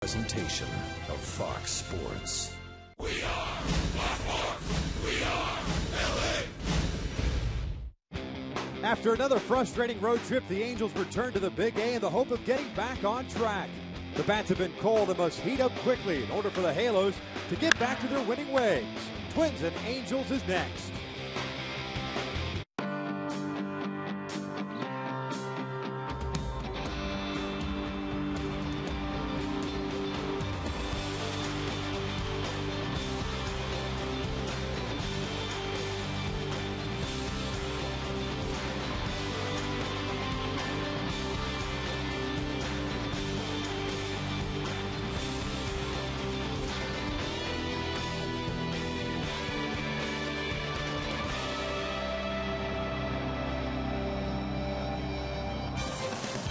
Presentation of Fox Sports. We are Fox Sports. We are LA. After another frustrating road trip, the Angels return to the Big A in the hope of getting back on track. The bats have been cold and must heat up quickly in order for the Halos to get back to their winning ways. Twins and Angels is next.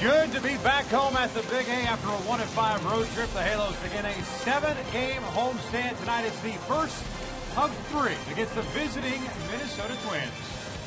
Good to be back home at the Big A after a 1-5 road trip. The Halos begin a 7-game homestand tonight. It's the first of 3 against the visiting Minnesota Twins.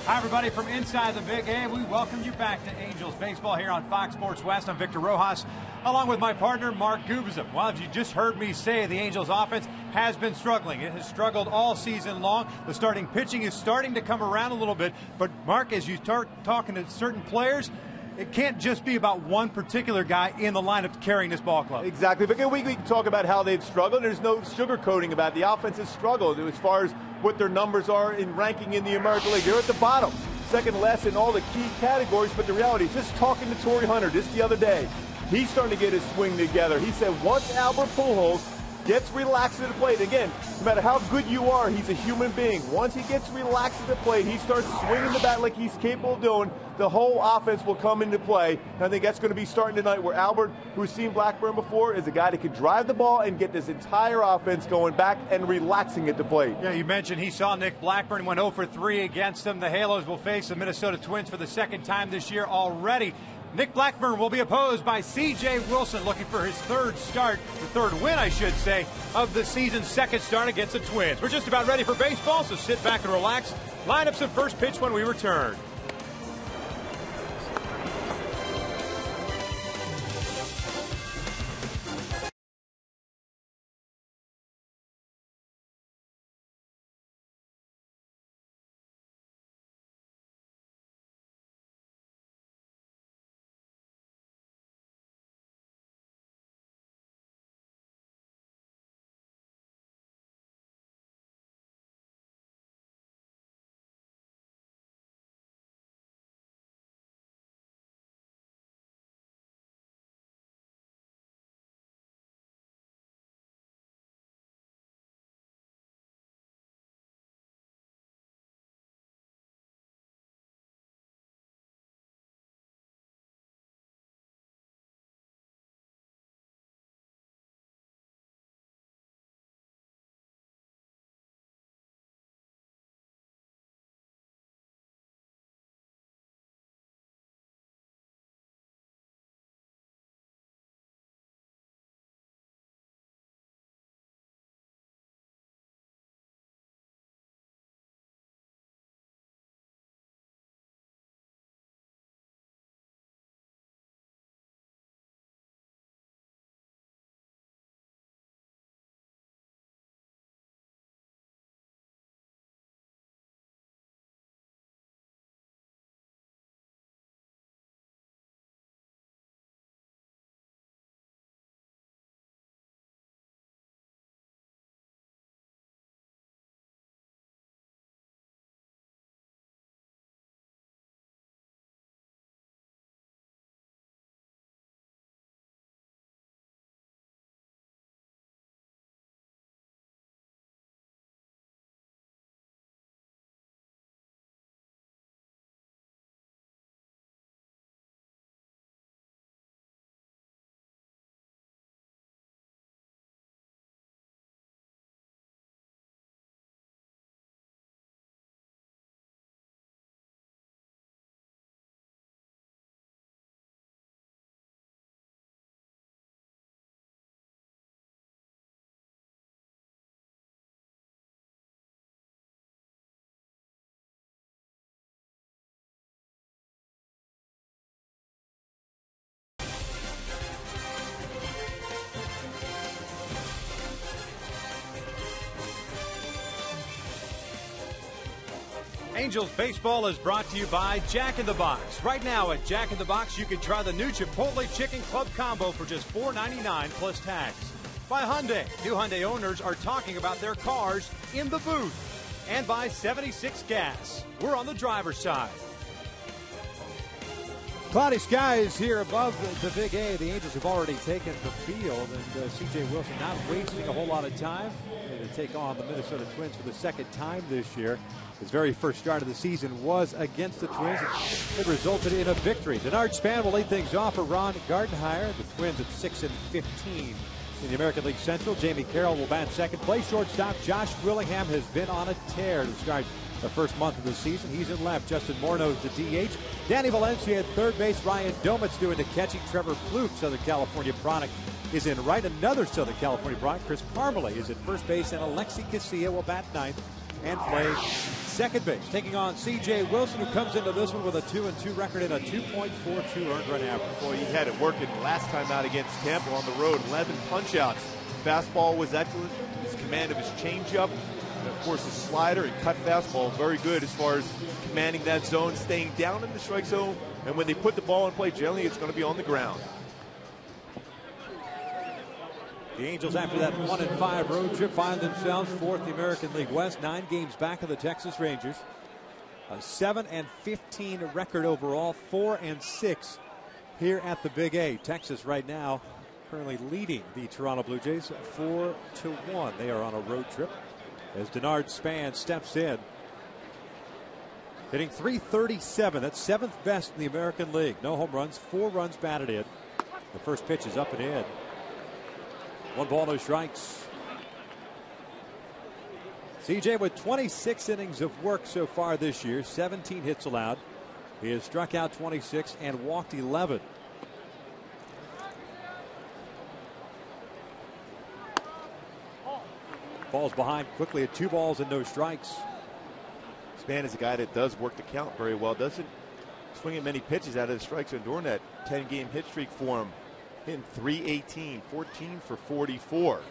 Hi, everybody, from inside the Big A. We welcome you back to Angels Baseball here on Fox Sports West. I'm Victor Rojas, along with my partner, Mark Gubicza. Well, as you just heard me say, the Angels offense has been struggling. It has struggled all season long. The starting pitching is starting to come around a little bit. But, Mark, as you start talking to certain players, it can't just be about one particular guy in the lineup carrying this ball club. Exactly. But we can talk about how they've struggled. There's no sugarcoating about it. The offense has struggled as far as what their numbers are in ranking in the American League. They're at the bottom, second less in all the key categories. But the reality is, just talking to Torrey Hunter just the other day, he's starting to get his swing together. He said once Albert Pujols gets relaxed at the plate, again, no matter how good you are, he's a human being. Once he gets relaxed at the plate, he starts swinging the bat like he's capable of doing, the whole offense will come into play. And I think that's going to be starting tonight, where Albert, who's seen Blackburn before, is a guy that can drive the ball and get this entire offense going back and relaxing at the plate. Yeah, you mentioned he saw Nick Blackburn, went 0 for 3 against him. The Halos will face the Minnesota Twins for the second time this year already. Nick Blackburn will be opposed by C.J. Wilson, looking for his third start, the third win, I should say, of the season's second start against the Twins. We're just about ready for baseball, so sit back and relax. Lineups and first pitch when we return. Angels baseball is brought to you by Jack in the Box. Right now at Jack in the Box, you can try the new Chipotle Chicken Club Combo for just $4.99 plus tax. By Hyundai. New Hyundai owners are talking about their cars in the booth. And by 76 Gas. We're on the driver's side. Cloudy skies here above the Big A. The Angels have already taken the field, and C.J. Wilson not wasting a whole lot of time to take on the Minnesota Twins for the second time this year. His very first start of the season was against the Twins. It resulted in a victory. Denard Span will lead things off for Ron Gardenhire. The Twins at 6-15 in the American League Central. Jamie Carroll will bat second. Play shortstop. Josh Willingham has been on a tear to start the first month of the season. He's in left. Justin Morneau to DH. Danny Valencia at third base. Ryan Domitz doing the catching. Trevor Plouffe, Southern California product, is in right. Another Southern California product, Chris Parmalee, is at first base, and Alexi Casilla will bat ninth and play second base, taking on C.J. Wilson, who comes into this one with a 2-2 record and a 2.42 earned run average. Boy, he had it working last time out against Tampa on the road. 11 punch-outs. Fastball was excellent. His command of his changeup, and of course his slider and cut fastball, very good as far as commanding that zone, staying down in the strike zone, and when they put the ball in play, generally it's going to be on the ground. The Angels, after that 1-5 road trip, find themselves fourth in the American League West, 9 games back of the Texas Rangers. A 7-15 record overall, 4-6 here at the Big A. Texas right now currently leading the Toronto Blue Jays 4-1. They are on a road trip as Denard Span steps in, hitting .337. That's 7th best in the American League. No home runs, 4 runs batted in. The first pitch is up and in. 1 ball, no strikes. CJ with 26 innings of work so far this year, 17 hits allowed. He has struck out 26 and walked 11. Falls behind quickly at 2 balls and no strikes. Span is a guy that does work the count very well. Doesn't swing at many pitches out of the strike zone during that 10-game hit streak for him. Hitting .318, 14 for 44.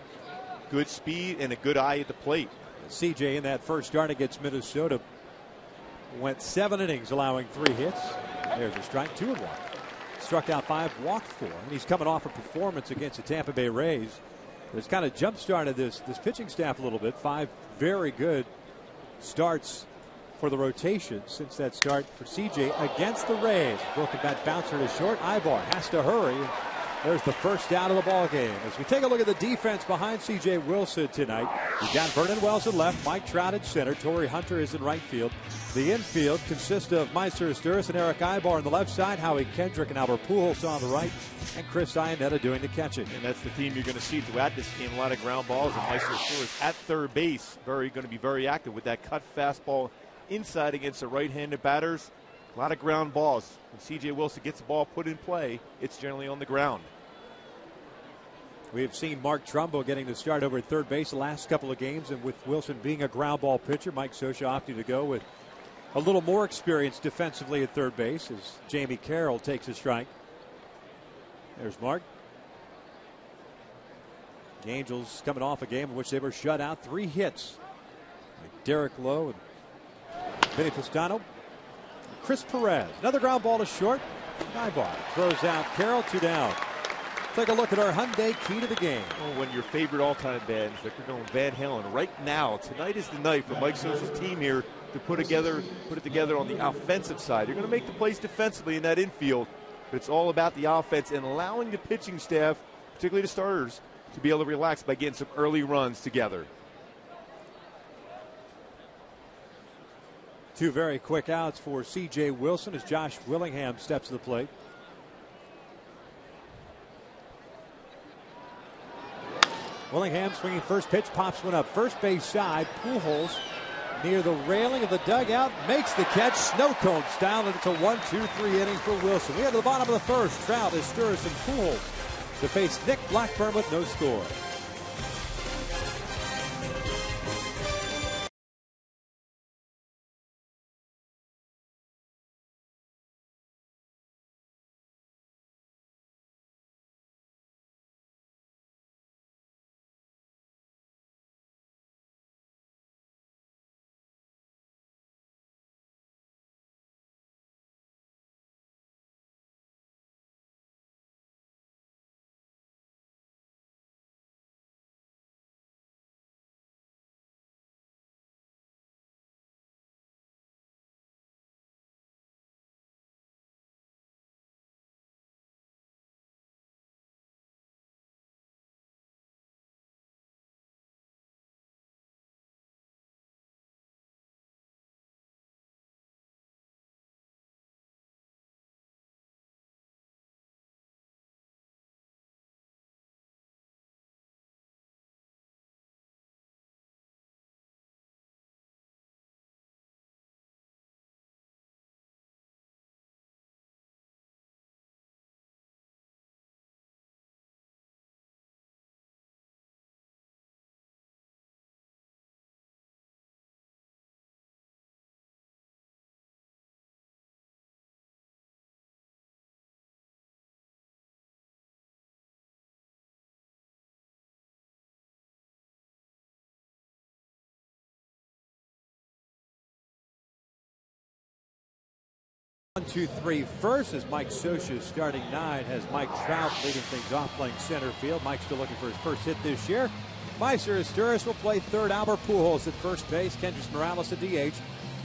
Good speed and a good eye at the plate. CJ in that first start against Minnesota went 7 innings, allowing 3 hits. There's a strike, 2-1. Struck out 5, walked 4. And he's coming off a performance against the Tampa Bay Rays. It's kind of jump-started this pitching staff a little bit. 5 very good starts for the rotation since that start for CJ against the Rays. Broken bat bouncer to short. Ibar has to hurry. There's the first out of the ball game. As we take a look at the defense behind C.J. Wilson tonight, we've got Vernon Wells at left, Mike Trout at center, Torrey Hunter is in right field. The infield consists of Meister Asturis and Eric Ibar on the left side, Howie Kendrick and Albert Pujols on the right, and Chris Iannetta doing the catching. And that's the theme you're going to see throughout this game. A lot of ground balls, and Meister Asturis at third base, going to be very active with that cut fastball inside against the right-handed batters. A lot of ground balls. When C.J. Wilson gets the ball put in play, it's generally on the ground. We have seen Mark Trumbo getting the start over at third base the last couple of games, and with Wilson being a ground ball pitcher, Mike Scioscia opting to go with a little more experience defensively at third base as Jamie Carroll takes a strike. There's Mark. The Angels coming off a game in which they were shut out, 3 hits. Like Derek Lowe and Vinny Pistano. Chris Perez, another ground ball to short. Ibar throws out Carroll, 2 down. Take a look at our Hyundai key to the game. Oh, when your favorite all-time bands, like we're going Van Halen, right now, tonight is the night for Mike Scioscia's team here to put it together on the offensive side. You're going to make the plays defensively in that infield, but it's all about the offense and allowing the pitching staff, particularly the starters, to be able to relax by getting some early runs together. 2 very quick outs for C.J. Wilson as Josh Willingham steps to the plate. Willingham swinging first pitch, pops one up first base side. Pujols near the railing of the dugout makes the catch, snow cone style, and it's a 1-2-3 inning for Wilson. We head to the bottom of the first. Trout, Asturis, and Pujols to face Nick Blackburn with no score. 1, 2, 3 first as Mike Scioscia starting 9 has Mike Trout leading things off playing center field. Mike's still looking for his first hit this year. Meiser Asturis will play third. Albert Pujols at first base. Kendrys Morales at DH.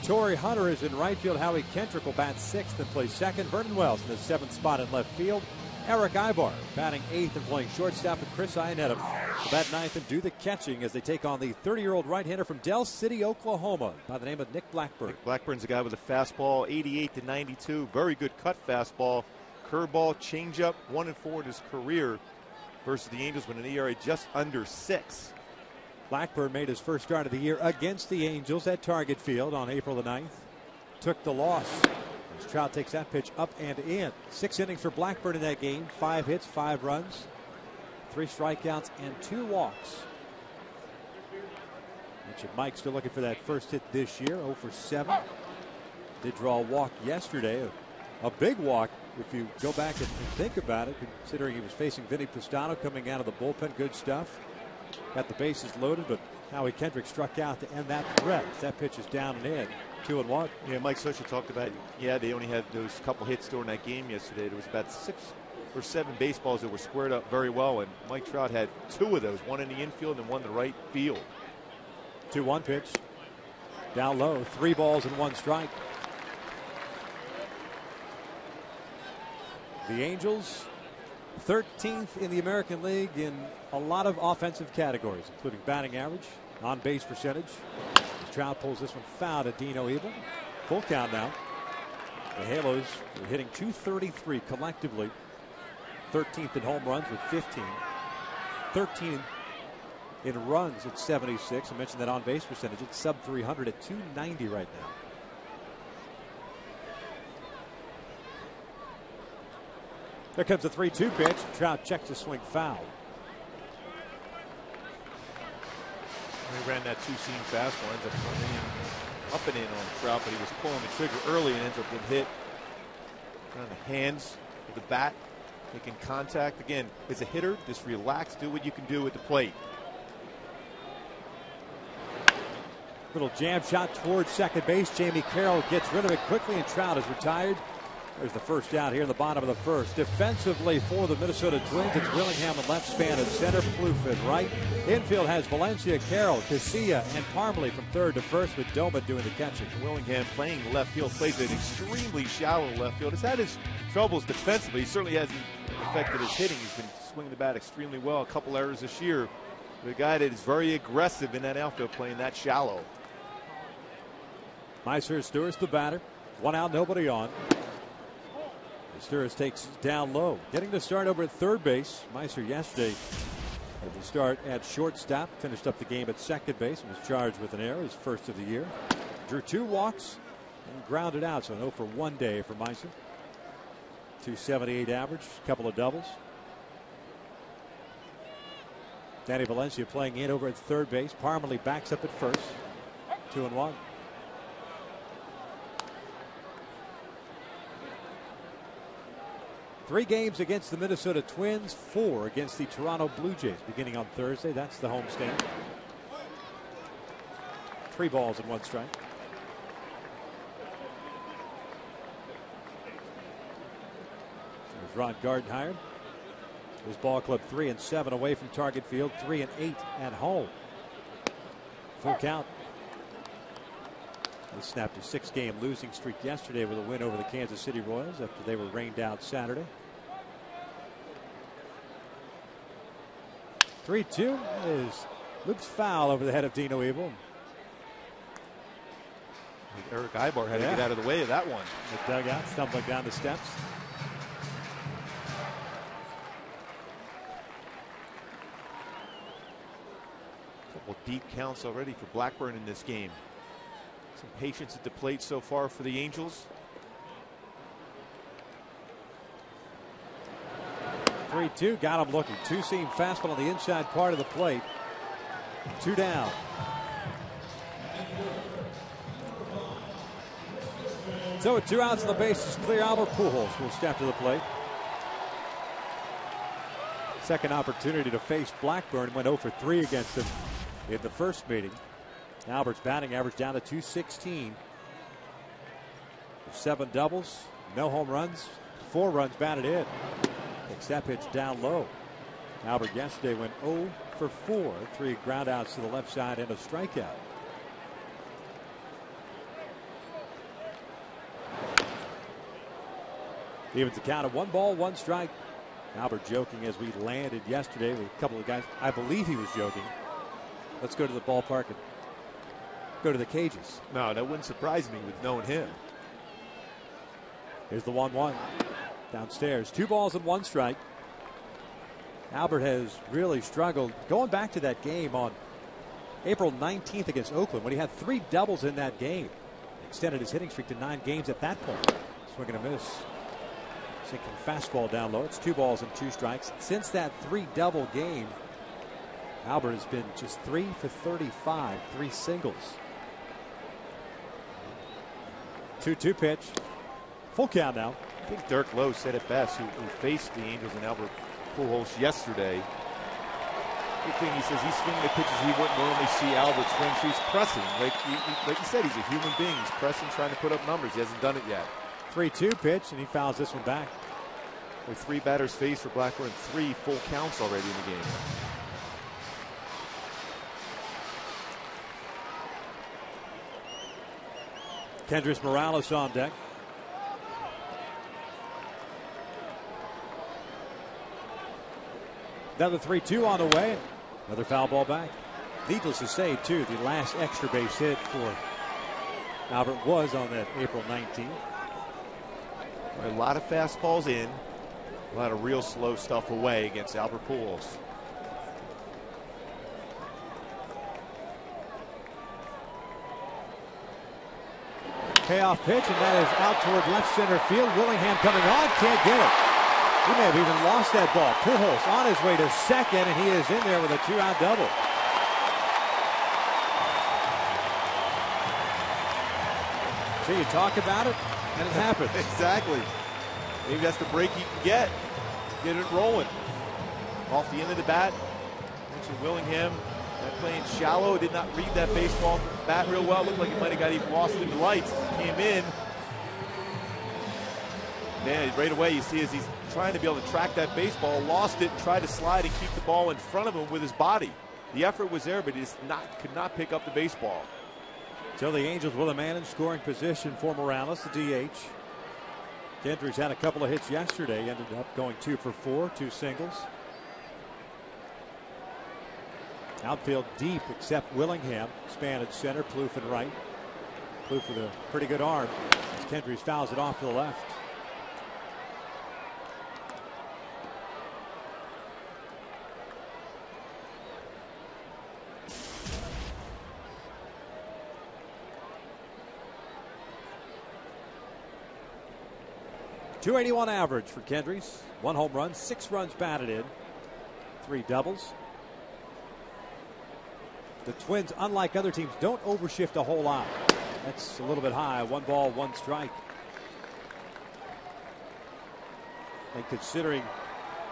Torrey Hunter is in right field. Howie Kendrick will bat 6th and play second. Vernon Wells in the 7th spot in left field. Eric Ibar batting 8th and playing shortstop, and Chris Iannetta will bat 9th and do the catching as they take on the 30-year-old right-hander from Del City, Oklahoma, by the name of Nick Blackburn. Nick Blackburn's a guy with a fastball, 88 to 92, very good cut fastball, curveball, changeup, 1 and 4 in his career versus the Angels with an ERA just under 6. Blackburn made his first start of the year against the Angels at Target Field on April the 9th. Took the loss. As Trout takes that pitch up and in. 6 innings for Blackburn in that game. 5 hits, 5 runs, 3 strikeouts, and 2 walks. Mentioned Mike still looking for that first hit this year. 0 for 7. Did draw a walk yesterday. A big walk if you go back and think about it, considering he was facing Vinny Pistano coming out of the bullpen. Good stuff. Got the bases loaded, but Howie Kendrick struck out to end that threat. That pitch is down and in. 2-1. Yeah, Mike Scioscia talked about, they only had those couple hits during that game yesterday. There was about 6 or 7 baseballs that were squared up very well, and Mike Trout had 2 of those, 1 in the infield and 1 in the right field. 2-1 pitch. Down low, 3 balls and 1 strike. The Angels, 13th in the American League in a lot of offensive categories, including batting average, on-base percentage. Trout pulls this one foul to Dino Evil. Full count now. The Halos are hitting .233 collectively. 13th in home runs with 15. 13 in runs at 76. I mentioned that on-base percentage. It's sub 300 at .290 right now. There comes a 3-2 pitch. Trout checks the swing foul. He ran that 2-seam fastball, ends up coming in, up and in on Trout, but he was pulling the trigger early and ends up with hit on the hands of the bat, making contact. Again, as a hitter, just relax, do what you can do at the plate. Little jab shot towards second base. Jamie Carroll gets rid of it quickly, and Trout is retired. There's the first out here in the bottom of the first. Defensively for the Minnesota Twins, it's Willingham in left, Span at center, Plouffe in right. Infield has Valencia, Carroll, Casilla, and Parmalee from third to first, with Doma doing the catching. Willingham playing left field, plays an extremely shallow left field. He's had his troubles defensively. He certainly hasn't affected his hitting. He's been swinging the bat extremely well. A couple errors this year. The guy that is very aggressive in that outfield, playing that shallow. Meiser Asturis the batter. 1 out, nobody on. Asturis takes down low. Getting the start over at third base. Meiser yesterday had the start at shortstop. Finished up the game at second base and was charged with an error, his first of the year. Drew 2 walks and grounded out, so 0 for 1 day for Meiser. .278 average, a couple of doubles. Danny Valencia playing in over at third base. Parmalee backs up at first. 2-1. Three games against the Minnesota Twins, 4 against the Toronto Blue Jays beginning on Thursday. That's the homestand. 3 balls and 1 strike. There's Ron Gardenhire. His ball club 3-7 away from Target Field, 3-8 at home. Full count. They snapped a 6-game losing streak yesterday with a win over the Kansas City Royals after they were rained out Saturday. 3-2 is loops foul over the head of Dino Evil. Eric Ibar had to get out of the way of that one. The dugout stumbling down the steps. Couple deep counts already for Blackburn in this game. Some patience at the plate so far for the Angels. 3-2, got him looking. 2-seam fastball on the inside part of the plate. 2 down. So with 2 outs on the bases clear, Albert Pujols will step to the plate. Second opportunity to face Blackburn, went 0 for 3 against him in the first meeting. Albert's batting average down to .216. 7 doubles, No home runs, 4 runs batted in. Except pitch down low. Albert yesterday went 0 for 4, 3 groundouts to the left side and a strikeout. Evens the count of 1 ball, 1 strike. Albert joking as we landed yesterday with a couple of guys. I believe he was joking. Let's go to the ballpark and go to the cages. No, that wouldn't surprise me with knowing him. Here's the 1-1 downstairs. 2 balls and 1 strike. Albert has really struggled going back to that game on April 19th against Oakland when he had 3 doubles in that game. Extended his hitting streak to 9 games at that point. Swing and a miss. Sinking fastball down low. It's 2 balls and 2 strikes. Since that 3-double game, Albert has been just 3 for 35, 3 singles. 2-2 pitch. Full count now. I think Dirk Lowe said it best, who faced the Angels and Albert Pujols yesterday. Big thing, he says he's swinging the pitches he wouldn't normally see Albert swing. So he's pressing. Like you said, he's a human being. He's pressing, trying to put up numbers. He hasn't done it yet. 3-2 pitch, and he fouls this one back. With 3 batters faced for Blackburn, 3 full counts already in the game. Kendrys Morales on deck. Another 3-2 on the way. Another foul ball back. Needless to say, too, the last extra base hit for Albert was on that April 19th. A lot of fastballs in, a lot of real slow stuff away against Albert Pujols. Payoff pitch, and that is out toward left center field. Willingham coming on, can't get it. He may have even lost that ball. Pujols on his way to second, and he is in there with a 2-out double. So you talk about it, and it happens. Exactly. Maybe that's the break you can get it rolling. Off the end of the bat. Mentioned Willingham. Playing shallow, did not read that baseball bat real well. Looked like it might have got even lost in the lights. Came in. Man, right away you see as he's trying to be able to track that baseball, lost it, tried to slide and keep the ball in front of him with his body. The effort was there, but he just could not pick up the baseball. So the Angels with a man in scoring position for Morales, the DH. Kendrys had a couple of hits yesterday, ended up going 2 for 4, 2 singles. Outfield deep except Willingham. Span at center, Plouffe at right. Plouffe with a pretty good arm as Kendrys fouls it off to the left. .281 average for Kendrys. 1 home run, 6 runs batted in, 3 doubles. The Twins, unlike other teams, don't overshift a whole lot. That's a little bit high. 1 ball, 1 strike. And considering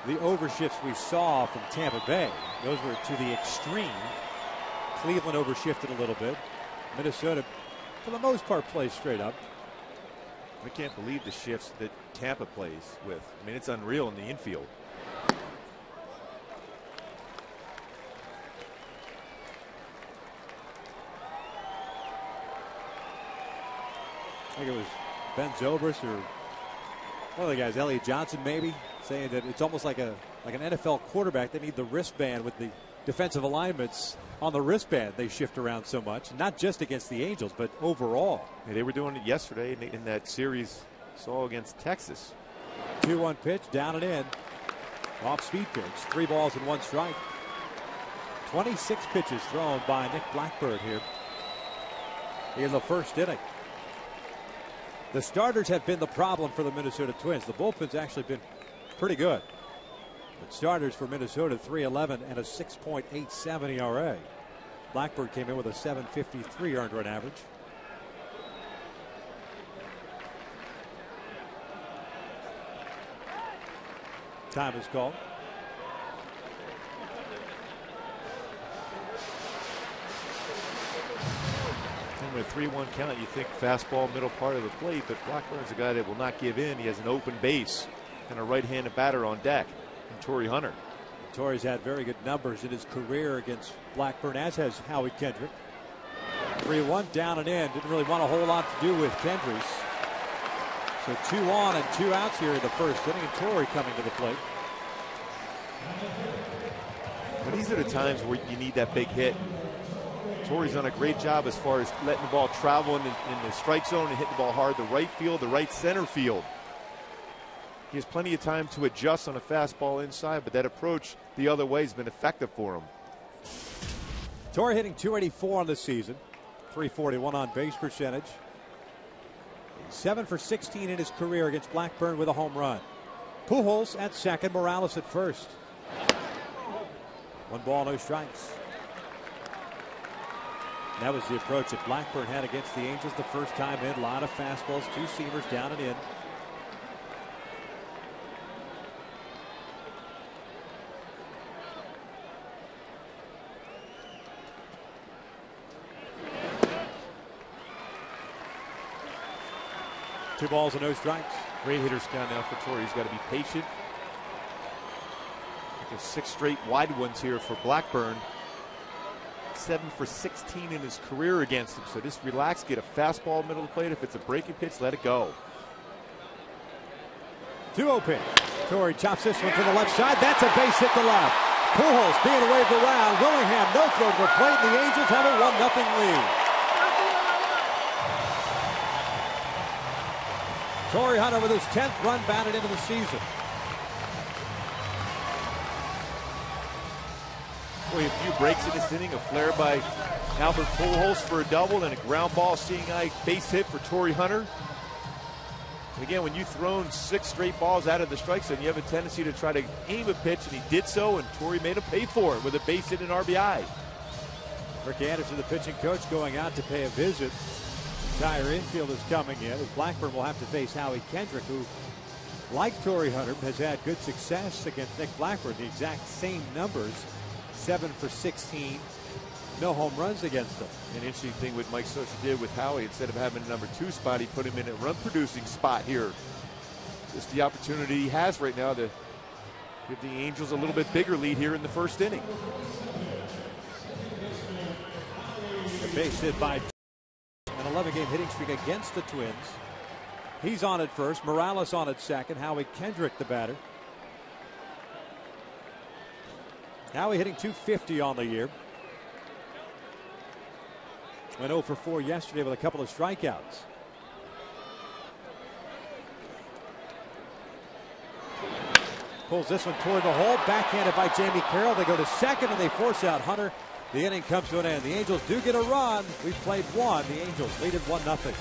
the overshifts we saw from Tampa Bay, those were to the extreme. Cleveland overshifted a little bit. Minnesota, for the most part, plays straight up. I can't believe the shifts that Tampa plays with. I mean, it's unreal in the infield. I think it was Ben Zobrist or one of the guys, Elliot Johnson maybe, saying that it's almost like an NFL quarterback. They need the wristband with the defensive alignments on the wristband. They shift around so much, not just against the Angels, but overall. Yeah, they were doing it yesterday in that series saw against Texas. 2-1 pitch, down and in. Off speed pitch, 3 balls and 1 strike. 26 pitches thrown by Nick Blackburn here in the first inning. The starters have been the problem for the Minnesota Twins. The bullpen's actually been pretty good. But starters for Minnesota, 3.11 and a 6.87 ERA. Blackburn came in with a 7.53 earned run average. Time is called. And in a 3-1 count, you think fastball, middle part of the plate, but Blackburn's a guy that will not give in. He has an open base and a right-handed batter on deck, and Torii Hunter. Torrey's had very good numbers in his career against Blackburn, as has Howie Kendrick. 3-1 down and in. Didn't really want a whole lot to do with Kendricks. So 2 on and 2 outs here in the first inning, and Torrey coming to the plate. But these are the times where you need that big hit. Torrey's done a great job as far as letting the ball travel in the strike zone and hitting the ball hard, the right field, the right center field. He has plenty of time to adjust on a fastball inside, but that approach the other way has been effective for him. Torrey hitting .284 on the season, .341 on base percentage. 7 for 16 in his career against Blackburn with a home run. Pujols at second, Morales at first. 1 ball, no strikes. That was the approach that Blackburn had against the Angels the first time in. A lot of fastballs, 2 seamers down and in. Two balls and no strikes. Great hitter scout now for Torrey. He's got to be patient. Like 6 straight wide ones here for Blackburn. 7 for 16 in his career against him. So just relax, get a fastball middle of the plate. If it's a breaking pitch, let it go. 2-0 pitch. Torrey chops this one to the left side. That's a base hit to left. Pujols being waved around. Willingham no throw to the plate, and the Angels have a 1-0 lead. Torii Hunter with his 10th run batted into the season. Boy, a few breaks in this inning. A flare by Albert Pujols for a double, then a ground ball seeing eye base hit for Torii Hunter. And again, when you've thrown 6 straight balls out of the strike zone, you have a tendency to try to aim a pitch, and he did so, and Torii made him pay for it with a base hit and RBI. Rick Anderson, the pitching coach, going out to pay a visit. Entire infield is coming in, as Blackburn will have to face Howie Kendrick, who, like Torii Hunter, has had good success against Nick Blackburn. The exact same numbers, 7 for 16, no home runs against them. An interesting thing what Mike Scioscia did with Howie, instead of having a number 2 spot, he put him in a run-producing spot here. Just the opportunity he has right now to give the Angels a little bit bigger lead here in the first inning. The base hit by an 11-game hitting streak against the Twins. He's on at first. Morales on at second. Howie Kendrick, the batter. Howie hitting .250 on the year. Went 0 for 4 yesterday with a couple of strikeouts. Pulls this one toward the hole. Backhanded by Jamie Carroll. They go to second and they force out Hunter. The inning comes to an end. The Angels do get a run. We've played 1. The Angels lead it 1-0.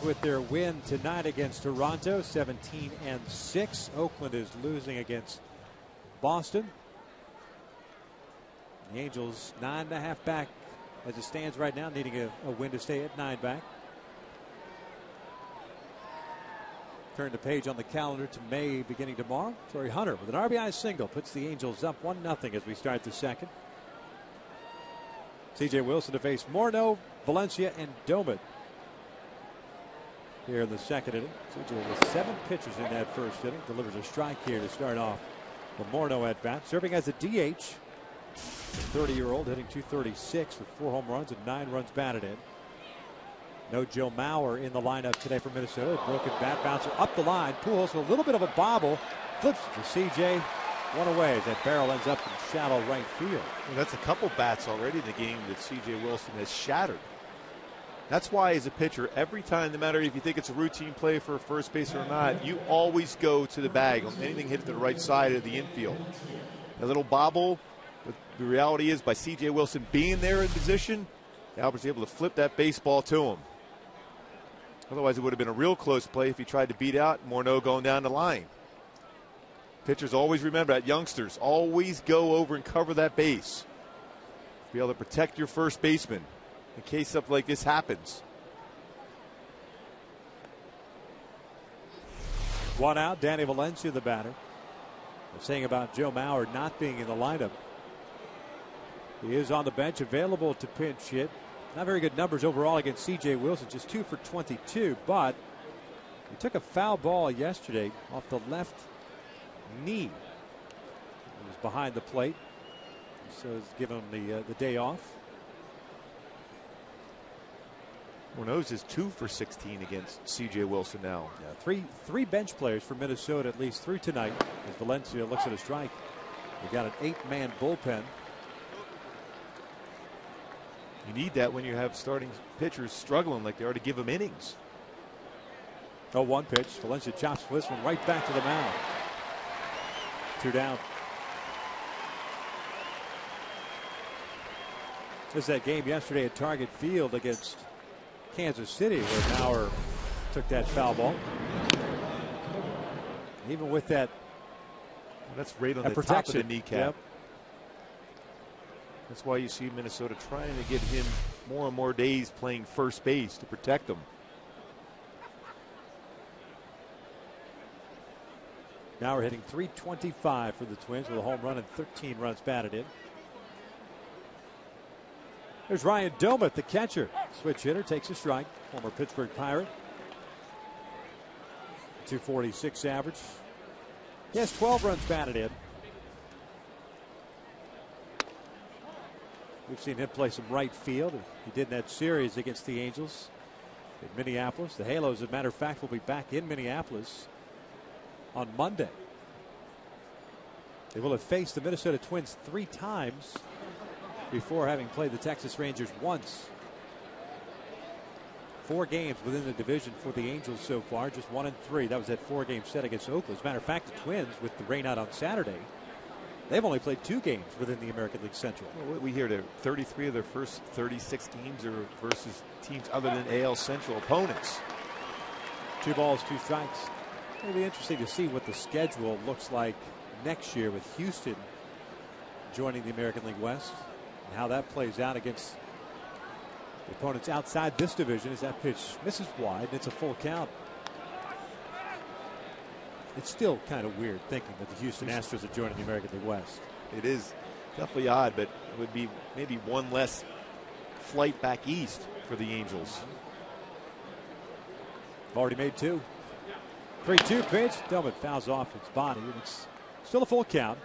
with their win tonight against Toronto, 17-6. Oakland is losing against Boston. The Angels 9.5 back as it stands right now, needing a win to stay at 9 back. Turn the page on the calendar to May beginning tomorrow. Torrey Hunter with an RBI single puts the Angels up 1-0 as we start the second. C.J. Wilson to face Morneau, Valencia, and Domet here in the second inning. C.J. with 7 pitches in that first inning. Delivers a strike here to start off the Morneau at bat. Serving as a DH. The 30-year-old hitting .236 with 4 home runs and 9 runs batted in. No Joe Mauer in the lineup today for Minnesota. Broken bat bouncer up the line. Pujols with a little bit of a bobble. Flips to CJ. One away as that barrel ends up in shallow right field. Well, that's a couple bats already in the game that C.J. Wilson has shattered. That's why, as a pitcher, every time, no matter if you think it's a routine play for a first baser or not, you always go to the bag on anything hit to the right side of the infield. A little bobble, but the reality is by C.J. Wilson being there in position, Albert's able to flip that baseball to him. Otherwise, it would have been a real close play if he tried to beat out Morneau going down the line. Pitchers always remember that. Youngsters always go over and cover that base. Be able to protect your first baseman in case something like this happens. 1 out. Danny Valencia, the batter. I'm saying about Joe Mauer not being in the lineup. He is on the bench, available to pinch hit. Not very good numbers overall against C.J. Wilson, just 2 for 22, but he took a foul ball yesterday off the left knee. He was behind the plate, so it's given him the day off. Morneau's is 2 for 16 against C.J. Wilson now. Yeah, three bench players for Minnesota at least through tonight as Valencia looks at a strike. They got an 8-man bullpen. You need that when you have starting pitchers struggling like they are to give them innings. 0-1 pitch. Valencia chops for this one right back to the mound. 2 down. This is that game yesterday at Target Field against Kansas City where Mauer took that foul ball. Even with that, that's right on the top of the kneecap. Yep. That's why you see Minnesota trying to get him more and more days playing first base to protect him. Now we're hitting .325 for the Twins with a home run and 13 runs batted in. There's Ryan Domet, the catcher. Switch hitter, takes a strike. Former Pittsburgh Pirate. .246 average. He has 12 runs batted in. We've seen him play some right field. He did in that series against the Angels in Minneapolis. The Halos, as a matter of fact, will be back in Minneapolis on Monday. They will have faced the Minnesota Twins 3 times before having played the Texas Rangers once. 4 games within the division for the Angels so far, just 1-3. That was that 4-game set against Oakland. As a matter of fact, the Twins, with the rain out on Saturday, they've only played 2 games within the American League Central. Well, we hear that 33 of their first 36 games are versus teams other than AL Central opponents. 2 balls, 2 strikes. It'll be interesting to see what the schedule looks like next year with Houston joining the American League West and how that plays out against the opponents outside this division as that pitch misses wide and it's a full count. It's still kind of weird thinking that the Houston Astros are joining the American League West. It is definitely odd, but it would be maybe one less flight back east for the Angels. Already made 2. 3-2 pitch. Domet fouls off its body, and it's still a full count.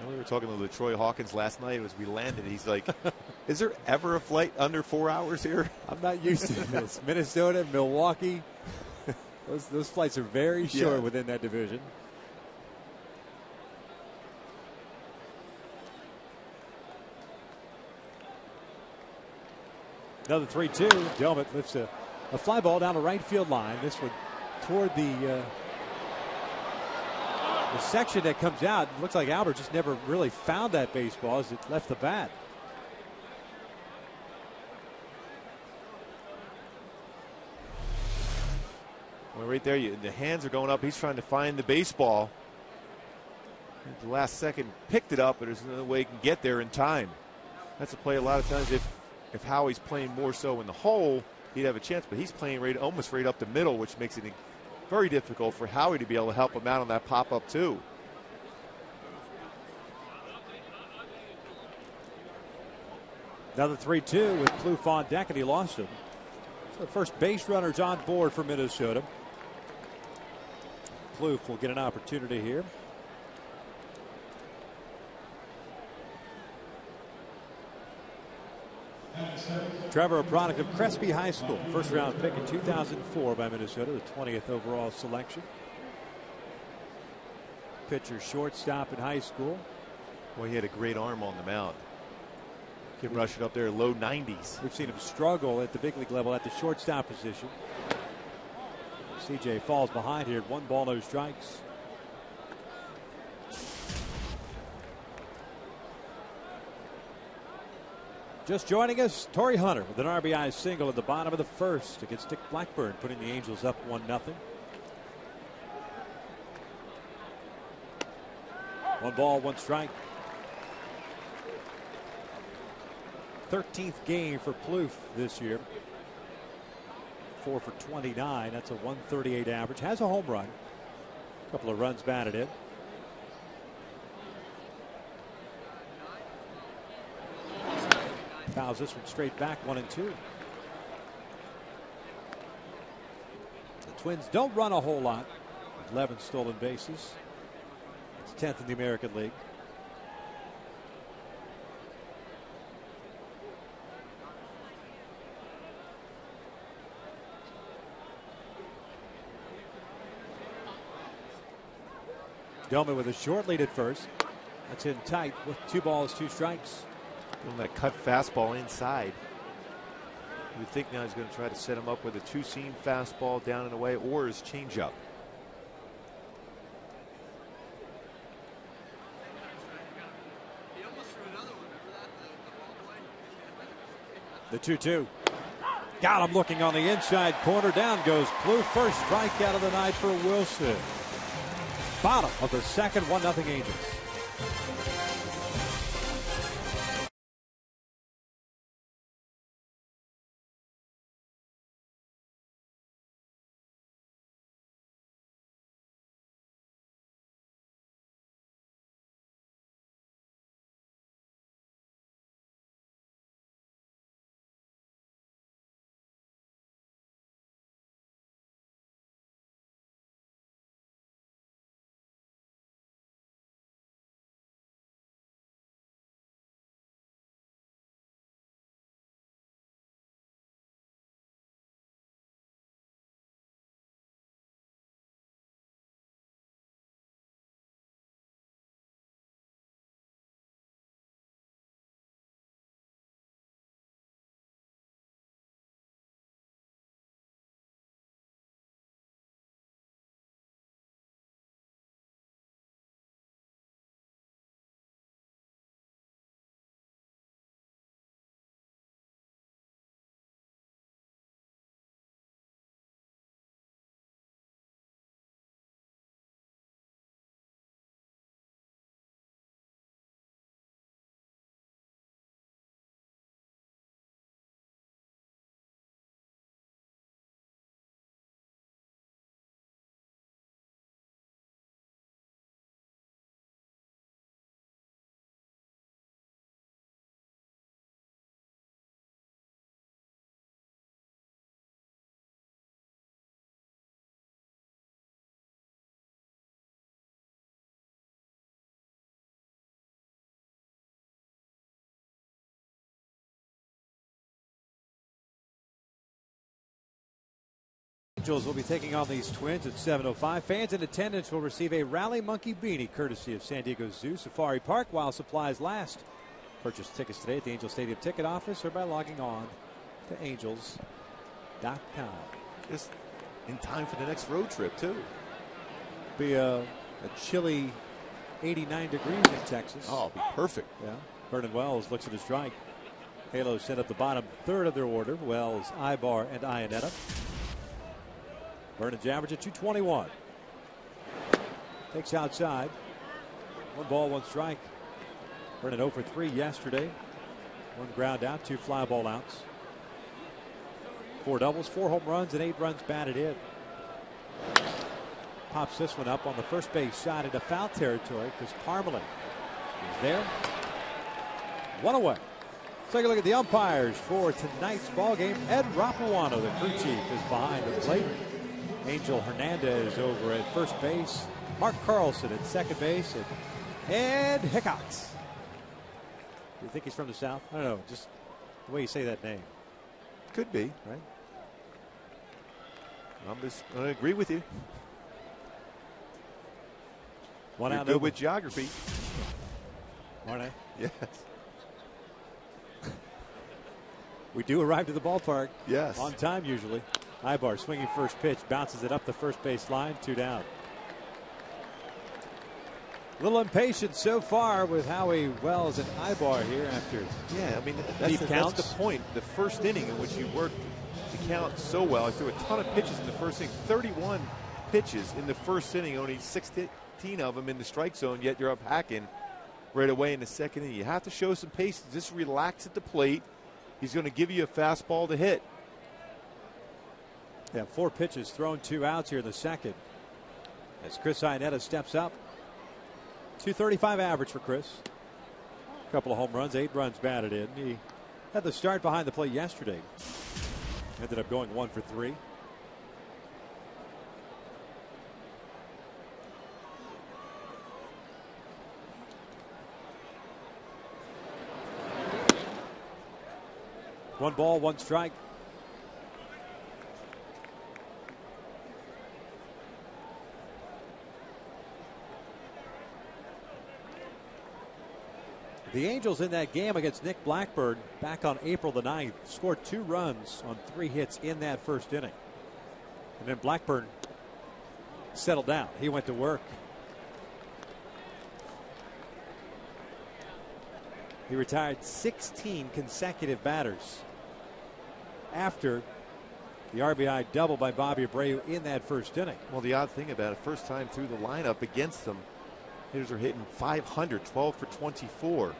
And we were talking to Troy Hawkins last night as we landed. He's like, is there ever a flight under 4 hours here? I'm not used to this. Minnesota, Milwaukee. Those flights are very short within that division. Another 3-2. Domet lifts a fly ball down the right field line. This one toward the section that comes out. It looks like Albert just never really found that baseball as it left the bat. Well, right there, the hands are going up. He's trying to find the baseball. At the last second, picked it up, but there's no way he can get there in time. That's a play a lot of times. If Howie's playing more so in the hole, he'd have a chance, but he's playing almost right up the middle, which makes it very difficult for Howie to be able to help him out on that pop-up too. Another 3-2 with Plouffe on deck, and he lost him. So the first base runner's on board for Minnesota. Plouffe will get an opportunity here. Trevor, a product of Crespi High School. First round pick in 2004 by Minnesota, the 20th overall selection. Pitcher, shortstop in high school. Well, he had a great arm on the mound. Can rush it up there, low 90s. We've seen him struggle at the big league level at the shortstop position. CJ falls behind here at 1 ball, no strikes. Just joining us, Torrey Hunter with an RBI single at the bottom of the first against Dick Blackburn, putting the Angels up 1-0. 1 ball, 1 strike. 13th game for Plouffe this year. 4 for 29. That's a 138 average. Has a home run. A couple of runs batted in. Fouls this one straight back, 1-2. The Twins don't run a whole lot. 11 stolen bases. It's 10th in the American League. Doman with a short lead at first. That's in tight with 2 balls, 2 strikes. On that cut fastball inside. You would think now he's going to try to set him up with a 2-seam fastball down and away or his changeup. The 2-2. Got him looking on the inside corner. Down goes Plouffe. First strikeout of the night for Wilson. Bottom of the second, 1-0 Angels. Angels will be taking on these Twins at 7:05. Fans in attendance will receive a Rally Monkey beanie courtesy of San Diego Zoo Safari Park while supplies last. Purchase tickets today at the Angel Stadium ticket office or by logging on to angels.com. Just in time for the next road trip too. Be a chilly 89 degrees in Texas. Oh, it'll be perfect. Yeah. Vernon Wells looks at his strike. Halos set up the bottom third of their order. Wells, Ibar, and Iannetta. Vernon's average at 221. Takes outside. 1 ball, 1 strike. Vernon 0 for 3 yesterday. 1 ground out, 2 fly ball outs. 4 doubles, 4 home runs, and 8 runs batted in. Pops this one up on the first base side into foul territory because Parmelee is there. 1 away. Let's take a look at the umpires for tonight's ball game. Ed Rapuano, the crew chief, is behind the plate. Angel Hernandez over at first base. Mark Carlson at second base. And Ed Hickox. Do you think he's from the South? I don't know. Just the way you say that name. Could be, right? I'm just going to agree with you. One You're out. Good with geography. Aren't I? Yes. We do arrive to the ballpark. Yes. On time usually. Ibar swinging first pitch, bounces it up the first base line, 2 down. A little impatient so far with Howie Wells and Ibar here after. Yeah, I mean, that's the point. The first inning in which you worked the count so well. I threw a ton of pitches in the first inning, 31 pitches in the first inning, only 16 of them in the strike zone, yet you're up hacking right away in the second inning. You have to show some pace. Just relax at the plate. He's going to give you a fastball to hit. Yeah, 4 pitches thrown, 2 outs here in the second. As Chris Iannetta steps up. 235 average for Chris. A couple of home runs, 8 runs batted in. He had the start behind the plate yesterday. Ended up going 1 for 3. One ball, 1 strike. The Angels in that game against Nick Blackburn back on April the 9th scored 2 runs on 3 hits in that first inning. And then Blackburn settled down. He went to work. He retired 16 consecutive batters after the RBI double by Bobby Abreu in that first inning. Well, the odd thing about it, first time through the lineup against them, hitters are hitting 500, 12 for 24.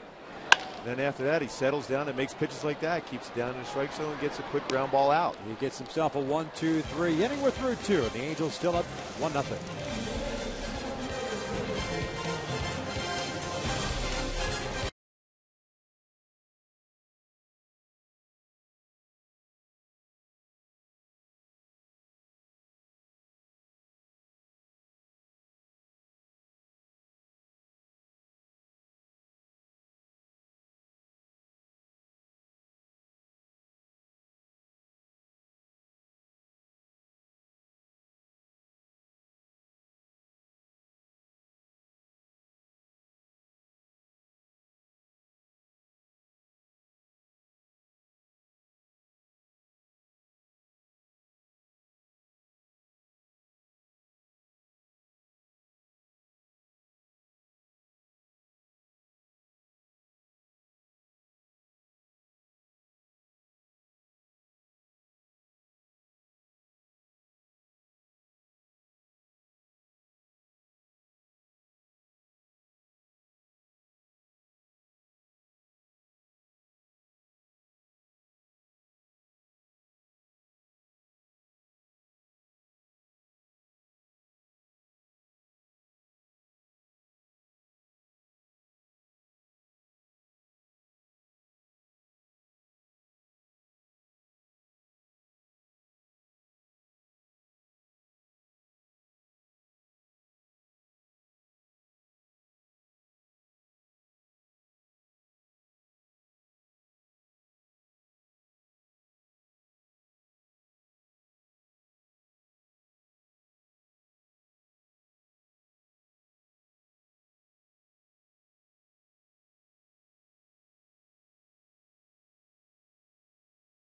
Then after that, he settles down and makes pitches like that, keeps it down in the strike zone and gets a quick ground ball out. He gets himself a 1-2-3 inning. We're through 2, and the Angels still up 1-0.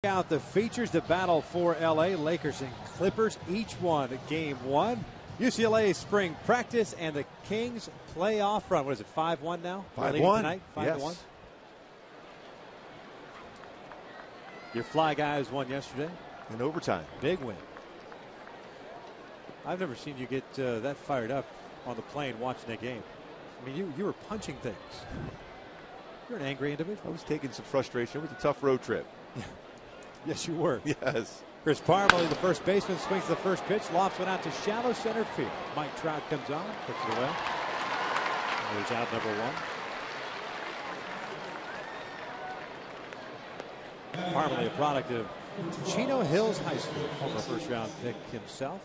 Out the features, the battle for LA, Lakers and Clippers, each one game 1. UCLA spring practice and the Kings playoff run. What is it, 5-1 now? 5-1 tonight, 5-1. Yes. Your Fly Guys won yesterday. In overtime. Big win. I've never seen you get that fired up on the plane watching that game. I mean, you were punching things. You're an angry individual. I was taking some frustration. It was a tough road trip. Yes, you were. Yes. Chris Parmalee, the first baseman, swings the first pitch. Lofts went out to shallow center field. Mike Trout comes on, puts it away. There's out number one. Parmalee, a product of Chino Hills High School, former first-round pick himself.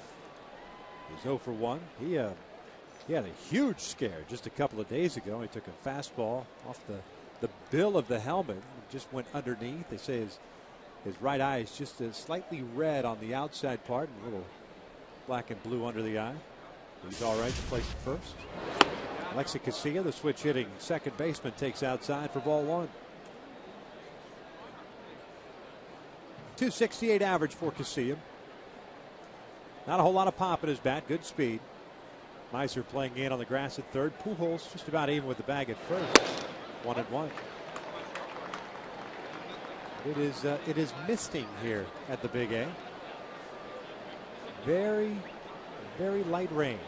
He's 0 for 1. He had a huge scare just a couple of days ago. He took a fastball off the bill of the helmet. It just went underneath. They say his right eye is just slightly red on the outside part and a little black and blue under the eye. He's all right to place it first. Alexi Casilla, the switch hitting second baseman, takes outside for ball one. .268 average for Casilla. Not a whole lot of pop in his bat. Good speed. Meiser playing in on the grass at third. Pujols just about even with the bag at first. 1-1. It is misting here at the Big A. Very, very light rain.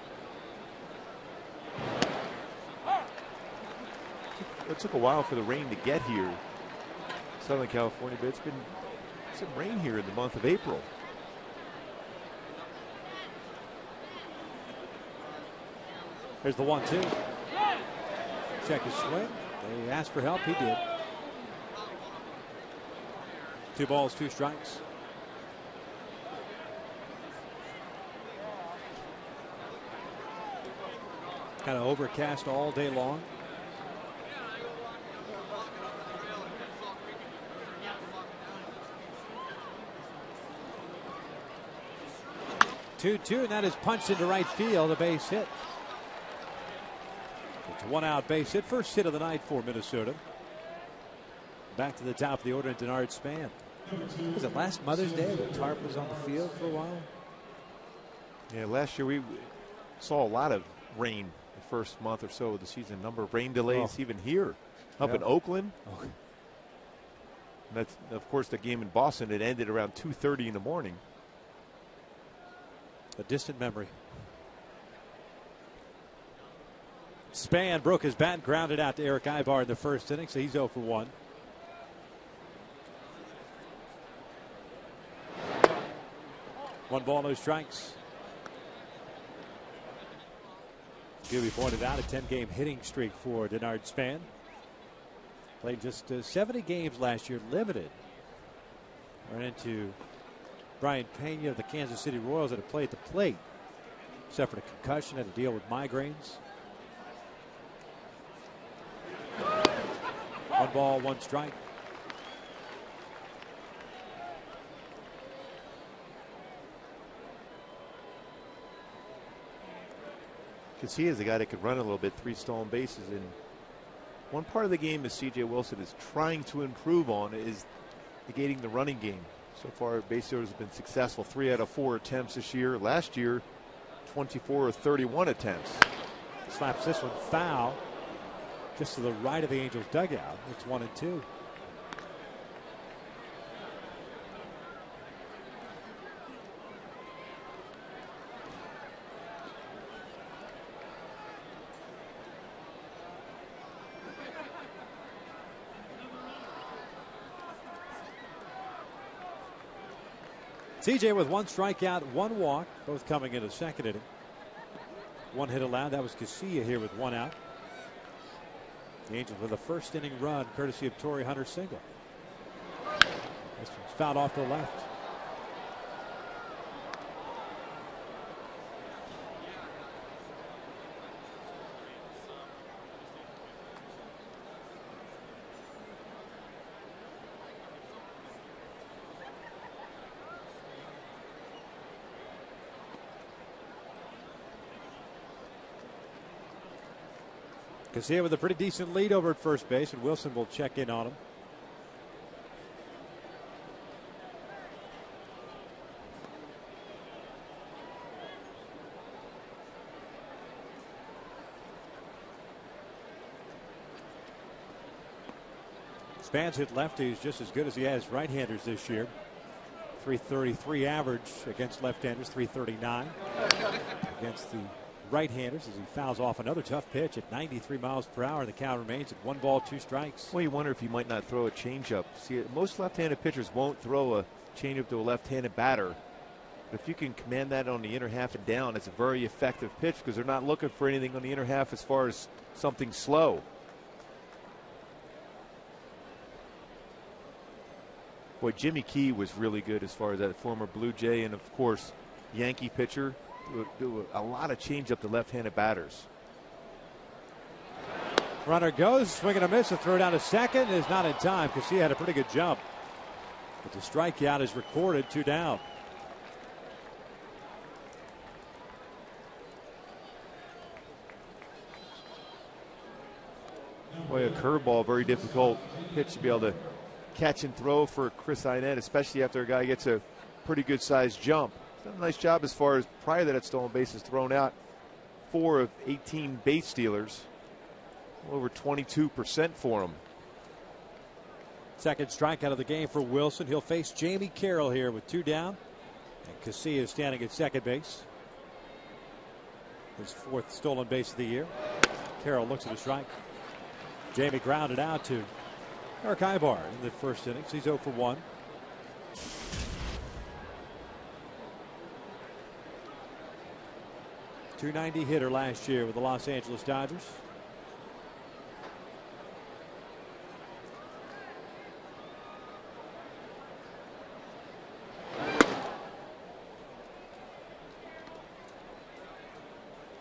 It took a while for the rain to get here, Southern California, but it's been some rain here in the month of April. There's the 1-2. Check his swing. They asked for help. He did. 2 balls, 2 strikes. Kind of overcast all day long. Two, and that is punched into right field. A base hit. It's a 1-out base hit. First hit of the night for Minnesota. Back to the top of the order in Denard Span. Was it last Mother's Day that Tarp was on the field for a while? Yeah, last year we saw a lot of rain the first month or so of the season. A number of rain delays even here up in Oakland. Oh. That's, of course, the game in Boston. It ended around 2:30 in the morning. A distant memory. Span broke his bat and grounded out to Eric Ibar in the first inning, so he's 0 for 1. One ball, no strikes. Gilby pointed out a 10-game hitting streak for Denard Span. Played just 70 games last year, limited. Ran into Brian Pena of the Kansas City Royals that had played at the plate. Suffered a concussion, had to deal with migraines. 1 ball, 1 strike. Casilla is a guy that could run a little bit, 3 stolen bases. And one part of the game that C.J. Wilson is trying to improve on is negating the running game. So far, base stealers have been successful. 3 out of 4 attempts this year. Last year, 24 of 31 attempts. Slaps this one foul just to the right of the Angels dugout. It's 1-2. CJ with 1 strikeout, 1 walk, both coming in the second inning. 1 hit allowed. That was Casilla here with 1 out. The Angels with a first inning run courtesy of Torrey Hunter single. This one's fouled off to the left. Casilla with a pretty decent lead over at first base, and Wilson will check in on him. Span's hit lefties just as good as he has right-handers this year. 333 average against left-handers, 339 against the right-handers as he fouls off another tough pitch at 93 miles per hour. The count remains at 1 ball, 2 strikes. Well, you wonder if he might not throw a changeup. See, most left-handed pitchers won't throw a changeup to a left-handed batter. But if you can command that on the inner half and down, it's a very effective pitch because they're not looking for anything on the inner half as far as something slow. Boy, Jimmy Key was really good as far as that former Blue Jay and, of course, Yankee pitcher. Do a lot of changeup to left-handed batters. Runner goes, swing and a miss. A throw down to second is not in time because he had a pretty good jump. But the strikeout is recorded, 2 down. Boy, a curveball, very difficult pitch to be able to catch and throw for Chris Inett, especially after a guy gets a pretty good sized jump. He's done a nice job as far as prior to that stolen bases thrown out. 4 of 18 base stealers, over 22% for him. Second strikeout of the game for Wilson. He'll face Jamie Carroll here with 2 down. And Casilla is standing at second base. His 4th stolen base of the year. Carroll looks at a strike. Jamie grounded out to Eric Ibar in the first innings. He's 0 for 1. .290 hitter last year with the Los Angeles Dodgers.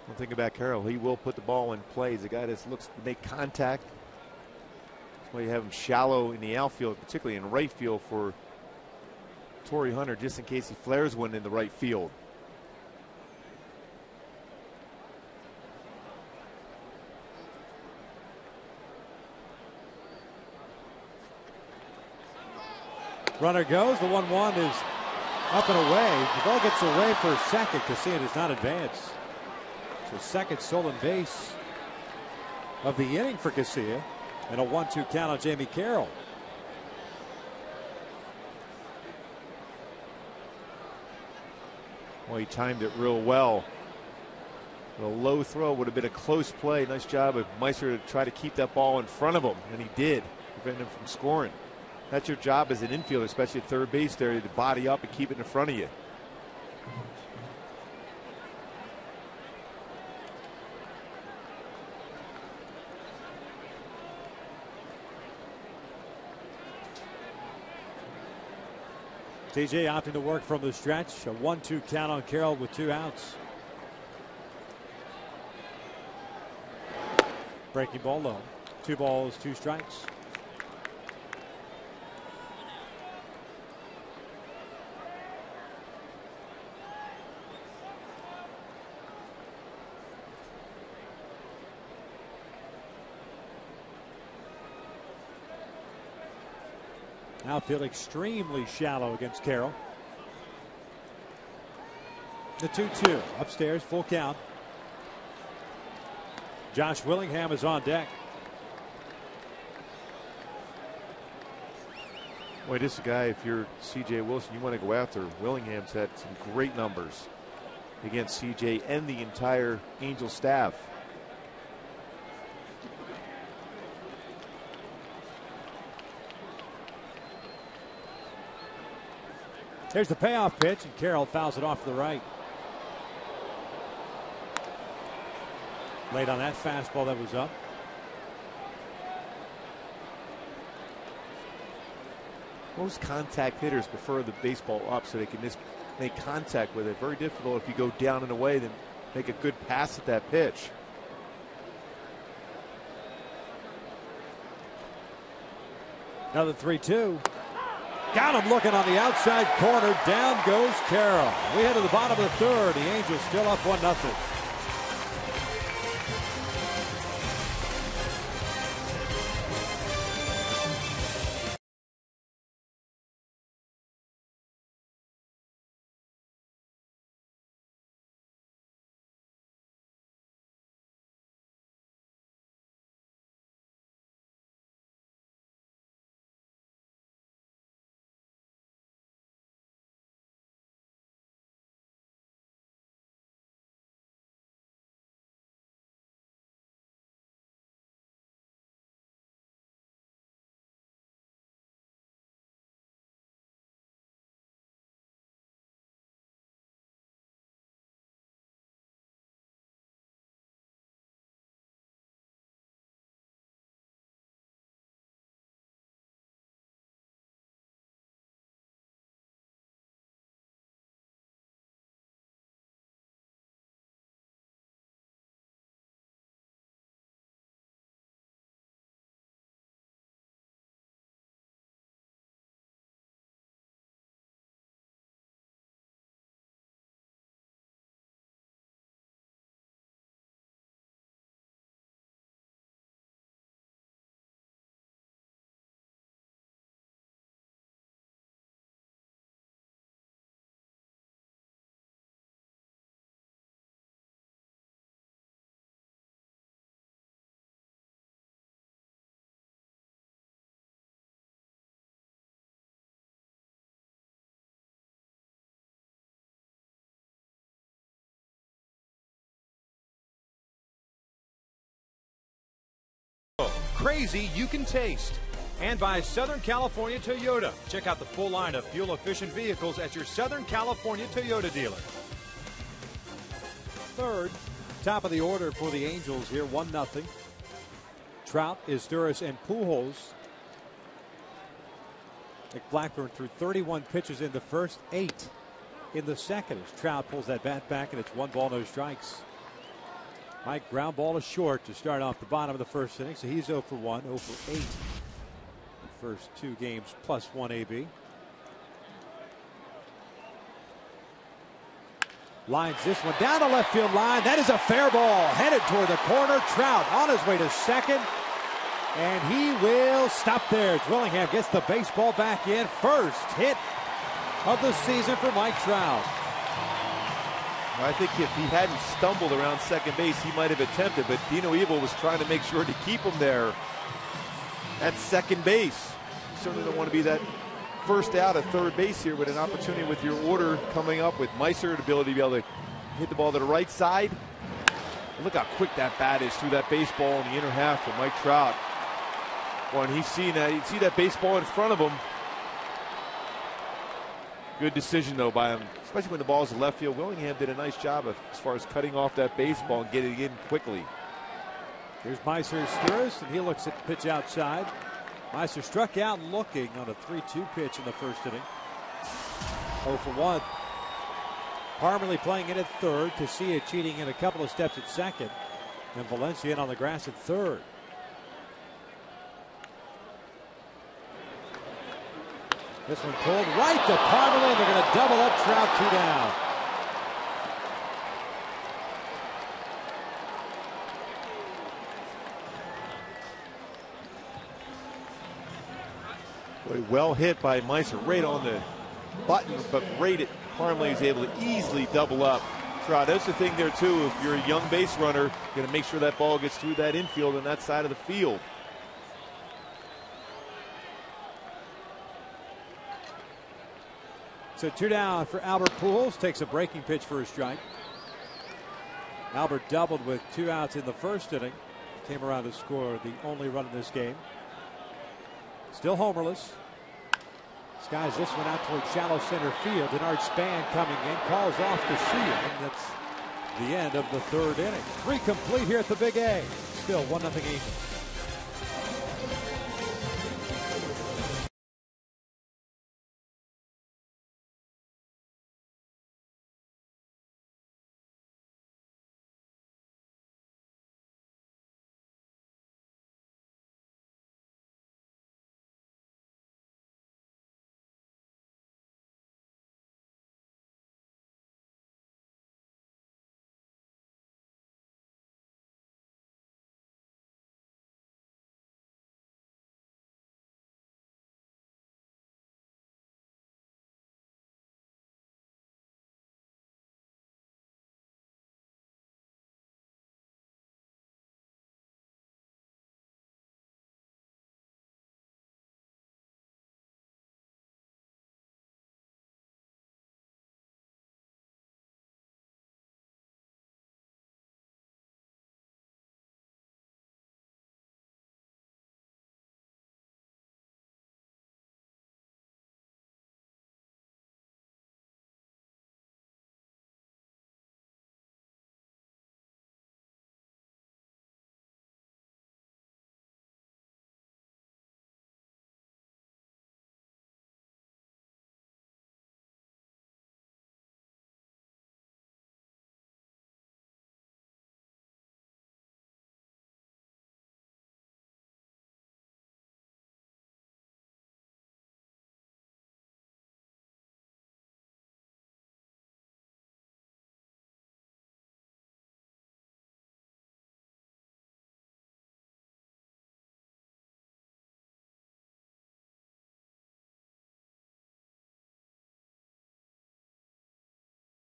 One thing about Carroll, he will put the ball in play. He's a guy that looks to make contact. That's why you have him shallow in the outfield, particularly in right field for Torrey Hunter, just in case he flares one in the right field. Runner goes. The 1-1 is up and away. The ball gets away for second. Casilla does not advance. So second stolen base of the inning for Casilla. And a 1-2 count on Jamie Carroll. Well, he timed it real well. A low throw would have been a close play. Nice job of Meister to try to keep that ball in front of him, and he did, prevent him from scoring. That's your job as an infielder, especially at third base there, to body up and keep it in front of you. TJ opting to work from the stretch. A 1-2 count on Carroll with 2 outs. Breaking ball low. 2 balls, 2 strikes. Outfield extremely shallow against Carroll. The 2-2 upstairs, full count. Josh Willingham is on deck. Boy, this is a guy, if you're C.J. Wilson, you want to go after. Willingham's had some great numbers against C.J. and the entire Angel staff. There's the payoff pitch, and Carroll fouls it off to the right. Late on that fastball that was up. Most contact hitters prefer the baseball up so they can just make contact with it. Very difficult if you go down and away, then make a good pass at that pitch. Another 3-2. Got him looking on the outside corner. Down goes Carroll. We head to the bottom of the third. The Angels still up 1-0. crazy you can taste. And by Southern California Toyota. Check out the full line of fuel-efficient vehicles at your Southern California Toyota dealer. Third, top of the order for the Angels here, 1-0. Trout, Izturis, and Pujols. Nick Blackburn threw 31 pitches in the first, 8 in the second as Trout pulls that bat back, and it's 1 ball, no strikes. Mike ground ball is short to start off the bottom of the first inning, so he's 0 for 1, 0 for 8. The first 2 games plus 1 AB. Lines this one down the left field line. That is a fair ball headed toward the corner. Trout on his way to second, and he will stop there. Willingham gets the baseball back in. First hit of the season for Mike Trout. I think if he hadn't stumbled around second base, he might have attempted, but Dino Evil was trying to make sure to keep him there at second base. You certainly don't want to be that first out at third base here with an opportunity with your order coming up with Meiser, the ability to be able to hit the ball to the right side. And look how quick that bat is through that baseball in the inner half for Mike Trout. When he's seen that, you see that baseball in front of him. Good decision, though, by him, especially when the ball's in left field. Willingham did a nice job as far as cutting off that baseball and getting it in quickly. Here's Meiser Izturis, and he looks at the pitch outside. Meiser struck out looking on a 3-2 pitch in the first inning. 0 for 1. Parmelee playing in at third. Casilla cheating in a couple of steps at second. And Valencia in on the grass at third. This one pulled right to Parmelee. They're going to double up Trout, 2 down. Well hit by Meiser, right on the button, but right at Parmelee is able to easily double up Trout. That's the thing there too. If you're a young base runner, you're going to make sure that ball gets through that infield on that side of the field. So 2 down for Albert Pujols. Takes a breaking pitch for a strike. Albert doubled with 2 outs in the first inning. Came around to score the only run in this game. Still homerless. Skies this one out towards shallow center field. Denard Span coming in, calls off Casilla, and that's the end of the third inning. 3 complete here at the Big A. Still 1-0 Angels.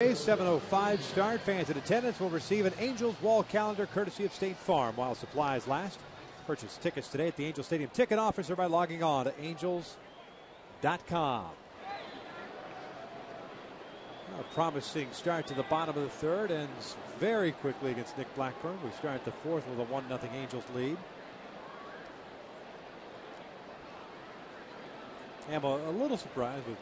A 7:05 start. Fans in attendance will receive an Angels wall calendar courtesy of State Farm while supplies last. Purchase tickets today at the Angels Stadium ticket office or by logging on to angels.com. A promising start to the bottom of the third. Ends very quickly against Nick Blackburn. We start the fourth with a 1-0 Angels lead. I'm a little surprised with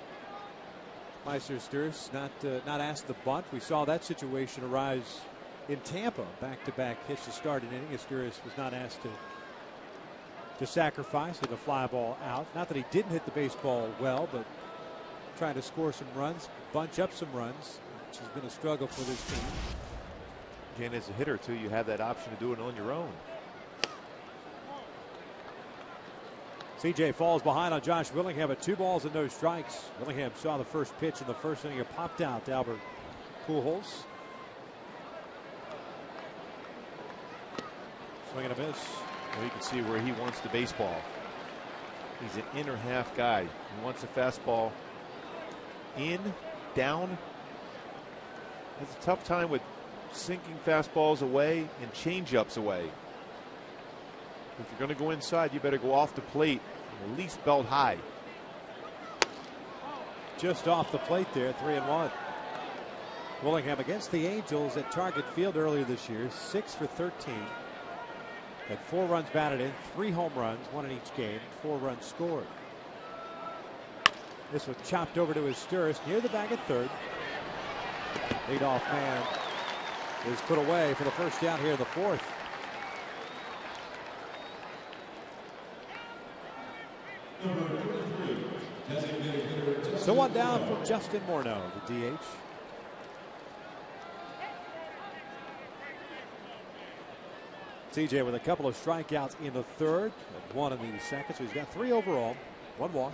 Meister Sturz not asked to bunt. We saw that situation arise in Tampa, back-to-back hits to start an inning. Sturz was not asked to sacrifice with a fly ball out. Not that he didn't hit the baseball well, but trying to score some runs, bunch up some runs, which has been a struggle for this team. Again, as a hitter too, you have that option to do it on your own. CJ falls behind on Josh Willingham at 2 balls and no strikes. Willingham saw the first pitch in the first inning. It popped out to Albert Pujols. Swing and a miss. Well, you can see where he wants the baseball. He's an inner half guy. He wants a fastball in, down. Has a tough time with sinking fastballs away and changeups away. If you're going to go inside, you better go off the plate and at least belt high. Just off the plate there, 3-1. Willingham against the Angels at Target Field earlier this year, 6 for 13. Had 4 runs batted in, 3 home runs, 1 in each game, 4 runs scored. This was chopped over to his Sturz near the bag at third. Leadoff man is put away for the first down here in the 4th. So 1 down from Justin Morneau, the DH. CJ with a couple of strikeouts in the 3rd, and 1 in the 2nd, so he's got 3 overall, 1 walk.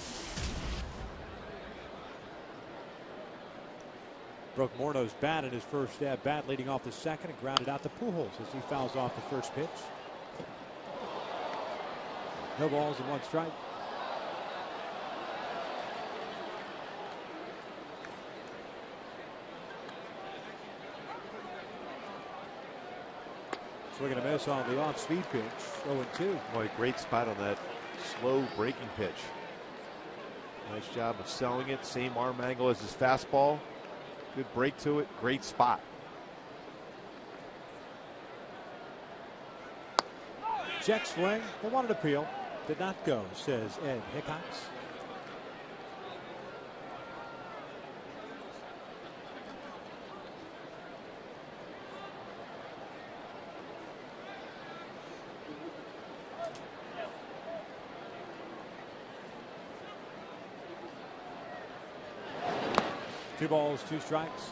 Broke Morneau's bat in his first at bat, leading off the 2nd, and grounded out to Pujols as he fouls off the first pitch. No balls and 1 strike. Swing and a miss on the off-speed pitch. 0-2. Boy, great spot on that slow breaking pitch. Nice job of selling it. Same arm angle as his fastball. Good break to it. Great spot. Check swing. They wanted appeal. Did not go, says Ed Hickox. Two balls, 2 strikes.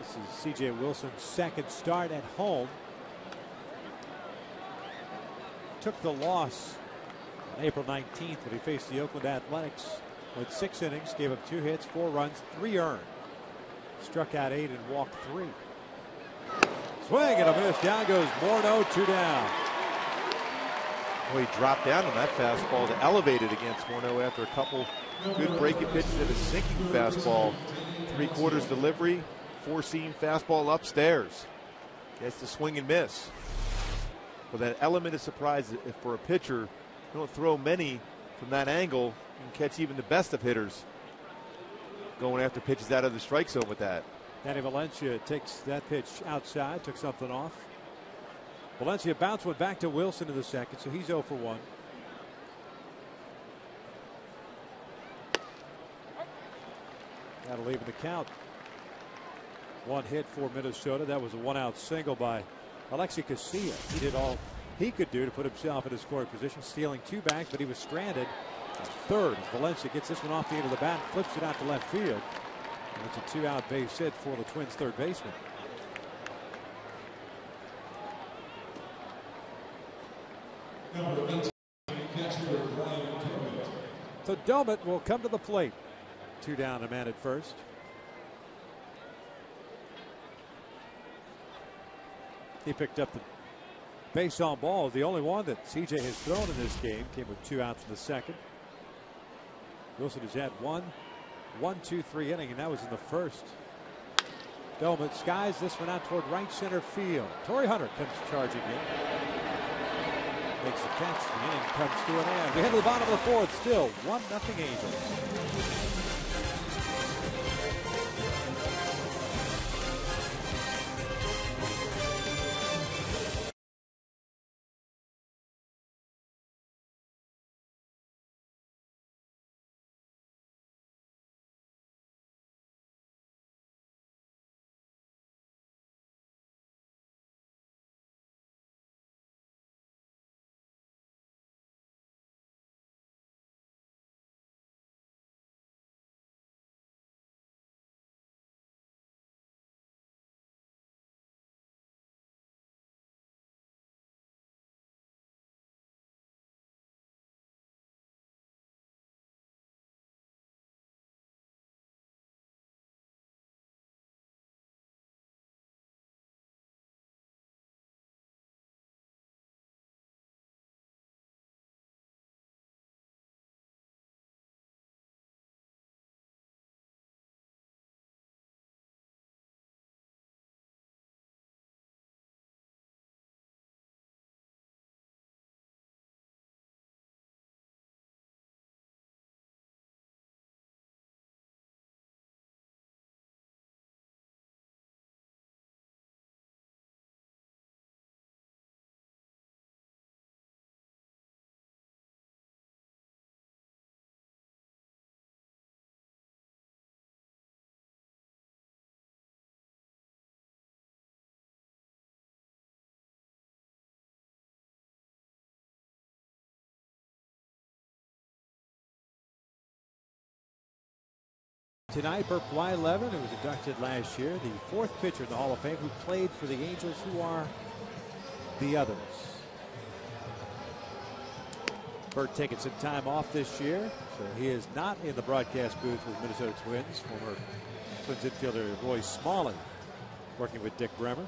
This is C.J. Wilson's 2nd start at home. Took the loss on April 19th when he faced the Oakland Athletics. Went 6 innings, gave up 2 hits, 4 runs, 3 earned. Struck out 8 and walked 3. Swing and a miss. Down goes Morneau, 2 down. Well, he dropped down on that fastball to elevate it against Morneau after a couple good breaking pitches and a sinking fastball. 3/4 delivery, 4-seam fastball upstairs. Gets the swing and miss. But that element of surprise, if for a pitcher, you don't throw many from that angle, you can catch even the best of hitters going after pitches out of the strike zone with that. Danny Valencia takes that pitch outside, took something off. Valencia bounced one back to Wilson in the 2nd, so he's 0 for 1. That'll even the count. 1 hit for Minnesota. That was a 1-out single by Alexi Casilla. He did all he could do to put himself in a scoring position, stealing 2 bags, but he was stranded at third. Valencia gets this one off the end of the bat, flips it out to left field. And it's a 2-out base hit for the Twins' 3rd baseman. So Domit will come to the plate. 2 down, a man at first. He picked up the base on ball. The only one that CJ has thrown in this game. Came with 2 outs in the 2nd. Wilson has had 1-2-3 inning, and that was in the 1st. Domit skies this one out toward right center field. Torrey Hunter comes charging in. Makes the catch. The inning comes to an end. We head to the bottom of the 4th. Still 1-0 Angels. Tonight, Burt Blyleven, who was inducted last year, the fourth pitcher in the Hall of Fame, who played for the Angels. Who are the others? Burt taking some time off this year, so he is not in the broadcast booth with Minnesota Twins. Former Twins infielder Roy Smalley working with Dick Bremer.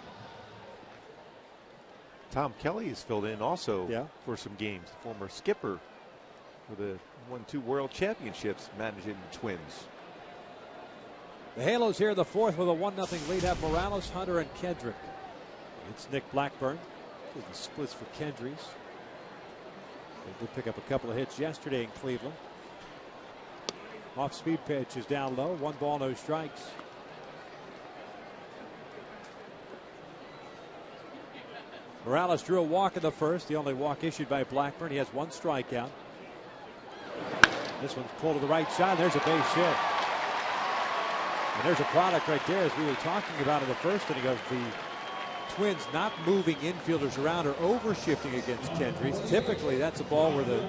Tom Kelly has filled in also for some games. Former skipper for the won 2 World Championships managing the Twins. The Halos here in the fourth with a 1-0 lead have Morales, Hunter, and Kendrick. It's Nick Blackburn. The splits for Kendrys. They did pick up a couple of hits yesterday in Cleveland. Off-speed pitch is down low. 1 ball, no strikes. Morales drew a walk in the first, the only walk issued by Blackburn. He has 1 strikeout. This one's pulled to the right side. There's a base hit. And there's a product right there, as we were talking about in the first inning, of the Twins not moving infielders around or over-shifting against Kendrys. Typically, that's a ball where the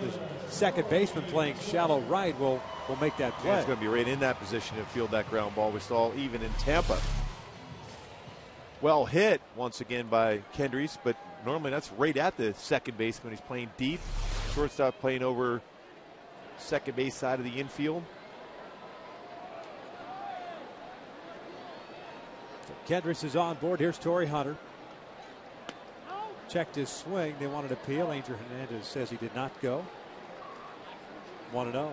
second baseman playing shallow right will make that play. Yeah, it's going to be right in that position to field that ground ball. We saw even in Tampa. Well hit once again by Kendrys, but normally that's right at the second baseman. He's playing deep. Shortstop playing over second base side of the infield. Kendrys is on board. Here's Torrey Hunter. Checked his swing. They wanted to appeal. Angel Hernandez says he did not go. 1-0.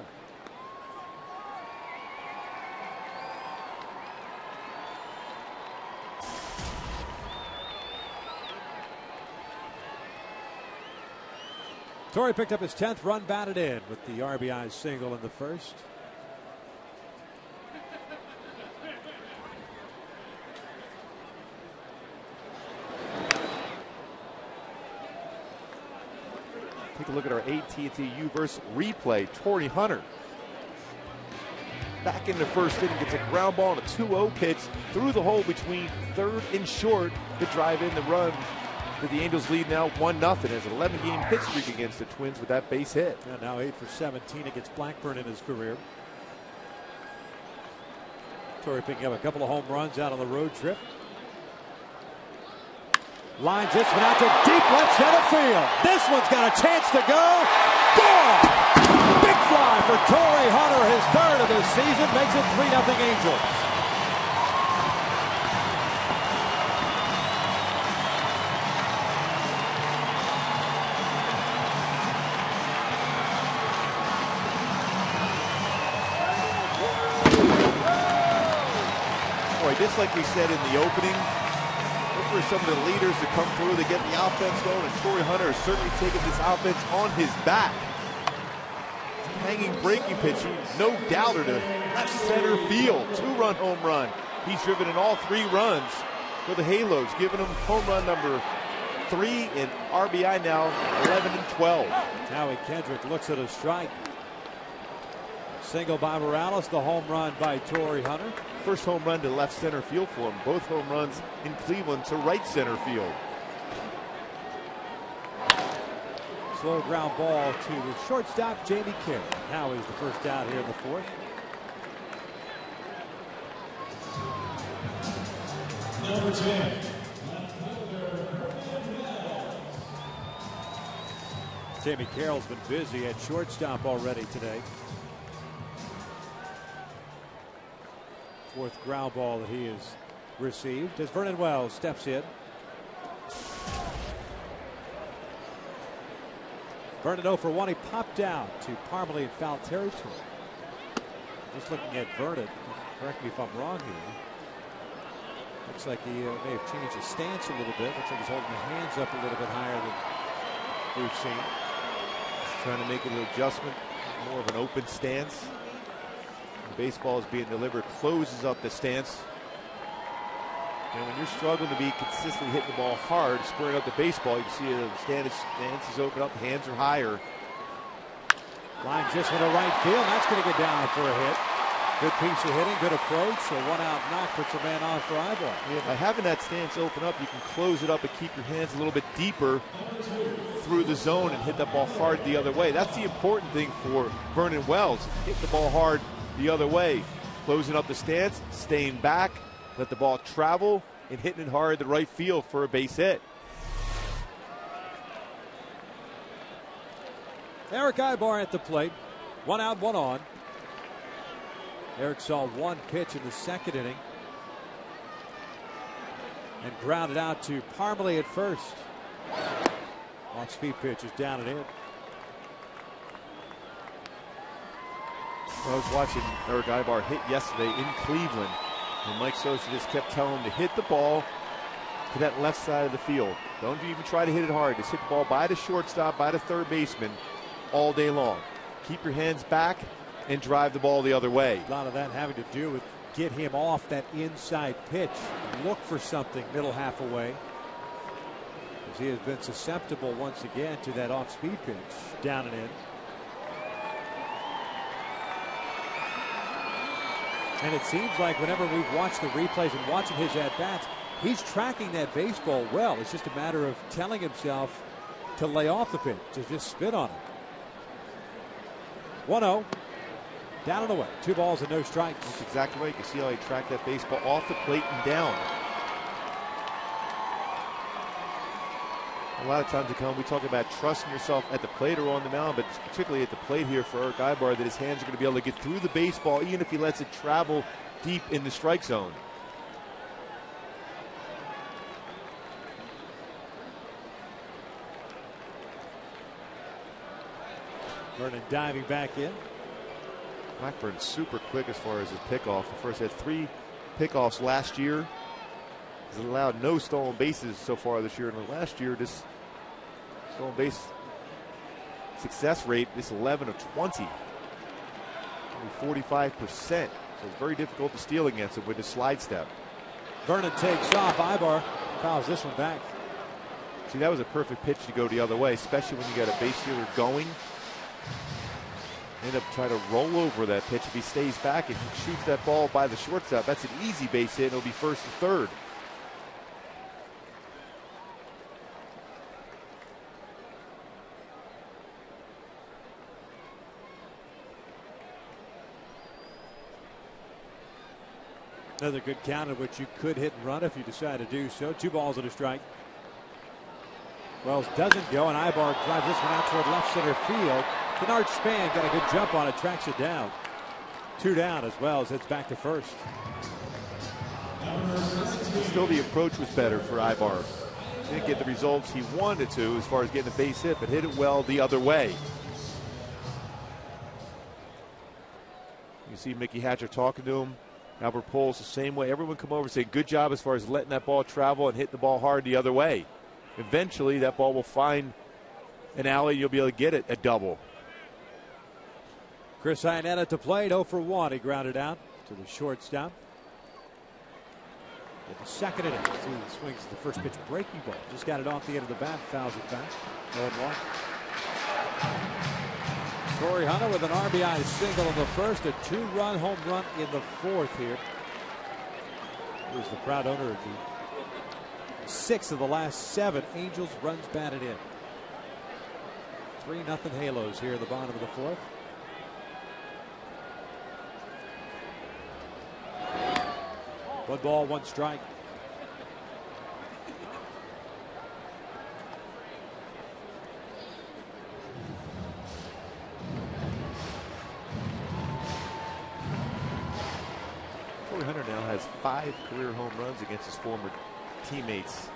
Torrey picked up his 10th run batted in with the RBI single in the first. Take a look at our AT&T U-verse replay. Torrey Hunter back in the first inning, gets a ground ball and a 2-0 pitch through the hole between third and short to drive in the run. The Angels lead now 1-0 as an 11-game hit streak against the Twins with that base hit. Yeah, now 8 for 17 against Blackburn in his career. Torrey picking up a couple of home runs out on the road trip. Lines this one out to deep left center field. This one's got a chance to go. Gone! Big fly for Torrey Hunter, his 3rd of the season, makes it 3-0 Angels. Just like we said in the opening, look for some of the leaders to come through to get the offense going, and Torrey Hunter has certainly taken this offense on his back. Hanging breaking pitch, no doubter to left center field. 2-run home run. He's driven in all 3 runs for the Halos, giving him home run number 3 and RBI now 11 and 12. Howie Kendrick looks at a strike. Single by Morales, the home run by Torrey Hunter. First home run to left center field for him. Both home runs in Cleveland to right center field. Slow ground ball to the shortstop, Jamie Carey. Howie's the first out here in the fourth. Number 10. Jamie Carroll's been busy at shortstop already today. 4th ground ball that he has received as Vernon Wells steps in. Vernon 0 for 1. He popped out to Parmalee in foul territory. Just looking at Vernon, correct me if I'm wrong here. Looks like he may have changed his stance a little bit. Looks like he's holding the hands up a little bit higher than we've seen. He's trying to make an adjustment, more of an open stance. The baseball is being delivered, closes up the stance. And when you're struggling to be consistently hitting the ball hard, squaring up the baseball, you can see the stance is open up, hands are higher. Line just went to right field. That's going to get down for a hit. Good piece of hitting, good approach. A 1-out knock puts a man on for eyeball. Yeah, by having that stance open up, you can close it up and keep your hands a little bit deeper through the zone and hit that ball hard the other way. That's the important thing for Vernon Wells. Hit the ball hard the other way. closing up the stance, staying back, let the ball travel, and hitting it hard to right field for a base hit. Erick Aybar at the plate. 1 out, 1 on. Eric saw one pitch in the second inning and grounded out to Parmalee at first. Off-speed pitch is down and in. I was watching Erick Aybar hit yesterday in Cleveland, and Mike Scioscia just kept telling him to hit the ball to that left side of the field. Don't even try to hit it hard. Just hit the ball by the shortstop, by the third baseman all day long. Keep your hands back and drive the ball the other way. A lot of that having to do with get him off that inside pitch. Look for something middle half away. As he has been susceptible once again to that off-speed pitch. Down and in. And it seems like whenever we've watched the replays and watching his at-bats, he's tracking that baseball well. It's just a matter of telling himself to lay off the pitch, to just spit on it. 1-0. Down and away. 2 balls and no strikes. That's exactly right. You can see how he tracked that baseball off the plate and down. A lot of times we talk about trusting yourself at the plate or on the mound, but particularly at the plate here for Erick Aybar, that his hands are going to be able to get through the baseball even if he lets it travel deep in the strike zone. Vernon diving back in. Blackburn's super quick as far as his pickoff. He first had 3 pickoffs last year. He's allowed no stolen bases so far this year. And last year, this stolen base success rate is 11 of 20. Only 45%. So it's very difficult to steal against him with his slide step. Vernon takes off. Aybar fouls this one back. See, that was a perfect pitch to go the other way, especially when you got a base stealer going. End up trying to roll over that pitch. If he stays back and shoots that ball by the shortstop, that's an easy base hit. It'll be first and third. Another good count in which you could hit and run if you decide to do so. 2 balls and a strike. Wells doesn't go, and Aybar drives this one out toward left center field. Denard Span got a good jump on it, tracks it down. 2 down as Wells heads back to first. Still, the approach was better for Aybar. Didn't get the results he wanted to as far as getting a base hit, but hit it well the other way. You see Mickey Hatcher talking to him. Albert Pujols the same way. Everyone come over and say good job as far as letting that ball travel and hitting the ball hard the other way. Eventually, that ball will find an alley. You'll be able to get it a double. Chris Iannetta to plate, 0 for 1. He grounded out to the shortstop. At the second inning, he swings the first pitch breaking ball. Just got it off the end of the bat, fouls it back. 0-1. Torii Hunter with an RBI single in the first, a 2-run home run in the fourth here. Here's the proud owner of the 6 of the last 7 Angels runs batted in. 3-0 Halos here at the bottom of the fourth. One ball, 1 strike. Torii Hunter now has 5 career home runs against his former teammates,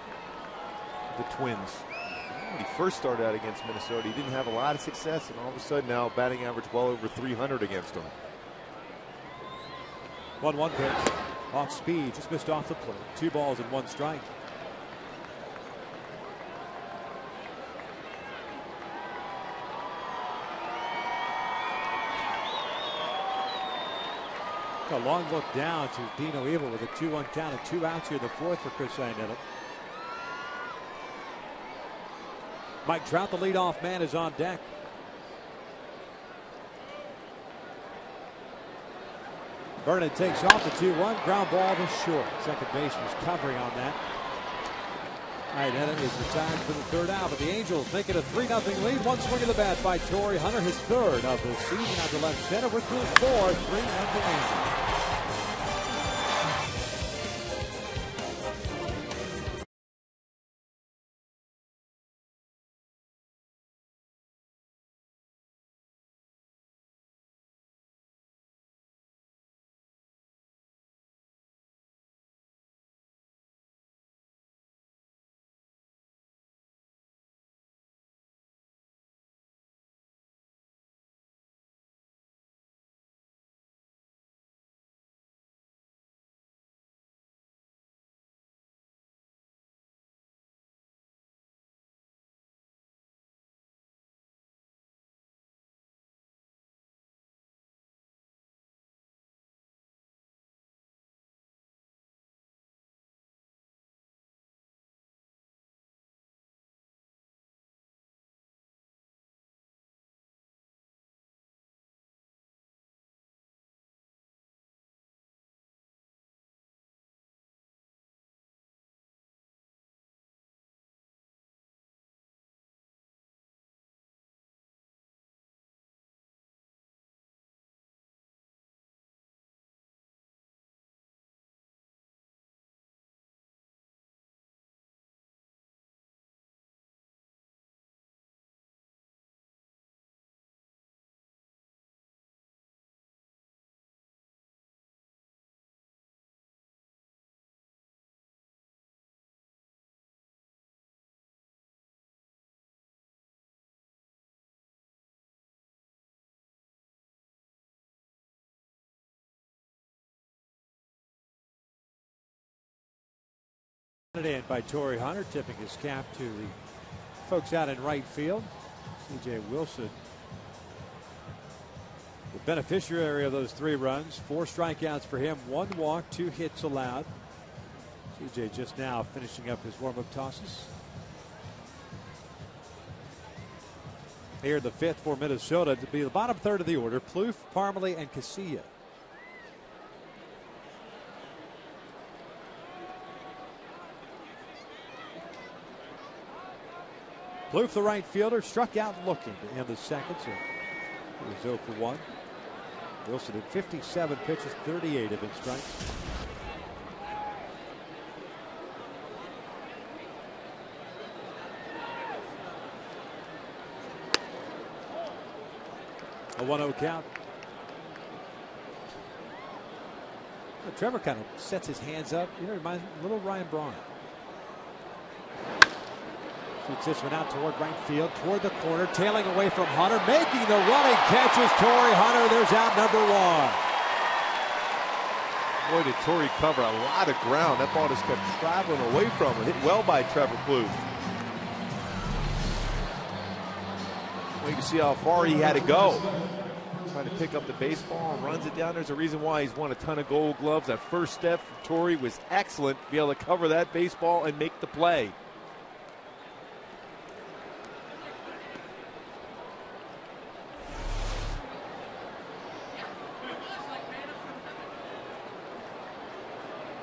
the Twins. When he first started out against Minnesota, he didn't have a lot of success, and all of a sudden now batting average well over 300 against them. 1-1 pitch. Off speed, just missed off the plate. 2 balls and 1 strike. A long look down to Dino Evil with a 2-1 count and 2 outs here in the fourth for Chris Iannetta. Mike Trout, the leadoff man, is on deck. Vernon takes off the 2-1, ground ball to short. Second base was covering on that. Iannetta is retired for the 3rd out, but the Angels make it a 3-0 lead. 1 swing of the bat by Torii Hunter, his 3rd of the season out to left center. We're through 4, 3-0 Angels. In by Torrey Hunter, tipping his cap to the folks out in right field. C.J. Wilson, the beneficiary of those 3 runs. 4 strikeouts for him, 1 walk, 2 hits allowed. C.J. just now finishing up his warm-up tosses. Here in the 5th for Minnesota to be the bottom third of the order: Plouffe, Parmelee, and Casilla. Plouffe, the right fielder, struck out looking to end the second. So he was 0 for 1. Wilson had 57 pitches, 38 have been strikes. A 1-0 count. Trevor kind of sets his hands up. You know, reminds me of little Ryan Braun. Shoots this one out toward right field, toward the corner, tailing away from Hunter, making the running catch is Torrey Hunter. There's out number 1. Boy, did Torrey cover a lot of ground. That ball just kept traveling away from him. Hit well by Trevor Plouffe. Well, you can see how far he had to go. Trying to pick up the baseball and runs it down. There's a reason why he's won a ton of Gold Gloves. That first step from Torrey was excellent to be able to cover that baseball and make the play.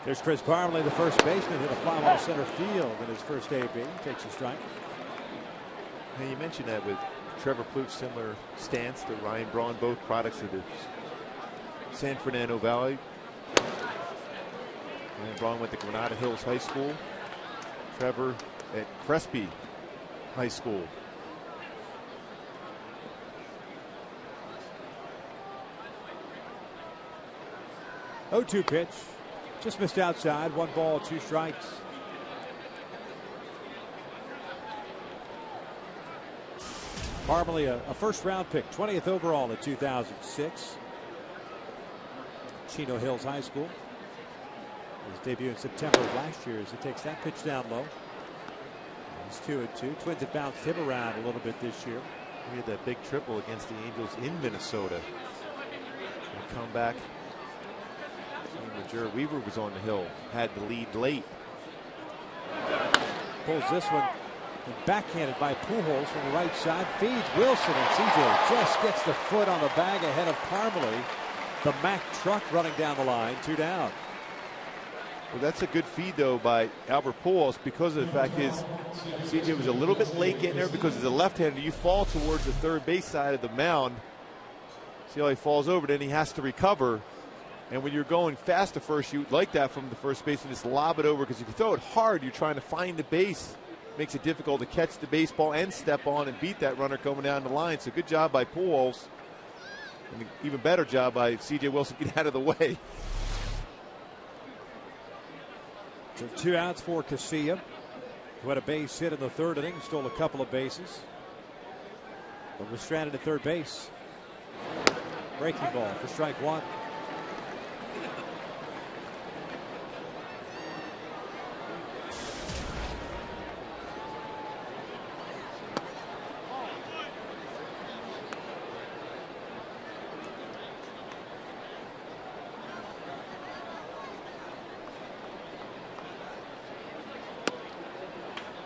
There's Chris Parmelee, the first baseman, hit a fly ball center field in his first AB. Takes a strike. And you mentioned that with Trevor Plouffe, similar stance to Ryan Braun, both products of the San Fernando Valley. Ryan Braun went to Granada Hills High School. Trevor at Crespi High School. Oh, 2 pitch. Just missed outside. 1 ball, 2 strikes. Parmelee, a first-round pick, 20th overall in 2006. Chino Hills High School. His debut in September of last year as he takes that pitch down low. He's 2-2. Twins have bounced him around a little bit this year. We had that big triple against the Angels in Minnesota. And come back. Jared Weaver was on the hill, had the lead late. Pulls this one and backhanded by Pujols from the right side. Feeds Wilson, and CJ just gets the foot on the bag ahead of Parmelee. The Mack truck running down the line, 2 down. Well, that's a good feed, though, by Albert Pujols, because of the fact is CJ was a little bit late getting there because as a left-hander, you fall towards the third base side of the mound. See how he falls over, then he has to recover. And when you're going fast to first, you'd like that from the first baseman, just lob it over, because if you throw it hard, you're trying to find the base. Makes it difficult to catch the baseball and step on and beat that runner coming down the line. So good job by Pujols. And an even better job by C.J. Wilson getting out of the way. So 2 outs for Casilla, who had a base hit in the 3rd inning, stole a couple of bases, but was stranded at third base. Breaking ball for strike 1.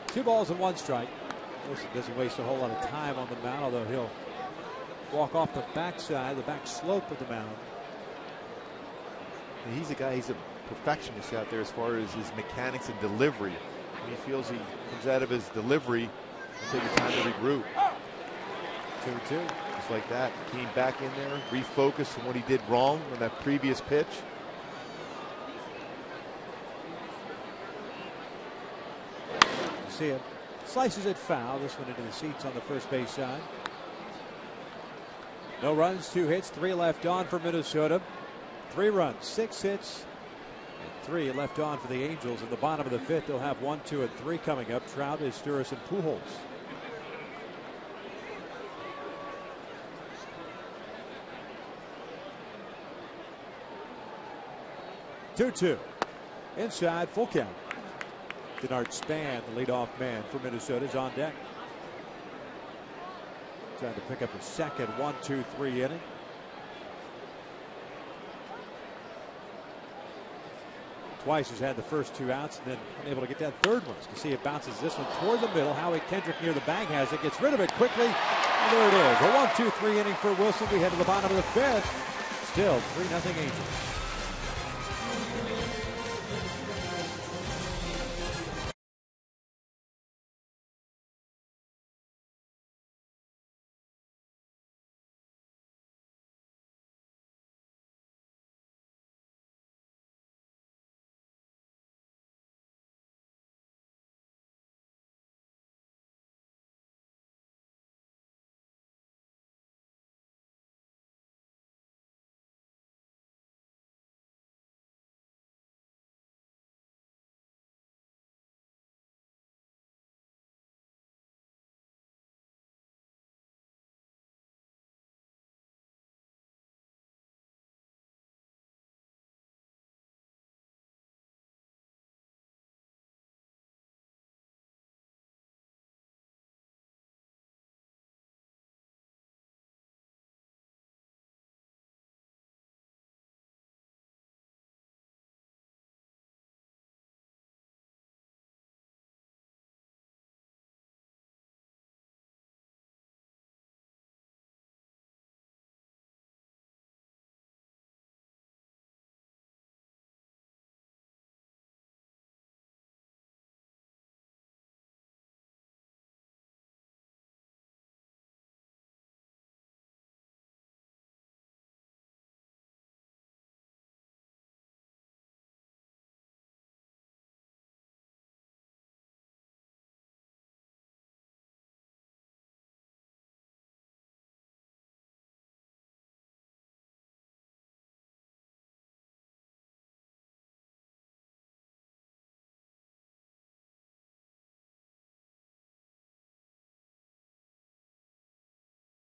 Two balls and 1 strike. Wilson doesn't waste a whole lot of time on the mound, although he'll walk off the backside, the back slope of the mound. And he's a guy, he's a perfectionist out there as far as his mechanics and delivery. When he feels he comes out of his delivery, he'll take the time to regroup. 2-2. Just like that. He came back in there, refocused on what he did wrong on that previous pitch. See it. Slices it foul. This one into the seats on the first base side. No runs, 2 hits, 3 left on for Minnesota. 3 runs, 6 hits, and 3 left on for the Angels. In the bottom of the 5th, they'll have 1, 2, and 3 coming up. Trout, Izturis, and Pujols. Two-two. Inside, full count. Denard Span, the leadoff man for Minnesota, is on deck. Trying to pick up a second 1-2-3 inning. Twice has had the first 2 outs and then unable to get that third one. You can see it bounces this one toward the middle. Howie Kendrick near the bag has it, gets rid of it quickly. And there it is. A 1-2-3 inning for Wilson. We head to the bottom of the 5th. Still 3-0 Angels.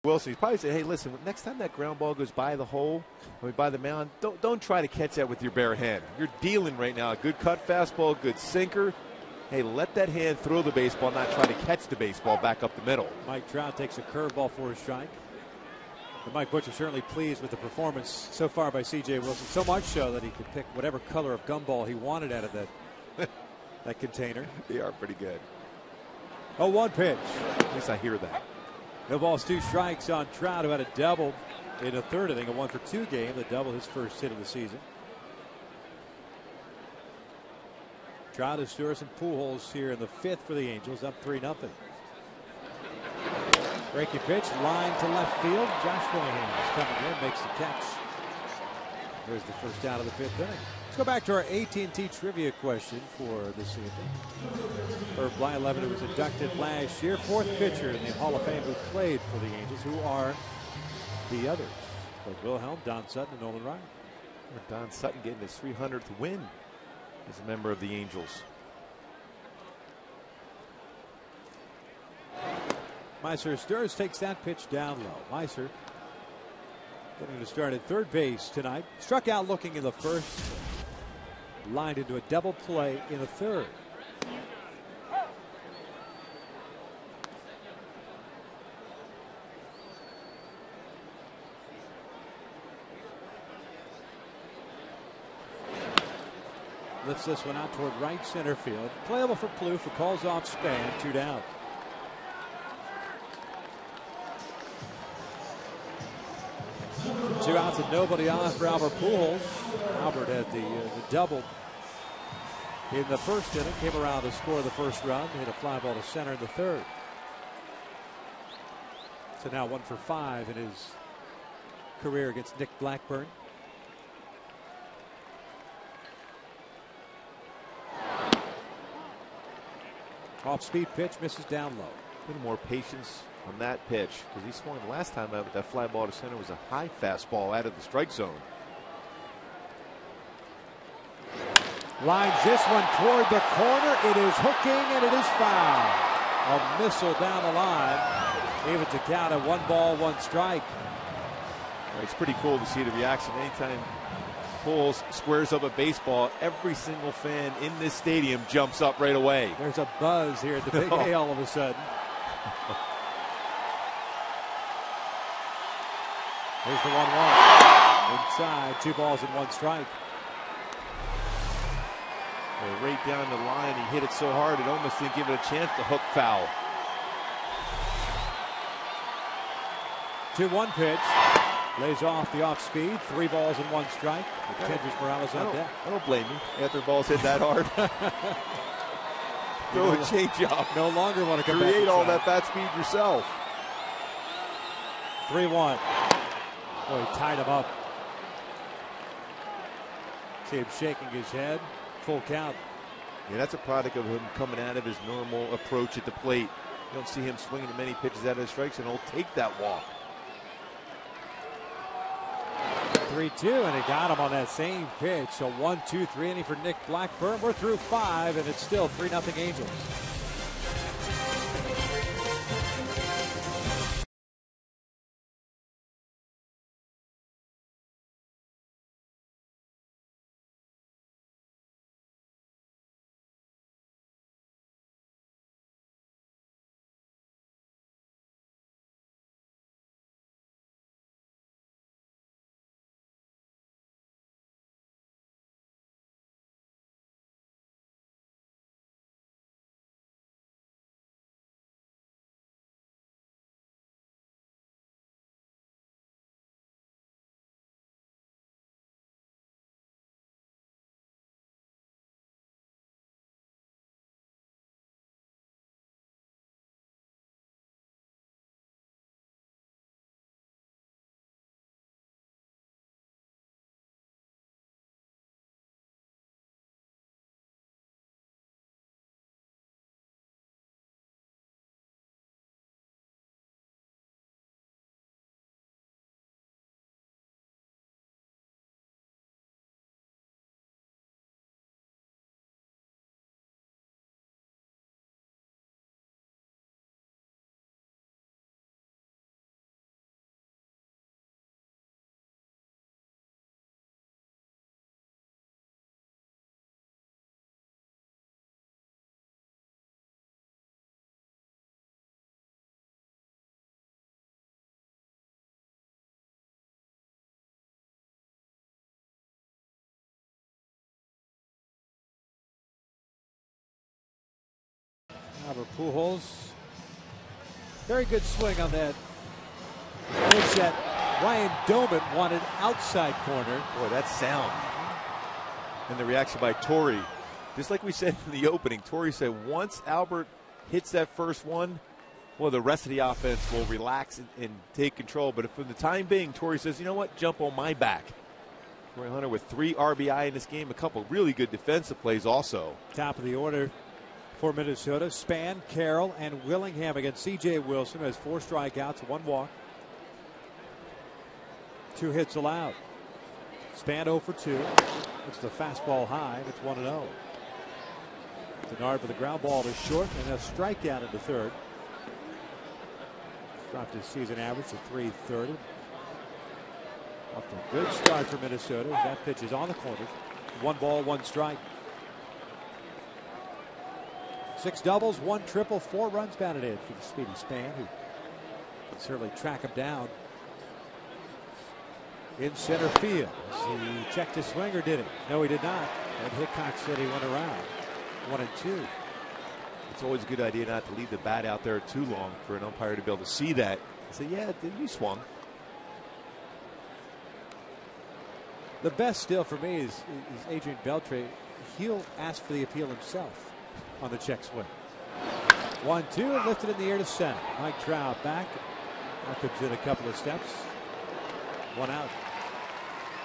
Wilson, he's probably saying, hey, listen, next time that ground ball goes by the hole, or by the mound, don't try to catch that with your bare hand. You're dealing right now a good cut fastball, good sinker. Hey, let that hand throw the baseball, not try to catch the baseball back up the middle. Mike Trout takes a curveball for a strike. And Mike Butcher certainly pleased with the performance so far by C.J. Wilson, so much so that he could pick whatever color of gumball he wanted out of that container. They are pretty good. 0-1 pitch. At least I hear that. No balls, 2 strikes on Trout, who had a double in the 3rd inning, a 1-for-2 game, the double his first hit of the season. Trout is Stewart and Pujols here in the 5th for the Angels, up 3-0. Breaking pitch, line to left field. Josh Williams coming in, makes the catch. There's the first out of the 5th inning. Let's go back to our AT&T trivia question for this evening. Herb Blyleven, who was inducted last year, 4th pitcher in the Hall of Fame who played for the Angels. Who are the others? Bud Wilhelm, Don Sutton, and Nolan Ryan. Don Sutton getting his 300th win as a member of the Angels. Meiser Sturz takes that pitch down low. Meiser getting to start at 3rd base tonight. Struck out looking in the 1st. Lined into a double play in the 3rd. Lifts this one out toward right center field. Playable for Plouffe, who calls off Span. 2 down. Two outs and nobody on for Albert Pujols. Albert had the double in the 1st inning. Came around to score the 1st run. Hit a fly ball to center in the 3rd. So now 1 for 5 in his career against Nick Blackburn. Off-speed pitch, misses down low. A little more patience on that pitch, because he swung the last time out with that fly ball to center was a high fastball out of the strike zone. Lines this one toward the corner. It is hooking and it is foul. A missile down the line. Gave it to count at 1 ball, 1 strike. It's pretty cool to see the reaction anytime Pujols squares up a baseball, every single fan in this stadium jumps up right away. There's a buzz here at the Big A all of a sudden. Here's the 1-1. Inside, 2 balls and 1 strike. Right down the line, he hit it so hard it almost didn't give it a chance to hook foul. 2-1 pitch. Lays off the off speed. 3 balls and 1 strike. Kendrys Morales on deck. I don't blame you. After balls hit that hard. Throw a changeup. No longer want to come back. Create all that bat speed yourself. 3-1. Oh, he tied him up. See him shaking his head. Full count. Yeah, that's a product of him coming out of his normal approach at the plate. You don't see him swinging many pitches out of his strikes, and he'll take that walk. 3-2, and he got him on that same pitch. So 1-2-3 inning for Nick Blackburn. We're through 5, and it's still 3-0 Angels. Albert Pujols. Very good swing on that pitch that Ryan Doman wanted outside corner. Boy, that's sound. And the reaction by Torrey. Just like we said in the opening, Torrey said once Albert hits that first one, well, the rest of the offense will relax and take control. But for the time being, Torrey says, you know what, jump on my back. Torii Hunter with 3 RBI in this game, a couple really good defensive plays also. Top of the order for Minnesota. Span, Carroll, and Willingham against C.J. Wilson, who has 4 strikeouts, 1 walk. 2 hits allowed. Span 0 for 2. It's the fastball high. It's 1-0. Denard with a ground ball to short and a strikeout in the 3rd. Dropped his season average to .330. Off to a good start for Minnesota. That pitch is on the corners. 1 ball, 1 strike. 6 doubles, 1 triple, 4 runs batted in for the speedy Span, who can certainly track him down in center field. He checked his swing, or did he? No, he did not. And Hickok said he went around. 1-2. It's always a good idea not to leave the bat out there too long for an umpire to be able to see that and say, yeah, you swung. The best still for me is Adrian Beltre. He'll ask for the appeal himself on the check swing. 1-2, lifted in the air to center. Mike Trout back. That comes in a couple of steps. 1 out.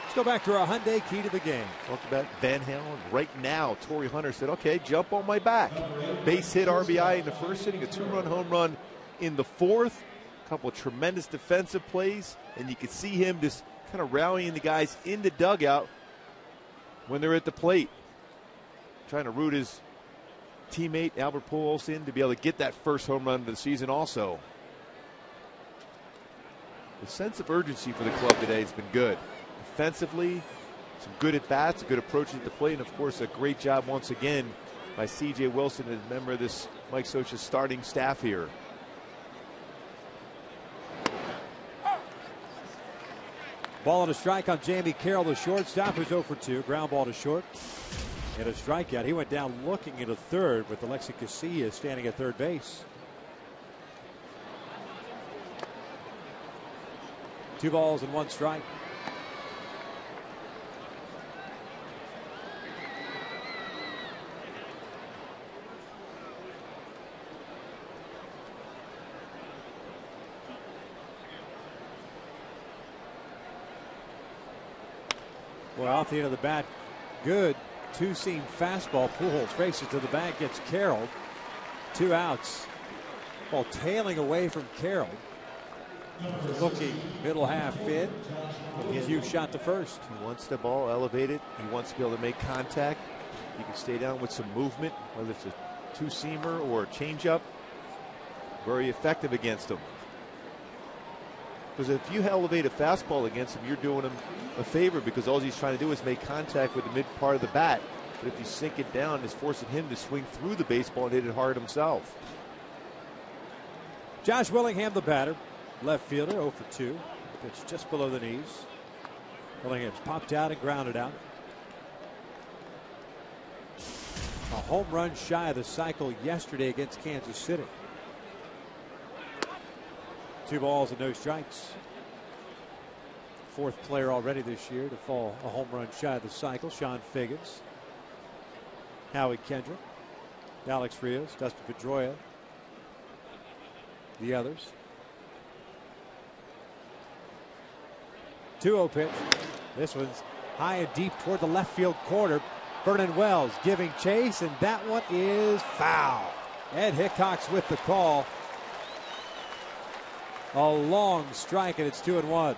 Let's go back to our Hyundai key to the game. Talked about Van Halen. Right now, Torii Hunter said, okay, jump on my back. Base hit RBI in the 1st inning, a 2-run home run in the 4th. A couple of tremendous defensive plays, and you could see him just kind of rallying the guys in the dugout when they're at the plate. Trying to root his teammate Albert Pujols in to be able to get that first home run of the season also. The sense of urgency for the club today has been good. Offensively, Some good at-bats, good approaches at the plate, and of course a great job once again by C.J. Wilson, a member of this Mike Scioscia starting staff here. Ball and a strike on Jamie Carroll, the shortstop, who's 0 for 2. Ground ball to short. And a strikeout. He went down looking into third with Alexi Casillas standing at third base. 2 balls and 1 strike. Well, off the end of the bat, good two-seam fastball. Pujols races to the bag, gets Carroll. 2 outs. Ball tailing away from Carroll. Looking middle half in. A huge shot to first. He wants the ball elevated. He wants to be able to make contact. He can stay down with some movement, whether it's a two-seamer or a changeup. Very effective against him. Because if you elevate a fastball against him, you're doing him a favor, because all he's trying to do is make contact with the mid part of the bat. But if you sink it down, it's forcing him to swing through the baseball and hit it hard himself. Josh Willingham, the batter. Left fielder, 0 for 2. Pitch just below the knees. Willingham's popped out and grounded out. A home run shy of the cycle yesterday against Kansas City. 2 balls and no strikes. 4th player already this year to fall a home run shy of the cycle. Sean Figgins, Howie Kendrick, Alex Rios, Dustin Pedroia, the others. 2-0 pitch. This one's high and deep toward the left field corner. Vernon Wells giving chase, and that one is foul. Ed Hickox with the call. A long strike, and it's 2-1.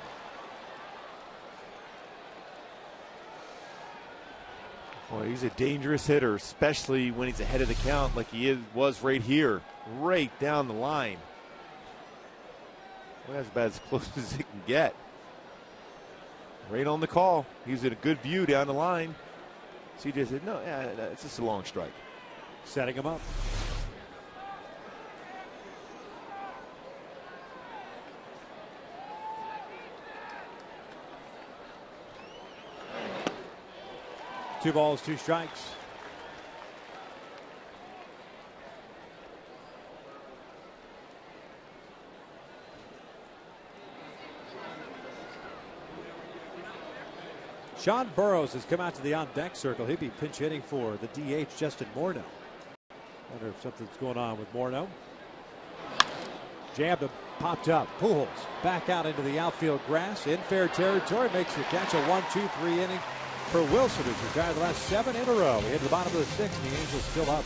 Boy, he's a dangerous hitter, especially when he's ahead of the count like he was right here, right down the line. Well, that's about as close as it can get. Right on the call. He's in a good view down the line. CJ said, no, it's just a long strike. Setting him up. Two balls, 2 strikes. Sean Burroughs has come out to the on-deck circle. He'll be pinch hitting for the DH, Justin Morneau. Wonder if something's going on with Morneau. Jabbed him, popped up. Pujols back out into the outfield grass in fair territory. Makes the catch. A 1-2-3 inning for Wilson, who's retired the last 7 in a row. He hit the bottom of the 6th, and the Angels still up.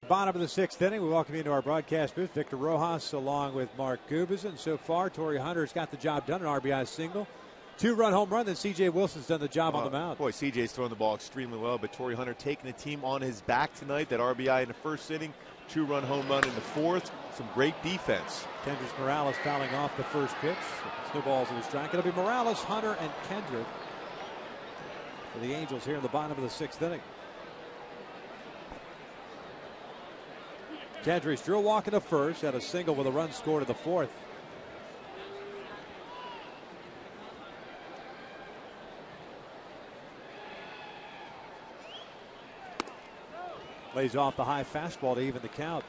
Bottom of the sixth inning, we welcome you into our broadcast booth. Victor Rojas along with Mark Gubicza. So far, Torrey Hunter's got the job done, an RBI single. 2-run home run, then C.J. Wilson's done the job on the mound. Boy, C.J.'s throwing the ball extremely well, but Torrey Hunter taking the team on his back tonight. That RBI in the first inning, 2-run home run in the fourth. Some great defense. Kendrys Morales fouling off the first pitch. It's no balls in the strike. It'll be Morales, Hunter, and Kendrick for the Angels here in the bottom of the sixth inning. Kendricks drew a walk in the first, had a single with a run scored in the fourth. Lays off the high fastball to even the count.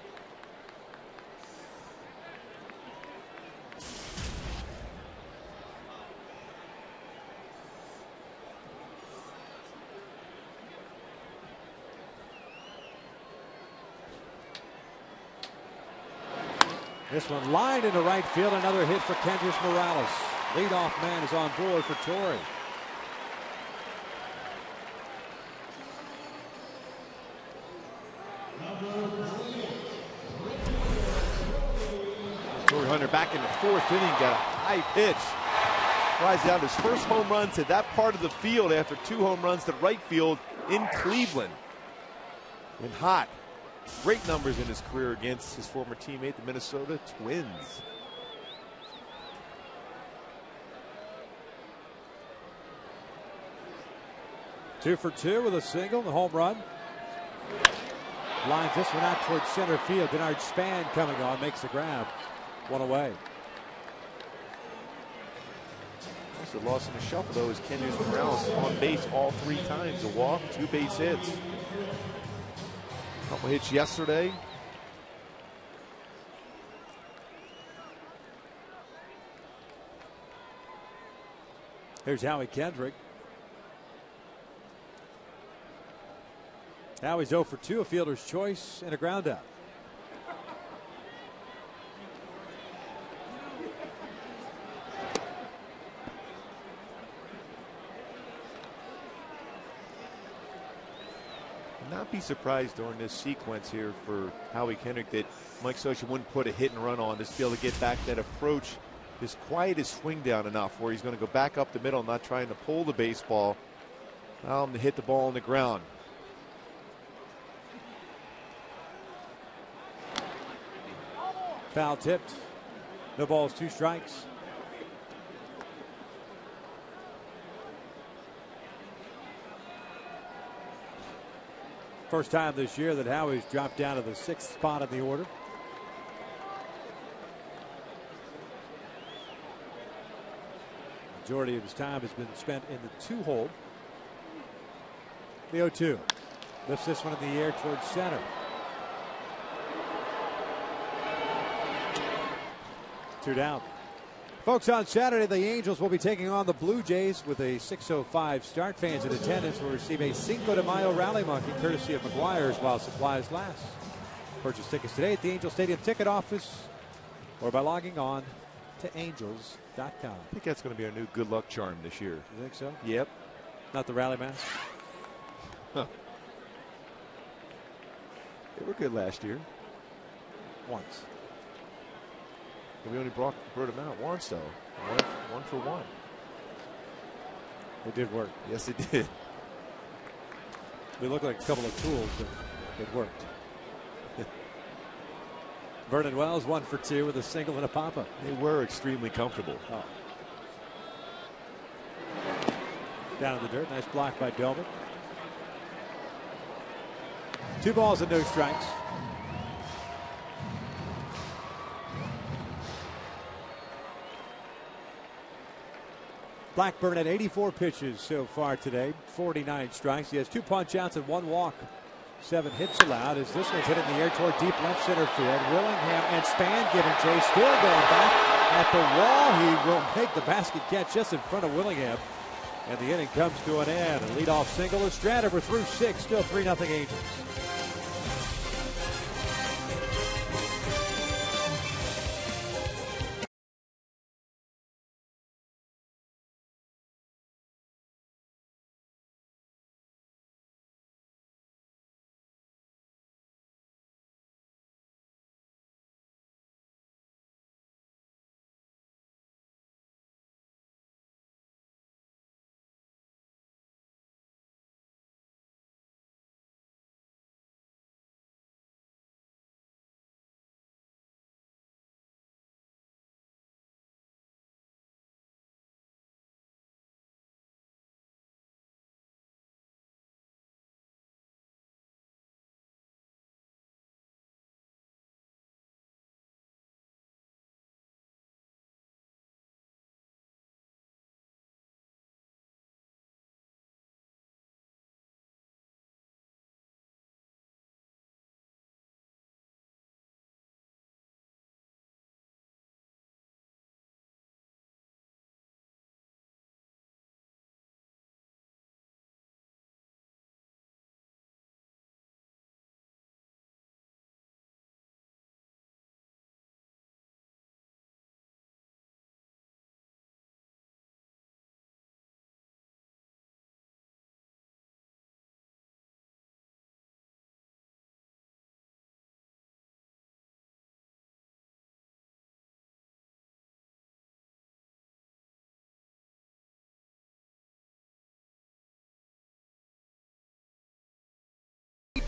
This one lined into right field. Another hit for Kendrys Morales. Leadoff man is on board for Torrey. Torrey Hunter back in the fourth inning, got a high pitch. Flies out his first home run to that part of the field after 2 home runs to right field in Cleveland. And hot. Great numbers in his career against his former teammate, the Minnesota Twins. Two for two with a single, the home run. Lines this one out towards center field. Denard Span coming on, makes the grab. One away. Also lost in the shuffle, though, is Kendrys Morales on base all 3 times. A walk, 2 base hits. Couple hits yesterday. Here's Howie Kendrick. Howie's 0 for 2, a fielder's choice and a ground out. Not be surprised during this sequence here for Howie Kendrick that Mike Scioscia wouldn't put a hit and run on this to be able to get back that approach, just quiet his swing down enough where he's going to go back up the middle, not trying to pull the baseball, allow him to hit the ball on the ground. Foul tipped. No balls, 2 strikes. First time this year that Howie's dropped down to the 6th spot in the order. Majority of his time has been spent in the 2-hole. The 0-2. Lifts this one in the air towards center. 2 down. Folks, on Saturday, the Angels will be taking on the Blue Jays with a 6:05 start. Fans in attendance will receive a Cinco de Mayo Rally Monkey courtesy of McGuire's while supplies last. Purchase tickets today at the Angel Stadium ticket office or by logging on to angels.com. I think that's going to be our new good luck charm this year. You think so? Yep. Not the rally mask? Huh. They were good last year. Once. We only brought them out once, though. One for one. It did work. Yes, it did. We look like a couple of tools, but it worked. Vernon Wells 1 for 2 with a single and a pop-up. They were extremely comfortable. Oh. Down in the dirt. Nice block by Delvin. 2 balls and no strikes. Blackburn had 84 pitches so far today, 49 strikes. He has 2 punch-outs and 1 walk. 7 hits allowed as this one's hit in the air toward deep left center field. Willingham and Span giving chase. Still going back at the wall. He will make the basket catch just in front of Willingham. And the inning comes to an end. A leadoff single is Strata for through 6. Still 3-0 Angels.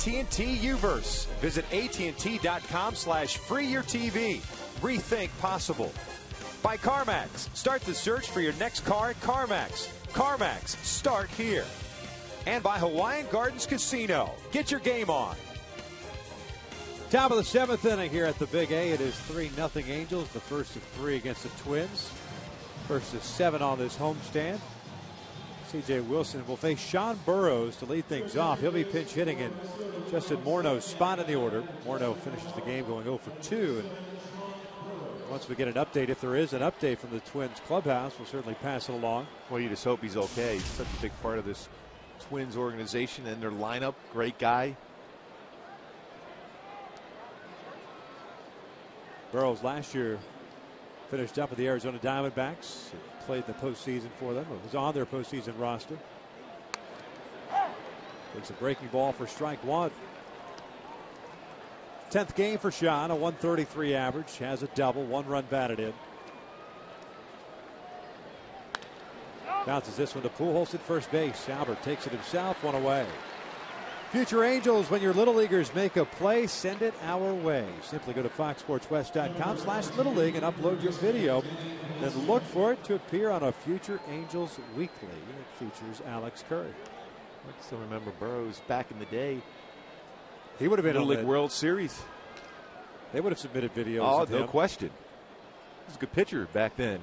AT&T Uverse. Visit AT&T.com/freeyourtv. Rethink possible. By CarMax. Start the search for your next car at CarMax. CarMax. Start here. And by Hawaiian Gardens Casino. Get your game on. Top of the 7th inning here at the Big A. It is 3-0 Angels. The first of 3 against the Twins. First of 7 on this homestand. C.J. Wilson will face Sean Burroughs to lead things off. He'll be pinch hitting in Justin Morneau's spot in the order. Morneau finishes the game going 0 for 2. And once we get an update, if there is an update from the Twins clubhouse, we'll certainly pass it along. Well, you just hope he's okay. He's such a big part of this Twins organization and their lineup. Great guy. Burroughs last year finished up with the Arizona Diamondbacks. Played the postseason for them. It was on their postseason roster. Takes a breaking ball for strike 1. 10th game for Sean, a 133 average. Has a double, 1 run batted in. Bounces this one to Pujols at first base. Albert takes it himself, 1 away. Future Angels, when your Little Leaguers make a play, send it our way. Simply go to foxsportswest.com/Little League and upload your video. Then look for it to appear on a Future Angels Weekly. It features Alex Curry. I still remember Burroughs back in the day. He would have been Little on League the World Series. They would have submitted videos. Oh, of no him. question. He was a good pitcher back then.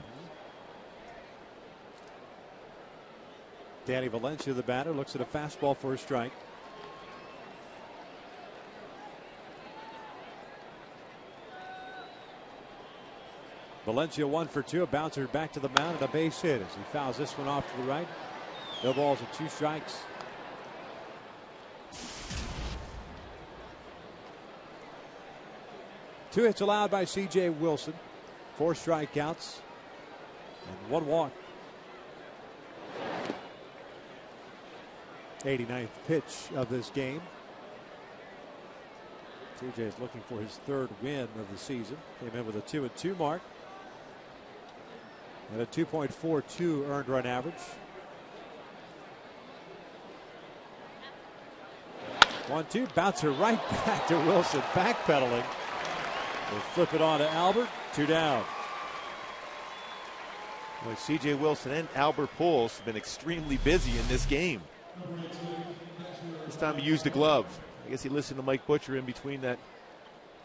Danny Valencia, the batter, looks at a fastball for a strike. Valencia 1 for 2, a bouncer back to the mound and a base hit as he fouls this one off to the right. No balls and 2 strikes. Two hits allowed by C.J. Wilson. 4 strikeouts and 1 walk. 89th pitch of this game. C.J. is looking for his 3rd win of the season. Came in with a 2-2 mark. And a 2.42 earned run average. 1-2, bouncer right back to Wilson, backpedaling. We'll flip it on to Albert, 2 down. Well, C.J. Wilson and Albert Pujols have been extremely busy in this game. This time he used a glove. I guess he listened to Mike Butcher in between that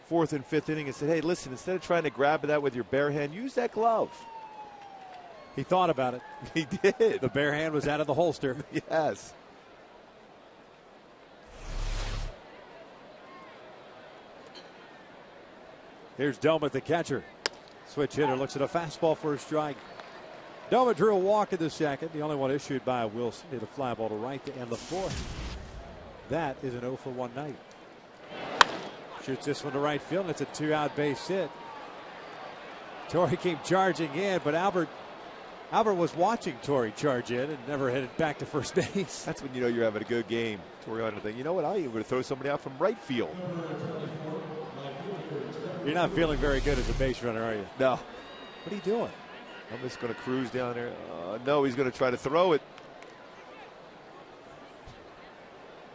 4th and 5th inning and said, hey, listen, instead of trying to grab that with your bare hand, use that glove. He thought about it. He did. The bare hand was out of the holster. Yes. Here's Doma, the catcher. Switch hitter looks at a fastball for a strike. Doma drew a walk in the 2nd. The only one issued by Wilson. Hit a fly ball to right to end the 4th. That is an 0 for 1 night. Shoots this one to right field. It's a 2-out base hit. Torrey came charging in, but Albert was watching Torrey charge in and never headed back to first base. That's when you know you're having a good game. Torrey ought to think, you know what, I'm going to throw somebody out from right field. You're not feeling very good as a base runner, are you? No. What are you doing? I'm just going to cruise down there. No, he's going to try to throw it.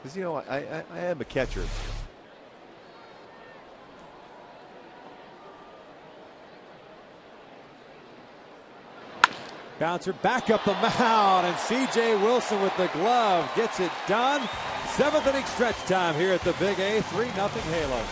Because, you know, I am a catcher. Bouncer back up the mound, and C.J. Wilson with the glove gets it done. 7th inning stretch time here at the Big A. 3-0 Halos.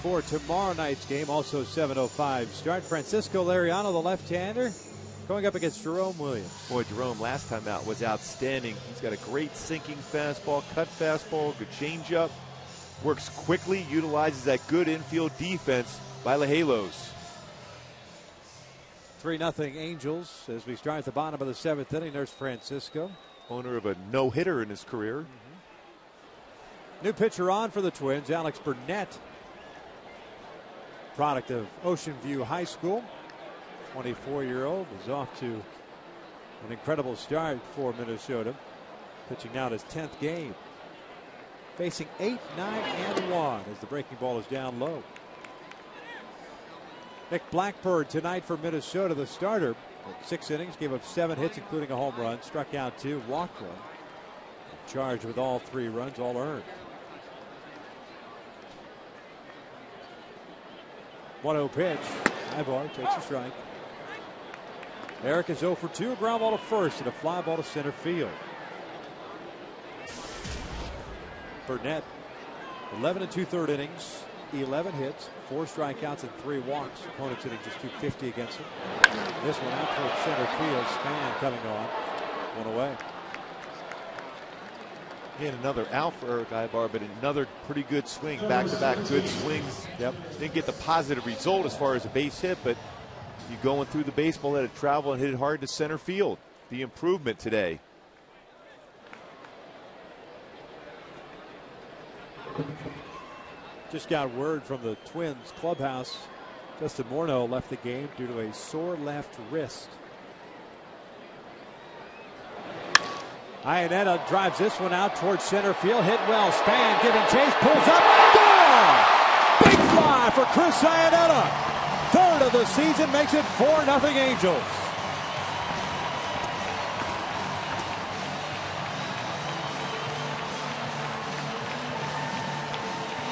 For tomorrow night's game, also 7:05 start. Francisco Liriano, the left-hander, going up against Jerome Williams. Boy, Jerome last time out was outstanding. He's got a great sinking fastball, cut fastball, good changeup. Works quickly, utilizes that good infield defense by the Halos. 3-0 Angels as we start at the bottom of the 7th inning. There's Francisco. Owner of a no-hitter in his career. New pitcher on for the Twins, Alex Burnett. Product of Ocean View High School. 24-year-old is off to an incredible start for Minnesota. Pitching now his 10th game. Facing 8, 9, and 1 as the breaking ball is down low. Nick Blackbird tonight for Minnesota, the starter. 6 innings, gave up 7 hits, including a home run. Struck out 2, walked 1. Charged with all 3 runs, all earned. 1-0 pitch. High ball, takes a strike. Eric is 0 for 2, a ground ball to first and a fly ball to center field. Burnett, 11 2/3 innings, 11 hits, 4 strikeouts, and 3 walks. Opponents hitting just .250 against him. This one out towards center field. Span coming on. 1 away. He had another out for Eric Ibar, but another pretty good swing. Back-to-back good swings. Yep. Didn't get the positive result as far as a base hit, but you going through the baseball, let it travel and hit it hard to center field. The improvement today. Just got word from the Twins clubhouse. Justin Morneau left the game due to a sore left wrist. Iannetta drives this one out towards center field. Hit well. Span giving chase. Pulls up. Gone! Big fly for Chris Iannetta. 3rd of the season makes it 4-0 Angels.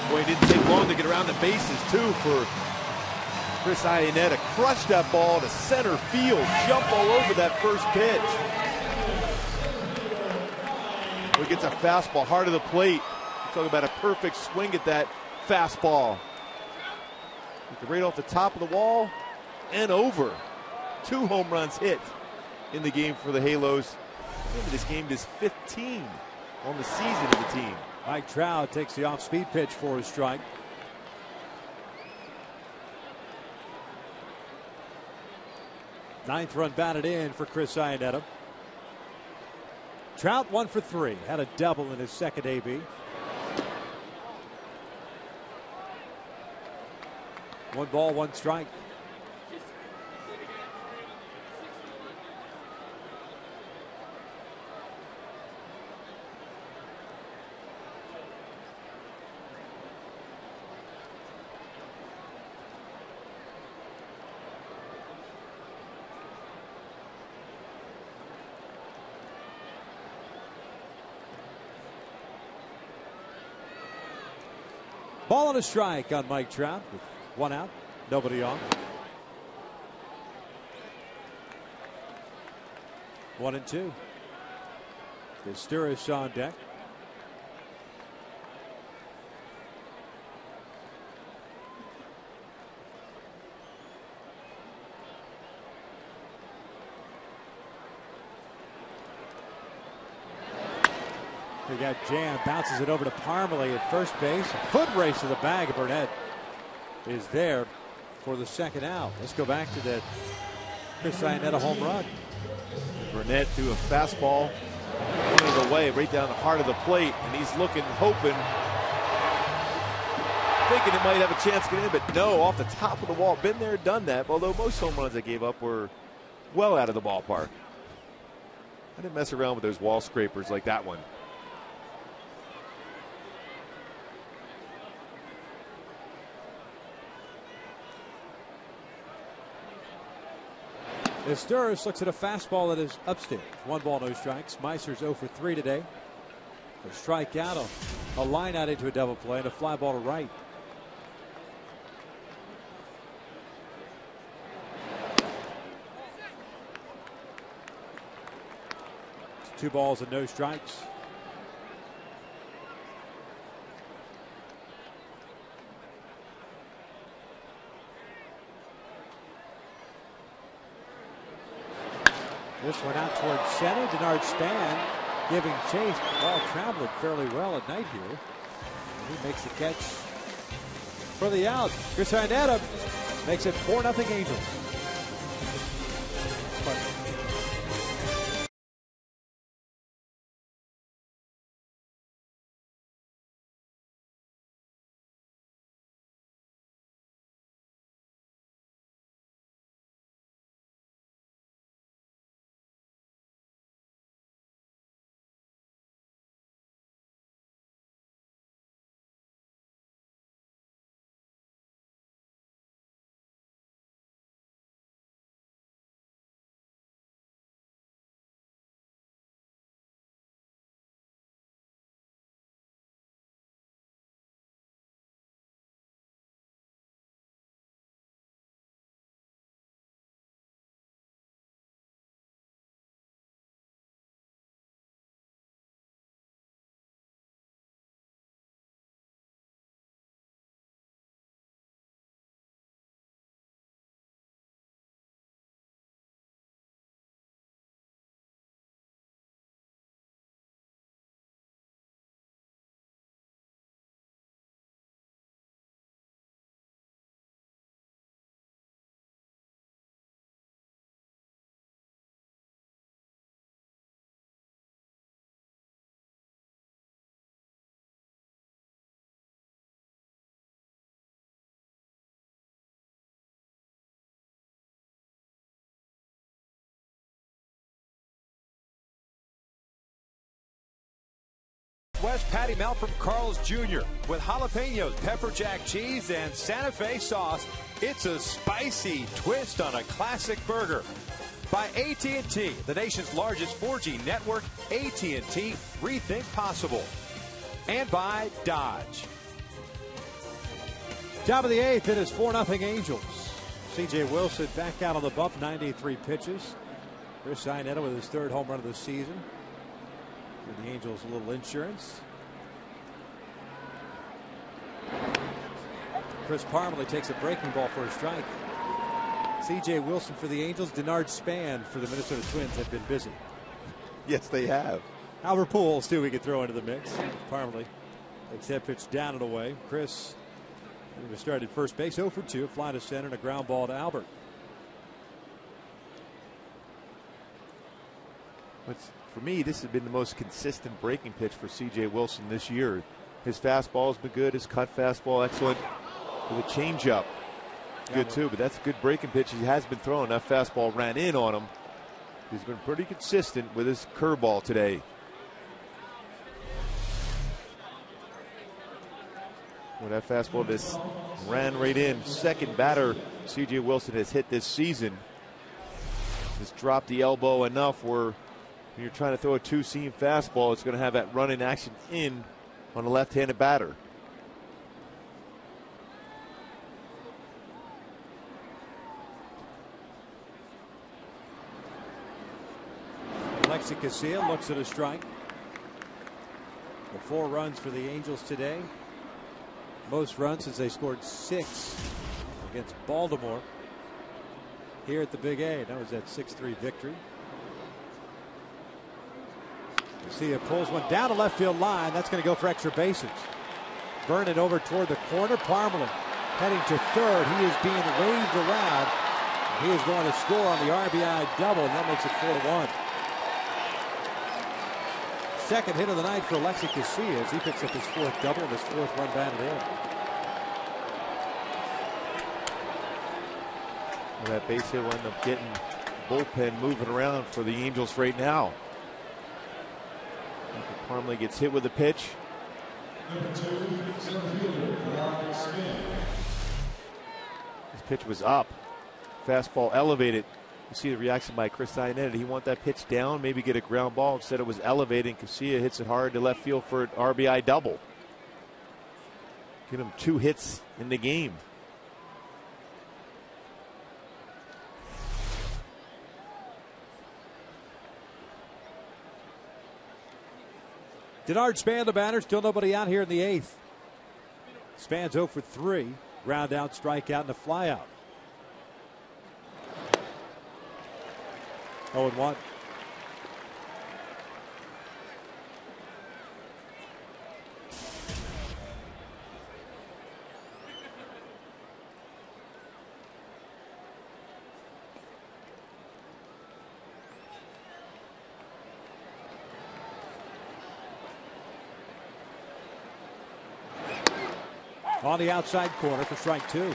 Boy, it didn't take long to get around the bases, too, for Chris Iannetta. Crushed that ball to center field. Jump all over that first pitch. He gets a fastball, hard of the plate. Talk about a perfect swing at that fastball. Right off the top of the wall and over. 2 home runs hit in the game for the Halos. This game is 15 on the season of the team. Mike Trout takes the off-speed pitch for a strike. Ninth run batted in for Chris Iannetta. Trout 1 for 3. Had a double in his second AB. 1 ball, 1 strike. Ball and a strike on Mike Trout with 1 out, nobody on. 1-2. Sturris on deck. He got jammed, bounces it over to Parmalee at first base. A foot race to the bag. Burnett is there for the 2nd out. Let's go back to that Chris Iannetta home run. Burnett threw a fastball, pointed away right down the heart of the plate, and he's looking, hoping, thinking it might have a chance to get in, but no, off the top of the wall. Been there, done that, although most home runs I gave up were well out of the ballpark. I didn't mess around with those wall scrapers like that one. Sturris looks at a fastball that is upstairs. 1 ball, no strikes. Meiser's 0 for 3 today. A strikeout, a line out into a double play, and a fly ball to right. It's 2 balls and no strikes. This one out towards center. Denard Span giving chase. Ball traveling fairly well at night here. And he makes the catch for the out. Chris Iannetta makes it 4-0 Angels. West patty melt from Carl's Jr. with jalapenos, pepper jack cheese, and Santa Fe sauce. It's a spicy twist on a classic burger. By AT&T, the nation's largest 4G network. AT&T, rethink possible. And by Dodge. Top of the 8th, it is 4-0 Angels. C.J. Wilson back out on the bump, 93 pitches. Chris Iannetta with his 3rd home run of the season. Give the Angels a little insurance. Chris Parmelee takes a breaking ball for a strike. C.J. Wilson for the Angels. Denard Span for the Minnesota Twins have been busy. Yes, they have. Albert Pujols, too, we could throw into the mix. Parmelee takes that pitch down and away. Chris started first base, 0 for 2, fly to center, and a ground ball to Albert. For me, this has been the most consistent breaking pitch for C.J. Wilson this year. His fastball has been good. His cut fastball, excellent. With a changeup, good too. But that's a good breaking pitch. He has been throwing. That fastball ran in on him. He's been pretty consistent with his curveball today. Well, that fastball just ran right in. Second batter C.J. Wilson has hit this season. Just dropped the elbow enough where when you're trying to throw a two-seam fastball, it's going to have that running action in on a left-handed batter. Alexi Casilla looks at a strike. The 4 runs for the Angels today. Most runs since they scored 6 against Baltimore here at the Big A. That was that 6-3 victory. Casilla pulls one down the left field line. That's going to go for extra bases. Burn it over toward the corner. Parmelee heading to third. He is being waved around. He is going to score on the RBI double, and that makes it 4-1. Second hit of the night for Alexi Casilla as he picks up his 4th double and his 4th run batted in. Well, that base hit will end up getting bullpen moving around for the Angels right now. Parmelee gets hit with a pitch. This pitch was up. Fastball elevated. You see the reaction by Chris Iannetta. He want that pitch down, maybe get a ground ball. Instead it was elevating. Casilla hits it hard to left field for an RBI double. Get him 2 hits in the game. Denard Span, the batter, still nobody out here in the 8th. Span's 0 for 3. Ground out, strikeout, and a flyout. 0-1. on the outside corner for strike 2.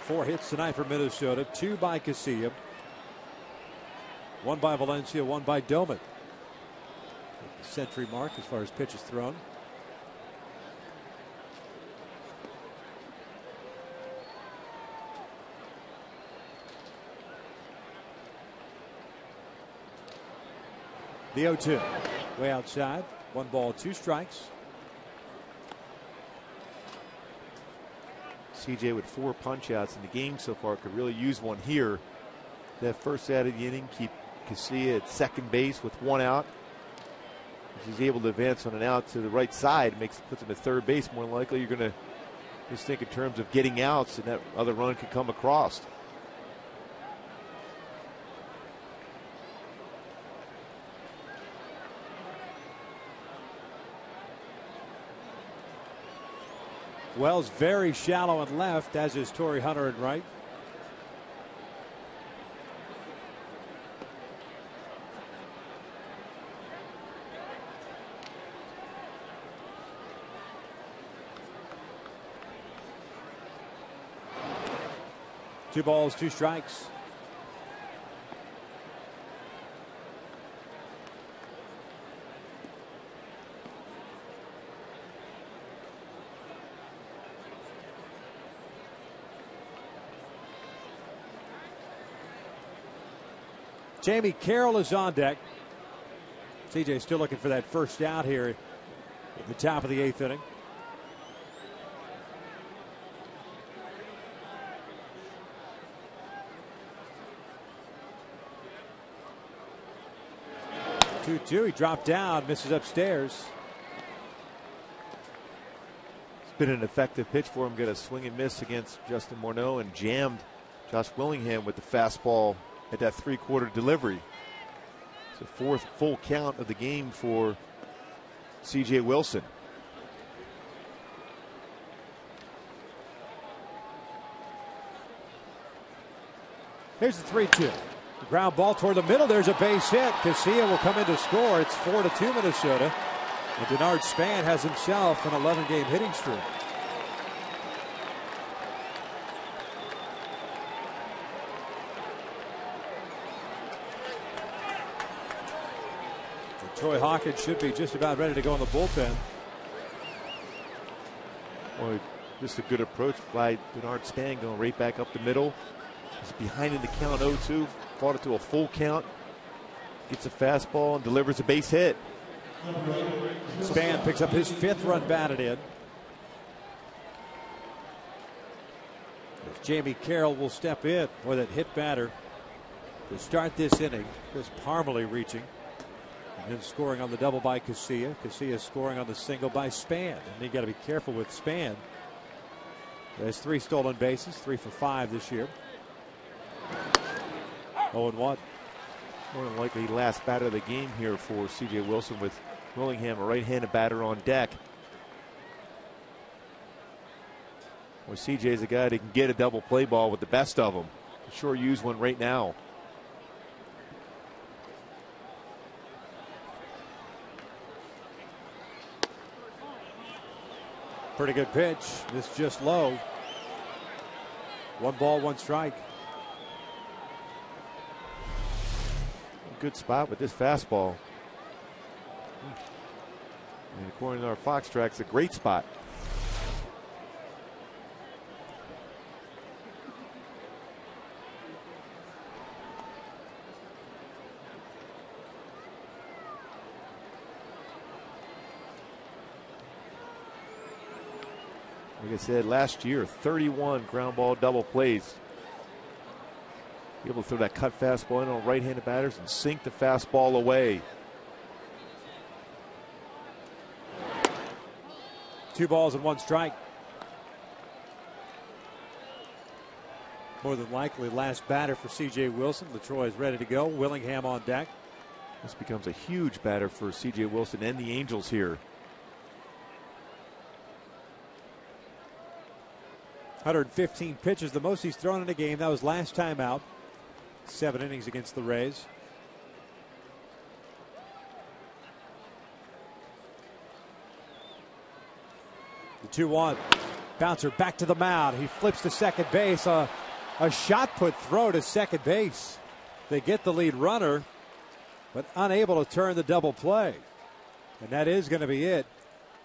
4 hits tonight for Minnesota, 2 by Casilla, 1 by Valencia, 1 by Doman. The century mark as far as pitches thrown. The 0-2. Way outside. 1 ball, 2 strikes. CJ with 4 punch outs in the game so far could really use one here. That first out of the inning, keep Casilla at second base with 1 out. If he's able to advance on an out to the right side, puts him at third base. More than likely, you're going to just think in terms of getting outs, and that other run could come across. Wells very shallow in left, as is Torrey Hunter in right. Two balls, 2 strikes. Jamie Carroll is on deck. CJ still looking for that first out here at the top of the 8th inning. Two. He dropped down, misses upstairs. It's been an effective pitch for him. Got a swing and miss against Justin Morneau and jammed Josh Willingham with the fastball at that 3/4 delivery. It's the 4th full count of the game for CJ Wilson. Here's the 3-2. Ground ball toward the middle. There's a base hit. Casilla will come in to score. It's 4-2 Minnesota. And Denard Span has himself an 11-game hitting streak. And Troy Hawkins should be just about ready to go in the bullpen. Boy, just a good approach by Denard Span, going right back up the middle. He's behind in the count 0-2. Fought it to a full count. Gets a fastball and delivers a base hit. Span picks up his 5th run batted in. Jamie Carroll will step in with that hit batter to start this inning. Chris Parmelee reaching. And then scoring on the double by Casilla. Casilla scoring on the single by Span. And you got to be careful with Span. There's 3 stolen bases, 3 for 5 this year. 0-1. More than likely last batter of the game here for CJ Wilson, with Willingham, a right-handed batter, on deck. Well, CJ's a guy that can get a double play ball with the best of them. Sure use one right now. Pretty good pitch. This just low. 1 ball, 1 strike. Good spot with this fastball. And according to our Fox tracks, a great spot. Like I said, last year, 31 ground ball double plays. Be able to throw that cut fastball in on right-handed batters and sink the fastball away. 2 balls and 1 strike. More than likely last batter for CJ Wilson. LaTroy is ready to go. Willingham on deck. This becomes a huge batter for CJ Wilson and the Angels here. 115 pitches, the most he's thrown in a game. That was last time out. 7 innings against the Rays. The 2-1. Bouncer back to the mound. He flips to second base. A shot put throw to second base. They get the lead runner, but unable to turn the double play. And that is going to be it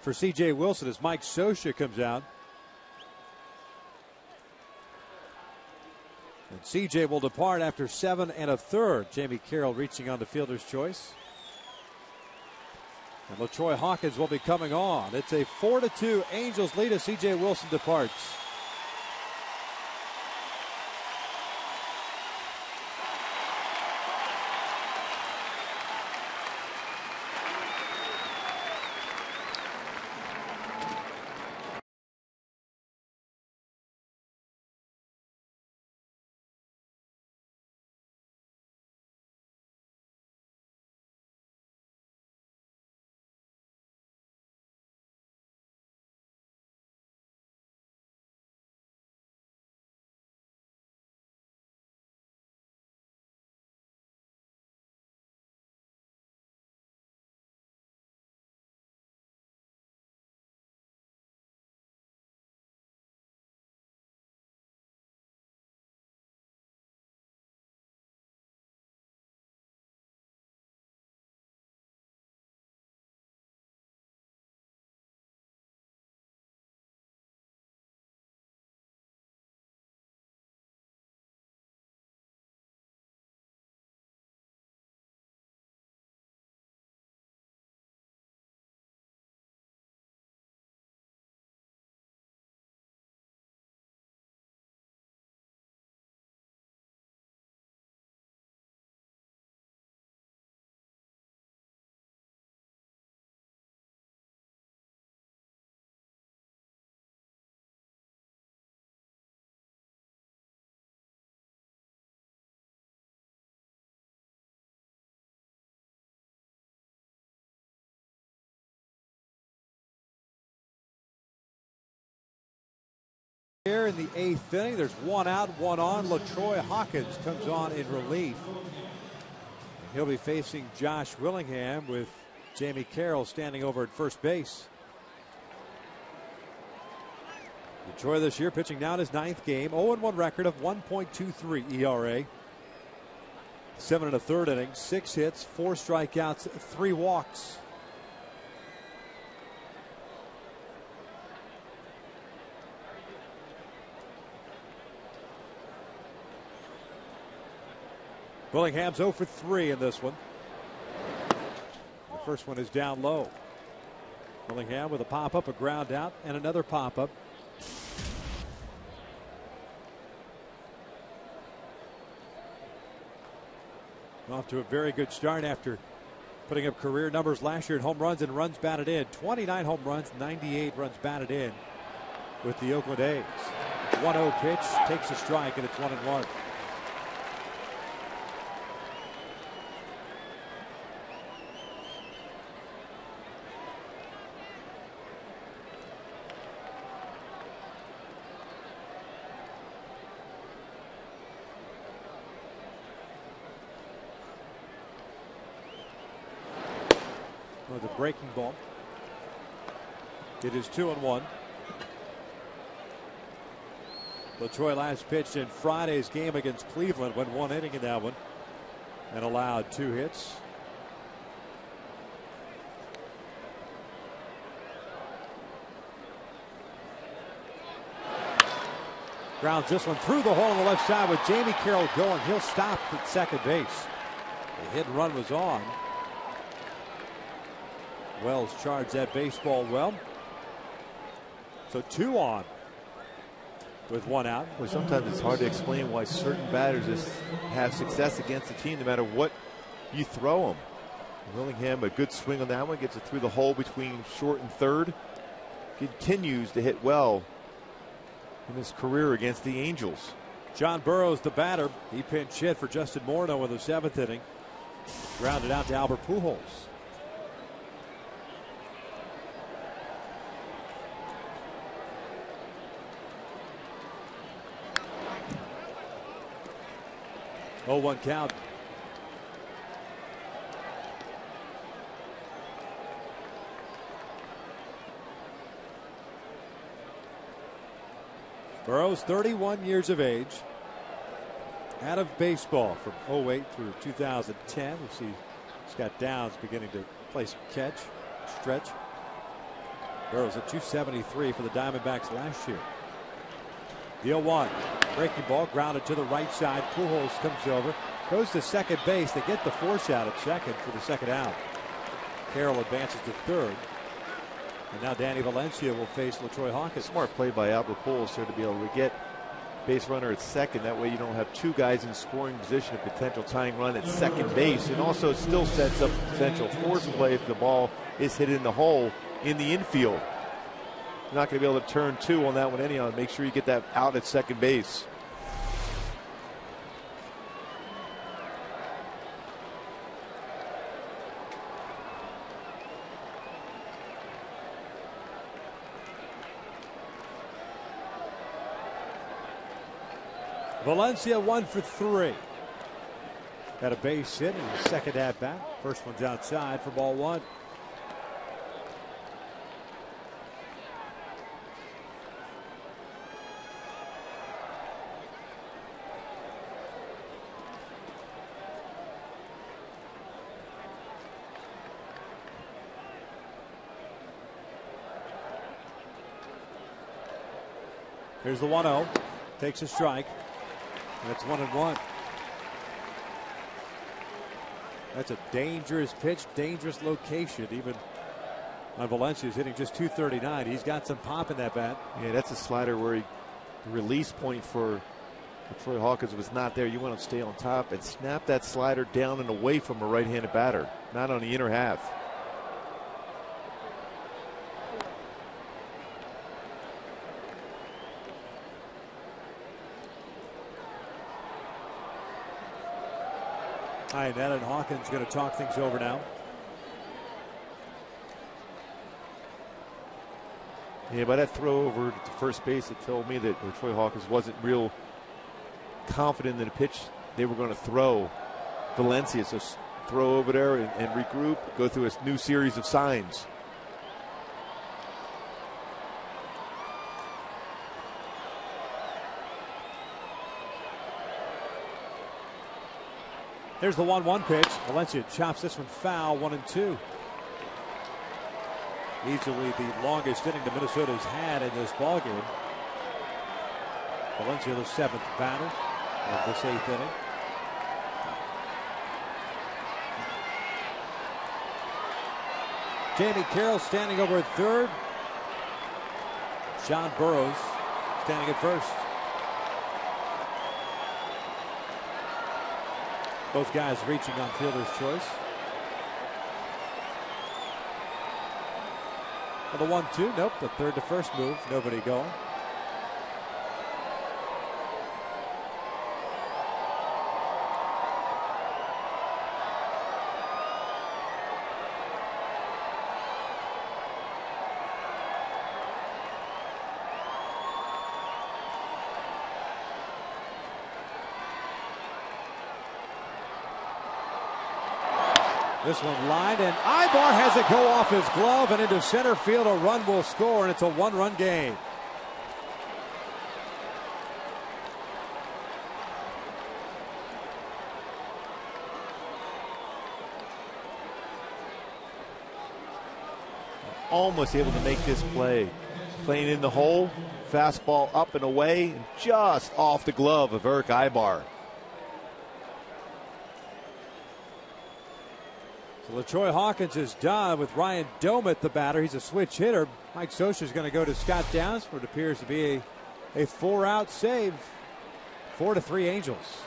for C.J. Wilson as Mike Scioscia comes out. And C.J. will depart after 7 1/3. Jamie Carroll reaching on the fielder's choice. And LaTroy Hawkins will be coming on. It's a 4-2 Angels lead as C.J. Wilson departs. Here in the 8th inning, there's 1 out, 1 on. LaTroy Hawkins comes on in relief. He'll be facing Josh Willingham with Jamie Carroll standing over at first base. LaTroy this year pitching now in his 9th game. 0-1 record of 1.23 ERA. 7 1/3 innings, 6 hits, 4 strikeouts, 3 walks. Willingham's 0 for 3 in this one. The first one is down low. Willingham with a pop-up, a ground out, and another pop-up. Off to a very good start after putting up career numbers last year in home runs and runs batted in. 29 home runs, 98 runs batted in with the Oakland A's. 1-0 pitch, takes a strike, and it's 1-1. The breaking ball. It is 2-1. LaTroy last pitched in Friday's game against Cleveland, went 1 inning in that one and allowed 2 hits. Grounds this one through the hole on the left side with Jamie Carroll going. He'll stop at second base. The hit and run was on. Wells charged that baseball well. So 2 on with 1 out. Well, sometimes it's hard to explain why certain batters just have success against a team no matter what you throw them. Willingham, a good swing on that one, gets it through the hole between short and third. Continues to hit well in his career against the Angels. John Burroughs, the batter. He pinch hit for Justin Morneau in the 7th inning. Grounded out to Albert Pujols. Oh, 1 count. Burroughs, 31 years of age, out of baseball from 08 through 2010. We see Scott Downs beginning to play some catch, stretch. Burroughs at 273 for the Diamondbacks last year. Deal one. Breaking ball grounded to the right side. Pujols comes over. Goes to second base. They get the force out at second for the second out. Carroll advances to third. And now Danny Valencia will face LaTroy Hawkins. Smart play by Albert Pujols there to be able to get base runner at second. That way you don't have two guys in scoring position, a potential tying run at second base. And also still sets up potential force play if the ball is hit in the hole in the infield. You're not going to be able to turn two on that one anyhow. Make sure you get that out at second base. Valencia 1 for 3. Got a base hit in his second at bat. First one's outside for ball one. Here's the 1-0. Takes a strike. That's 1-1. That's a dangerous pitch, dangerous location. Even on Valencia's hitting just 239. He's got some pop in that bat. Yeah, that's a slider where the release point for Troy Hawkins was not there. You want to stay on top and snap that slider down and away from a right-handed batter, not on the inner half. All right, Ned and Hawkins going to talk things over now. Yeah, by that throw over to first base, it told me that Troy Hawkins wasn't real confident in the pitch they were going to throw Valencia. So throw over there and regroup, go through a new series of signs. There's the 1-1 pitch. Valencia chops this one foul, 1-2. Easily the longest inning that Minnesota's had in this ballgame. Valencia, the seventh batter of this eighth inning. Jamie Carroll standing over at third. Sean Burroughs standing at first. Both guys reaching on fielder's choice. Well, the 1-2, nope, the third to first move, nobody going. This one lined, and Ibar has it go off his glove and into center field. A run will score, and it's a one-run game. Almost able to make this play. Playing in the hole, fastball up and away, and just off the glove of Erick Ibar. So LaTroy Hawkins is done with Ryan Doumit, the batter. He's a switch hitter. Mike Scioscia is going to go to Scott Downs for what appears to be a 4-out save. 4-3 Angels.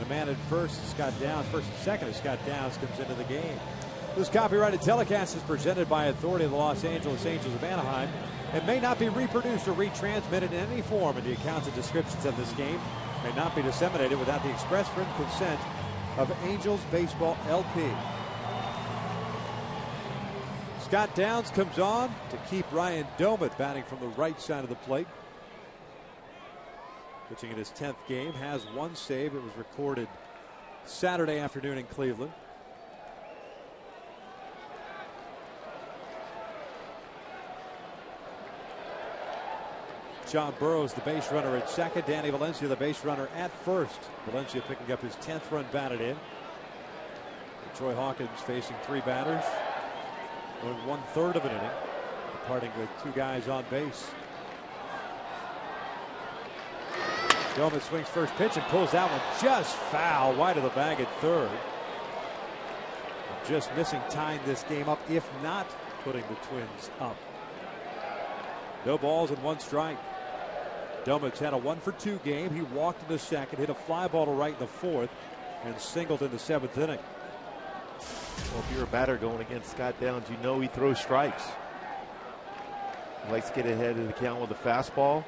And a man at first and second as Scott Downs comes into the game. This copyrighted telecast is presented by authority of the Los Angeles Angels of Anaheim and may not be reproduced or retransmitted in any form, and the accounts and descriptions of this game may not be disseminated without the express written consent of Angels Baseball LP. Scott Downs comes on to keep Ryan Doumit batting from the right side of the plate. Pitching in his 10th game, has one save. It was recorded Saturday afternoon in Cleveland. John Burroughs, the base runner at second. Danny Valencia, the base runner at first. Valencia picking up his 10th run batted in. Troy Hawkins facing three batters, going 1/3 of an inning, departing with two guys on base. Doumit swings first pitch and pulls that one just foul, wide of the bag at third. Just missing tying this game up, if not putting the Twins up. No balls and one strike. Doumit's had a 1-for-2 game. He walked in the second, hit a fly ball to right in the fourth, and singled in the 7th inning. Well, if you're a batter going against Scott Downs, you know he throws strikes. He likes to get ahead of the count with a fastball.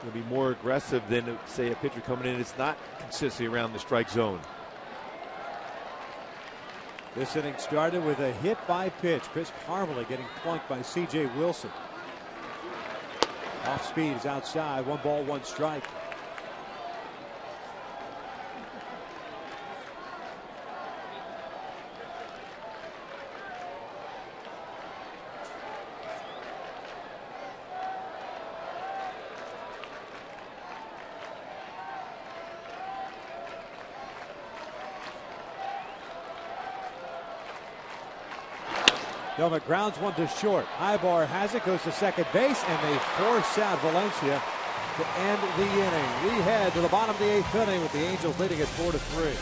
He'll be more aggressive than, say, a pitcher coming in. It's not consistently around the strike zone. This inning started with a hit by pitch. Chris Parmelee getting plunked by C.J. Wilson. Off speed is outside. 1 ball, 1 strike. Doumit grounds one to short. Ibar has it, goes to second base, and they force out Valencia to end the inning. We head to the bottom of the 8th inning with the Angels leading at 4-3.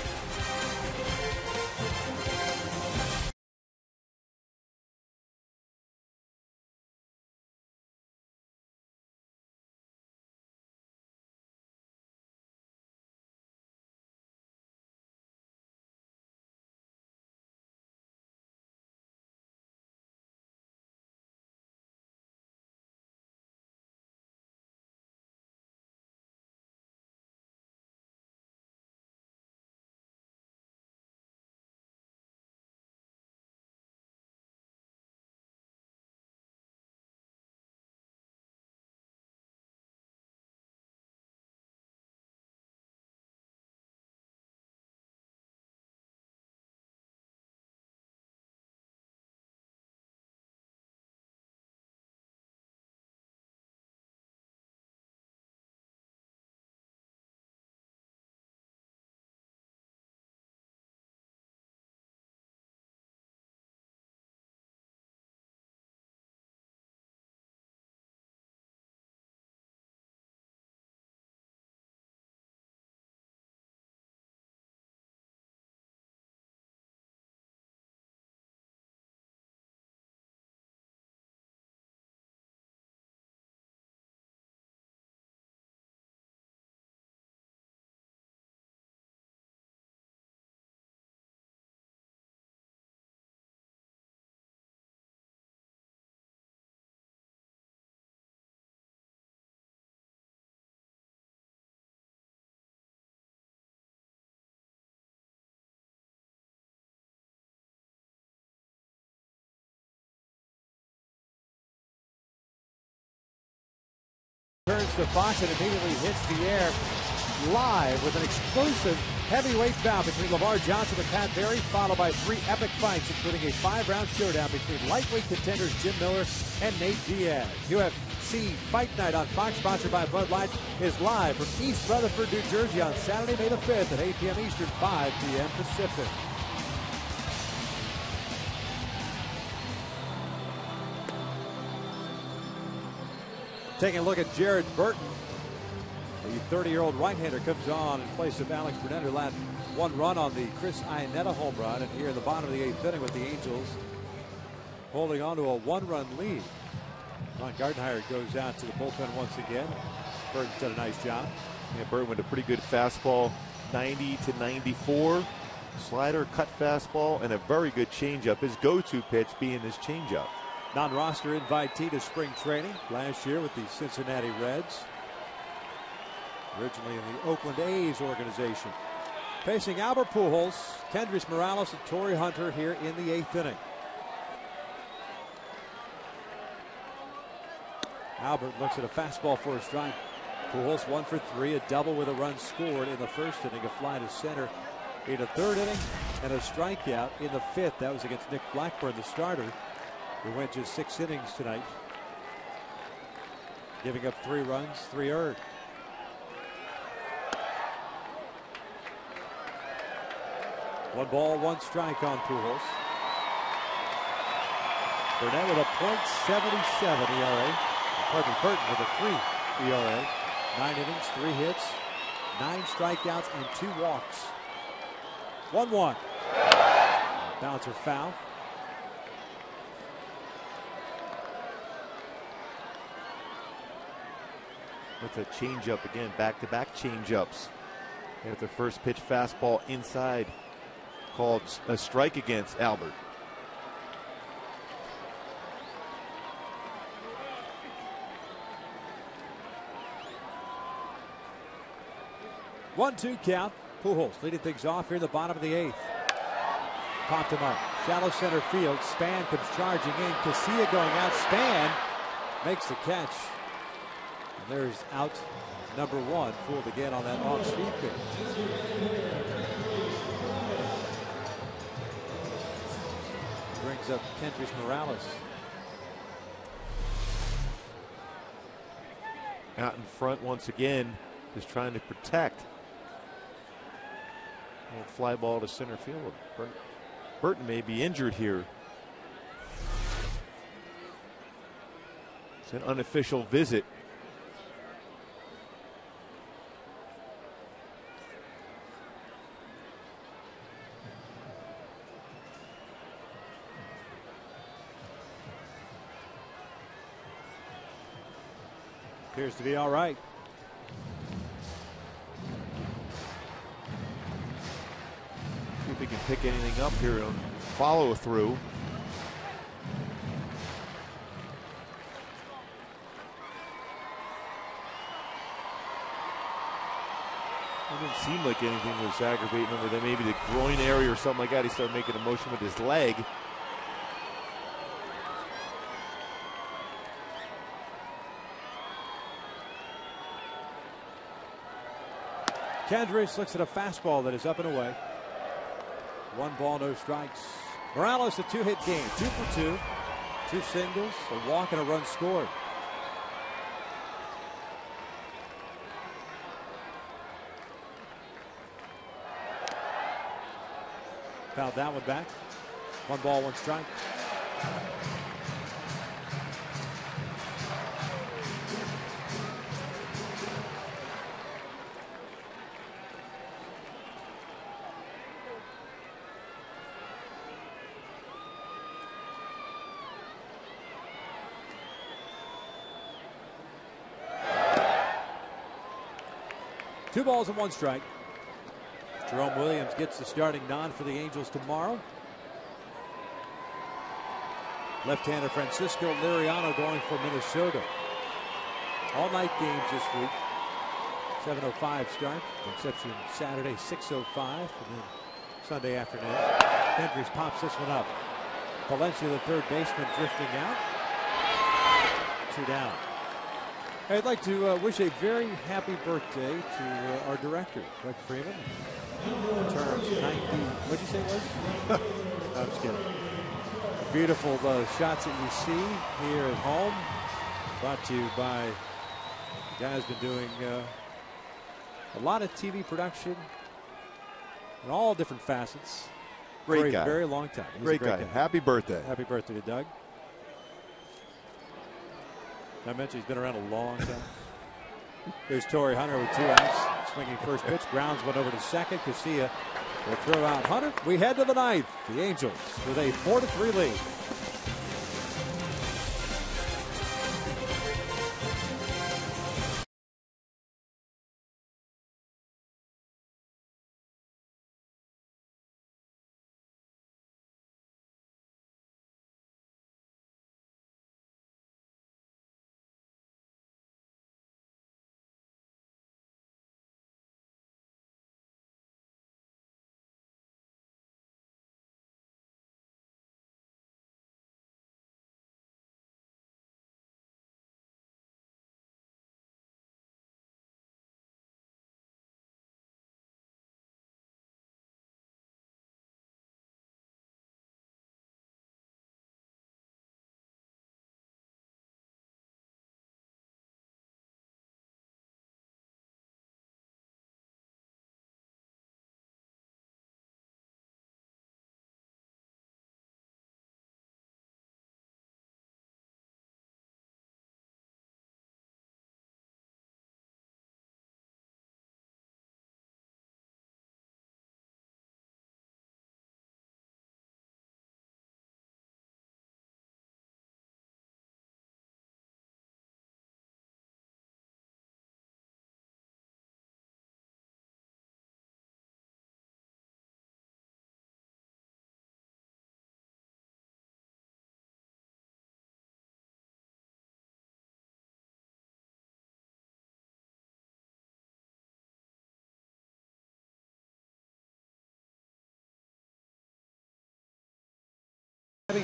Turns to Fox and immediately hits the air live with an explosive heavyweight bout between LeVar Johnson and Pat Barry, followed by 3 epic fights, including a 5-round showdown between lightweight contenders Jim Miller and Nate Diaz. UFC Fight Night on Fox, sponsored by Bud Light, is live from East Rutherford, New Jersey on Saturday, May the 5th at 8 p.m. Eastern, 5 p.m. Pacific. Taking a look at Jared Burton. The 30-year-old right-hander comes on in place of Alex Burnett, who led 1 run on the Chris Iannetta home run. And here in the bottom of the 8th inning with the Angels holding on to a 1-run lead. Ron Gardenhire goes out to the bullpen once again. Burton did a nice job. Yeah, Burton with a pretty good fastball. 90 to 94. Slider, cut fastball, and a very good changeup. His go-to pitch being his changeup. Non-roster invitee to spring training last year with the Cincinnati Reds. Originally in the Oakland A's organization. Facing Albert Pujols, Kendrys Morales, and Torrey Hunter here in the 8th inning. Albert looks at a fastball for a strike. Pujols 1 for 3, a double with a run scored in the first inning, a fly to center in the 3rd inning, and a strikeout in the 5th. That was against Nick Blackburn, the starter, who went just 6 innings tonight, giving up 3 runs, 3 earned. One ball, 1 strike on Pujols. Burnett with a .77 ERA. Pardon me, Burton with a 3 ERA. 9 innings, 3 hits, 9 strikeouts, and 2 walks. 1-1. Bouncer foul. With a changeup again, back-to-back changeups. At the first pitch fastball inside, called a strike against Albert. One-two count. Pujols leading things off here in the bottom of the 8th. Popped him up. Shallow center field. Span comes charging in. Casilla going out. Span makes the catch. And there's out number 1. Fooled again on that off-speed pitch. Brings up Kendrys Morales. Out in front once again, just trying to protect. Fly ball to center field. Burton may be injured here. It's an unofficial visit. Appears to be all right. See if he can pick anything up here on follow through. It didn't seem like anything was aggravating him, or then maybe the groin area or something like that. He started making a motion with his leg. Kendrys looks at a fastball that is up and away. 1 ball, no strikes. Morales, a 2-hit game. 2 for 2. 2 singles, a walk, and a run scored. Fouled that one back. 1 ball, 1 strike. Two balls and 1 strike. Jerome Williams gets the starting nod for the Angels tomorrow. Left-hander Francisco Liriano going for Minnesota. All-night games this week. 7:05 start. Exception Saturday, 6:05. And then Sunday afternoon. Kendrys pops this one up. Valencia, the third baseman, drifting out. 2 down. I'd like to wish a very happy birthday to our director, Greg Freeman. Turns 90. What'd you say it was? No, I'm just kidding. Beautiful shots that you see here at home. Brought to you by a guy who's been doing a lot of TV production in all different facets. Great guy. For a very long time. He's Great a great guy. guy. Happy birthday. Happy birthday to Doug. I mentioned he's been around a long time. Here's Torrey Hunter with 2 outs. Swinging first pitch. Grounds one over to second. Casilla will throw out Hunter. We head to the 9th. The Angels with a 4-3 lead.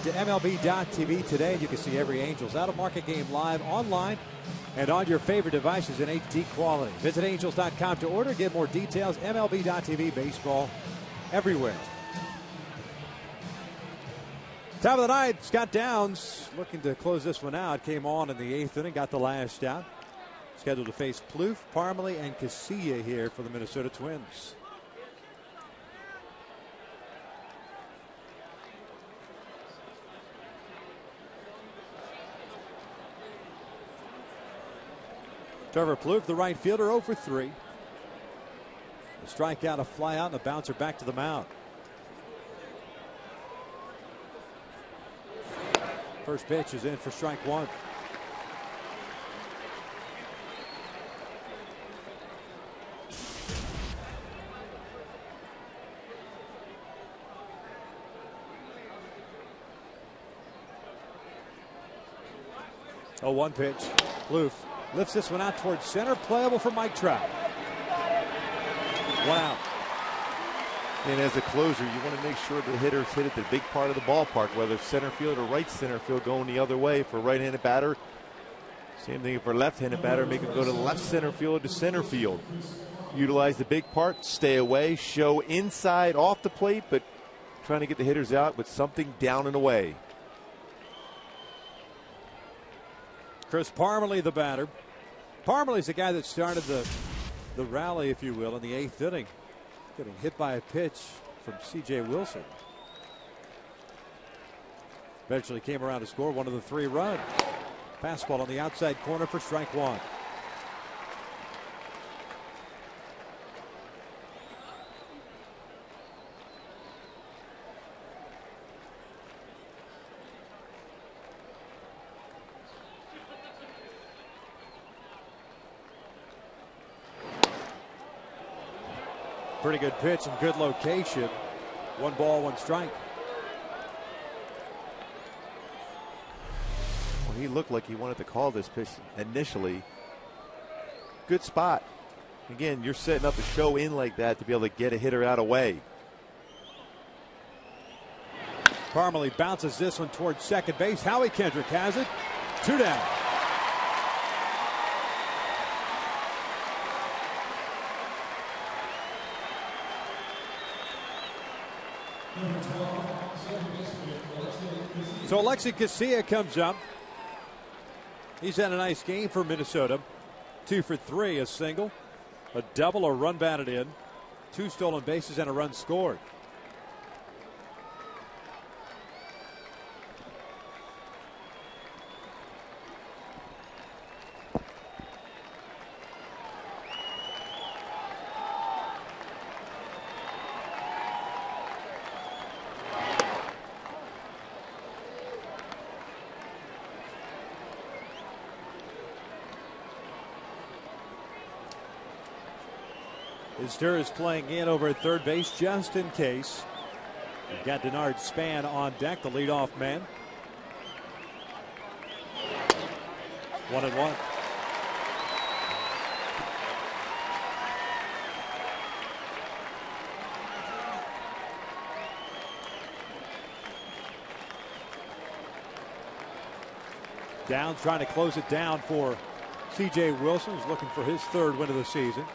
to MLB.tv today. You can see every Angels out-of-market game live online and on your favorite devices in HD quality. Visit Angels.com to order. Get more details. MLB.tv, baseball everywhere. Top of the ninth, Scott Downs looking to close this one out. Came on in the 8th inning, got the last out. Scheduled to face Plouffe, Parmelee, and Casilla here for the Minnesota Twins. Trevor Plouffe, the right fielder, 0 for 3. A strikeout, a flyout, and a bouncer back to the mound. First pitch is in for strike one. Oh, 1 pitch. Plouffe lifts this one out towards center. Playable for Mike Trout. 1 out. And as a closer, you want to make sure the hitters hit at the big part of the ballpark, whether center field or right center field, going the other way. For a right-handed batter, same thing for a left-handed batter, make them go to the left center field to center field. Utilize the big part, stay away, show inside off the plate, but trying to get the hitters out with something down and away. Chris Parmelee, the batter. Parmelee's the guy that started the rally, if you will, in the 8th inning. Getting hit by a pitch from C.J. Wilson. Eventually came around to score one of the 3 runs. Fastball on the outside corner for strike one. Pretty good pitch and good location. 1 ball, 1 strike. Well, he looked like he wanted to call this pitch initially. Good spot. Again, you're setting up a show in like that to be able to get a hitter out of way. Parmelee bounces this one towards second base. Howie Kendrick has it. 2 down. So Alexi Casilla comes up. He's had a nice game for Minnesota. 2 for 3, a single, a double, a run batted in, 2 stolen bases, and a run scored. Stir is playing in over at third base just in case. We've got Denard Span on deck, the leadoff man. 1-1. Downs trying to close it down for C.J. Wilson, who's looking for his 3rd win of the season.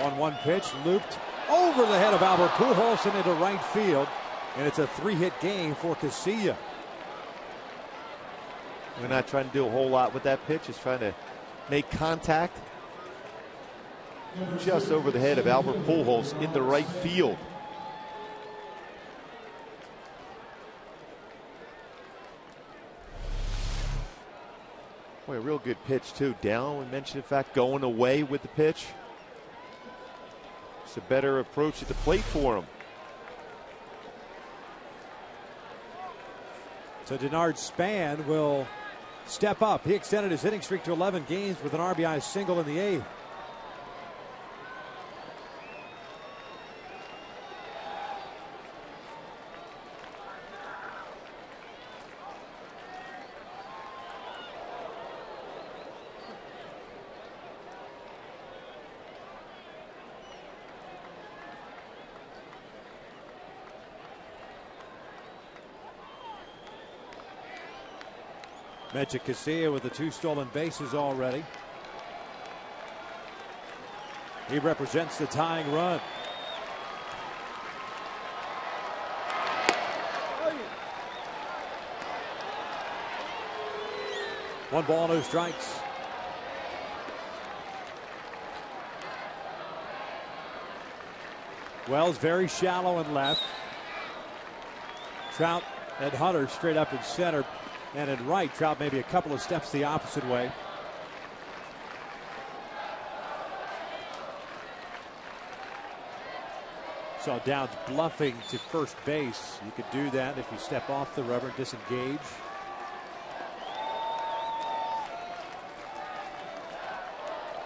On 1 pitch, looped over the head of Albert Pujols into right field, and it's a 3-hit game for Casilla. We're not trying to do a whole lot with that pitch. Just trying to make contact just over the head of Albert Pujols in the right field. Boy, a real good pitch too. Down, we mentioned, in fact, going away with the pitch. It's a better approach at the plate for him. So Denard Span will step up. He extended his hitting streak to 11 games with an RBI single in the 8th. Mentioned Casilla with the 2 stolen bases already. He represents the tying run. One ball, no strikes. Wells very shallow and left. Trout and Hunter straight up in center. And in right, Trout maybe a couple of steps the opposite way. Saw Downs bluffing to first base. You could do that if you step off the rubber and disengage.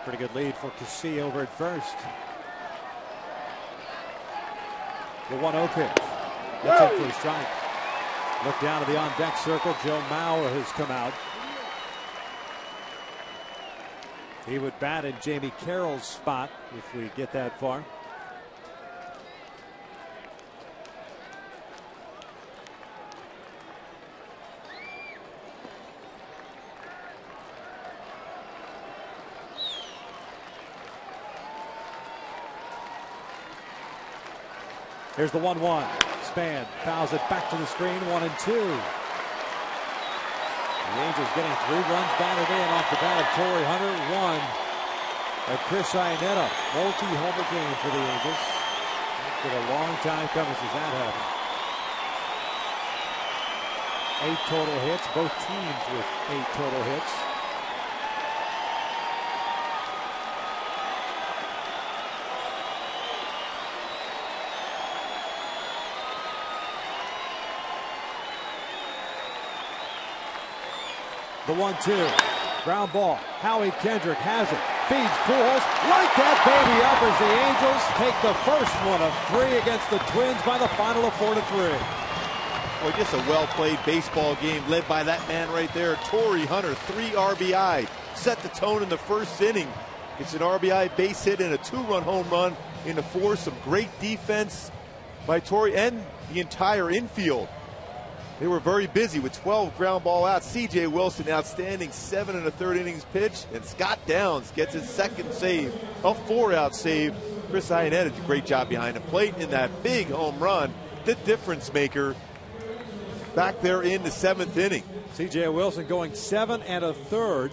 Pretty good lead for Casilla over at first. The 1-0 pitch. That's it for a strike. Look down to the on-deck circle. Joe Mauer has come out. He would bat in Jamie Carroll's spot if we get that far. Here's the 1-1. Span fouls it back to the screen. 1-2. The Angels getting 3 runs batted in off the bat of Torrey Hunter. 1 of Chris Iannetta. Multi-homer game for the Angels. It's been a long time coming since that happened. 8 total hits. Both teams with 8 total hits. The 1-2. Ground ball. Howie Kendrick has it. Feeds Pujols. Light that baby up as the Angels take the first one of 3 against the Twins by the final of 4-3. Well, just a well-played baseball game led by that man right there, Torrey Hunter. 3 RBI. Set the tone in the first inning. It's an RBI base hit and a 2-run home run in the 4th. Some great defense by Torrey and the entire infield. They were very busy with 12 ground ball outs. C.J. Wilson, outstanding 7 1/3 innings pitch. And Scott Downs gets his 2nd save, a 4-out save. Chris Iannetta did a great job behind the plate in that big home run. The difference maker back there in the 7th inning. C.J. Wilson going 7 1/3,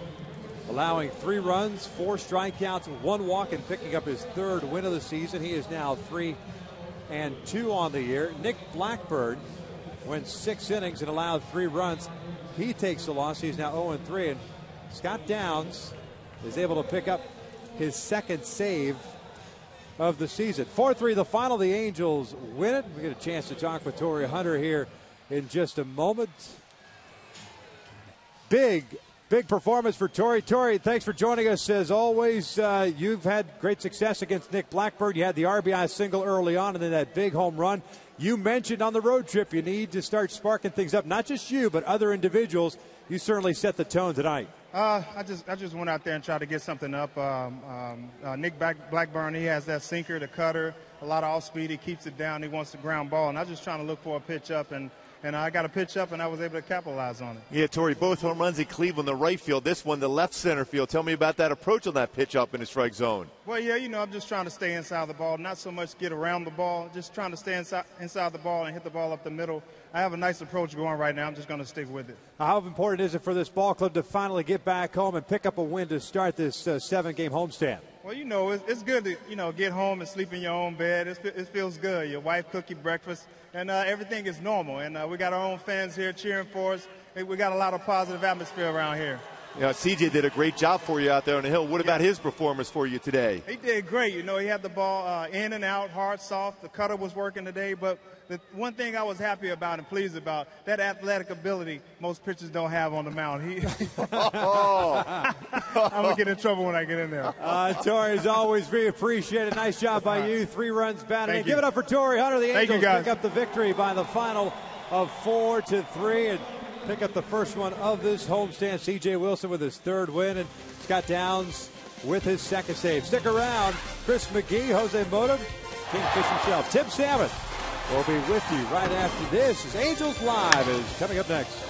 allowing 3 runs, 4 strikeouts, 1 walk, and picking up his 3rd win of the season. He is now 3-2 on the year. Nick Blackburn went 6 innings and allowed 3 runs. He takes the loss. He's now 0-3. And Scott Downs is able to pick up his 2nd save of the season. 4-3 the final. The Angels win it. We get a chance to talk with Torrey Hunter here in just a moment. Big performance for Torrey. Torrey, thanks for joining us. As always, you've had great success against Nick Blackburn. You had the RBI single early on and then that big home run. You mentioned on the road trip you need to start sparking things up, not just you, but other individuals. You certainly set the tone tonight. I just went out there and tried to get something up. Nick Blackburn, he has that sinker, the cutter, a lot of off speed. He keeps it down. He wants the ground ball. And I was just trying to look for a pitch up, and I got a pitch up, and I was able to capitalize on it. Yeah, Torrey, both home runs in Cleveland, the right field. This one, the left center field. Tell me about that approach on that pitch up in the strike zone. Well, yeah, I'm just trying to stay inside the ball, not so much get around the ball, just trying to stay inside the ball and hit the ball up the middle. I have a nice approach going right now. I'm just going to stick with it. How important is it for this ball club to finally get back home and pick up a win to start this 7-game homestand? Well, it's good to, get home and sleep in your own bed. It feels good. Your wife cook you breakfast, and everything is normal. And we got our own fans here cheering for us. We got a lot of positive atmosphere around here. Yeah, CJ did a great job for you out there on the hill. What about his performance for you today? He did great. He had the ball in and out, hard, soft. The cutter was working today. But the one thing I was happy about and pleased about, that athletic ability most pitchers don't have on the mound. I'm going to get in trouble when I get in there. Torrey, as always, we appreciate it. Nice job by you. 3 runs batted. Give it up for Torrey Hunter. The Angels pick up the victory by the final of 4-3. And pick up the first one of this homestand. C.J. Wilson with his 3rd win, and Scott Downs with his 2nd save. Stick around. Chris McGee, Jose Mota, Kingfish himself, Tim Salmon will be with you right after this as Angels Live is coming up next.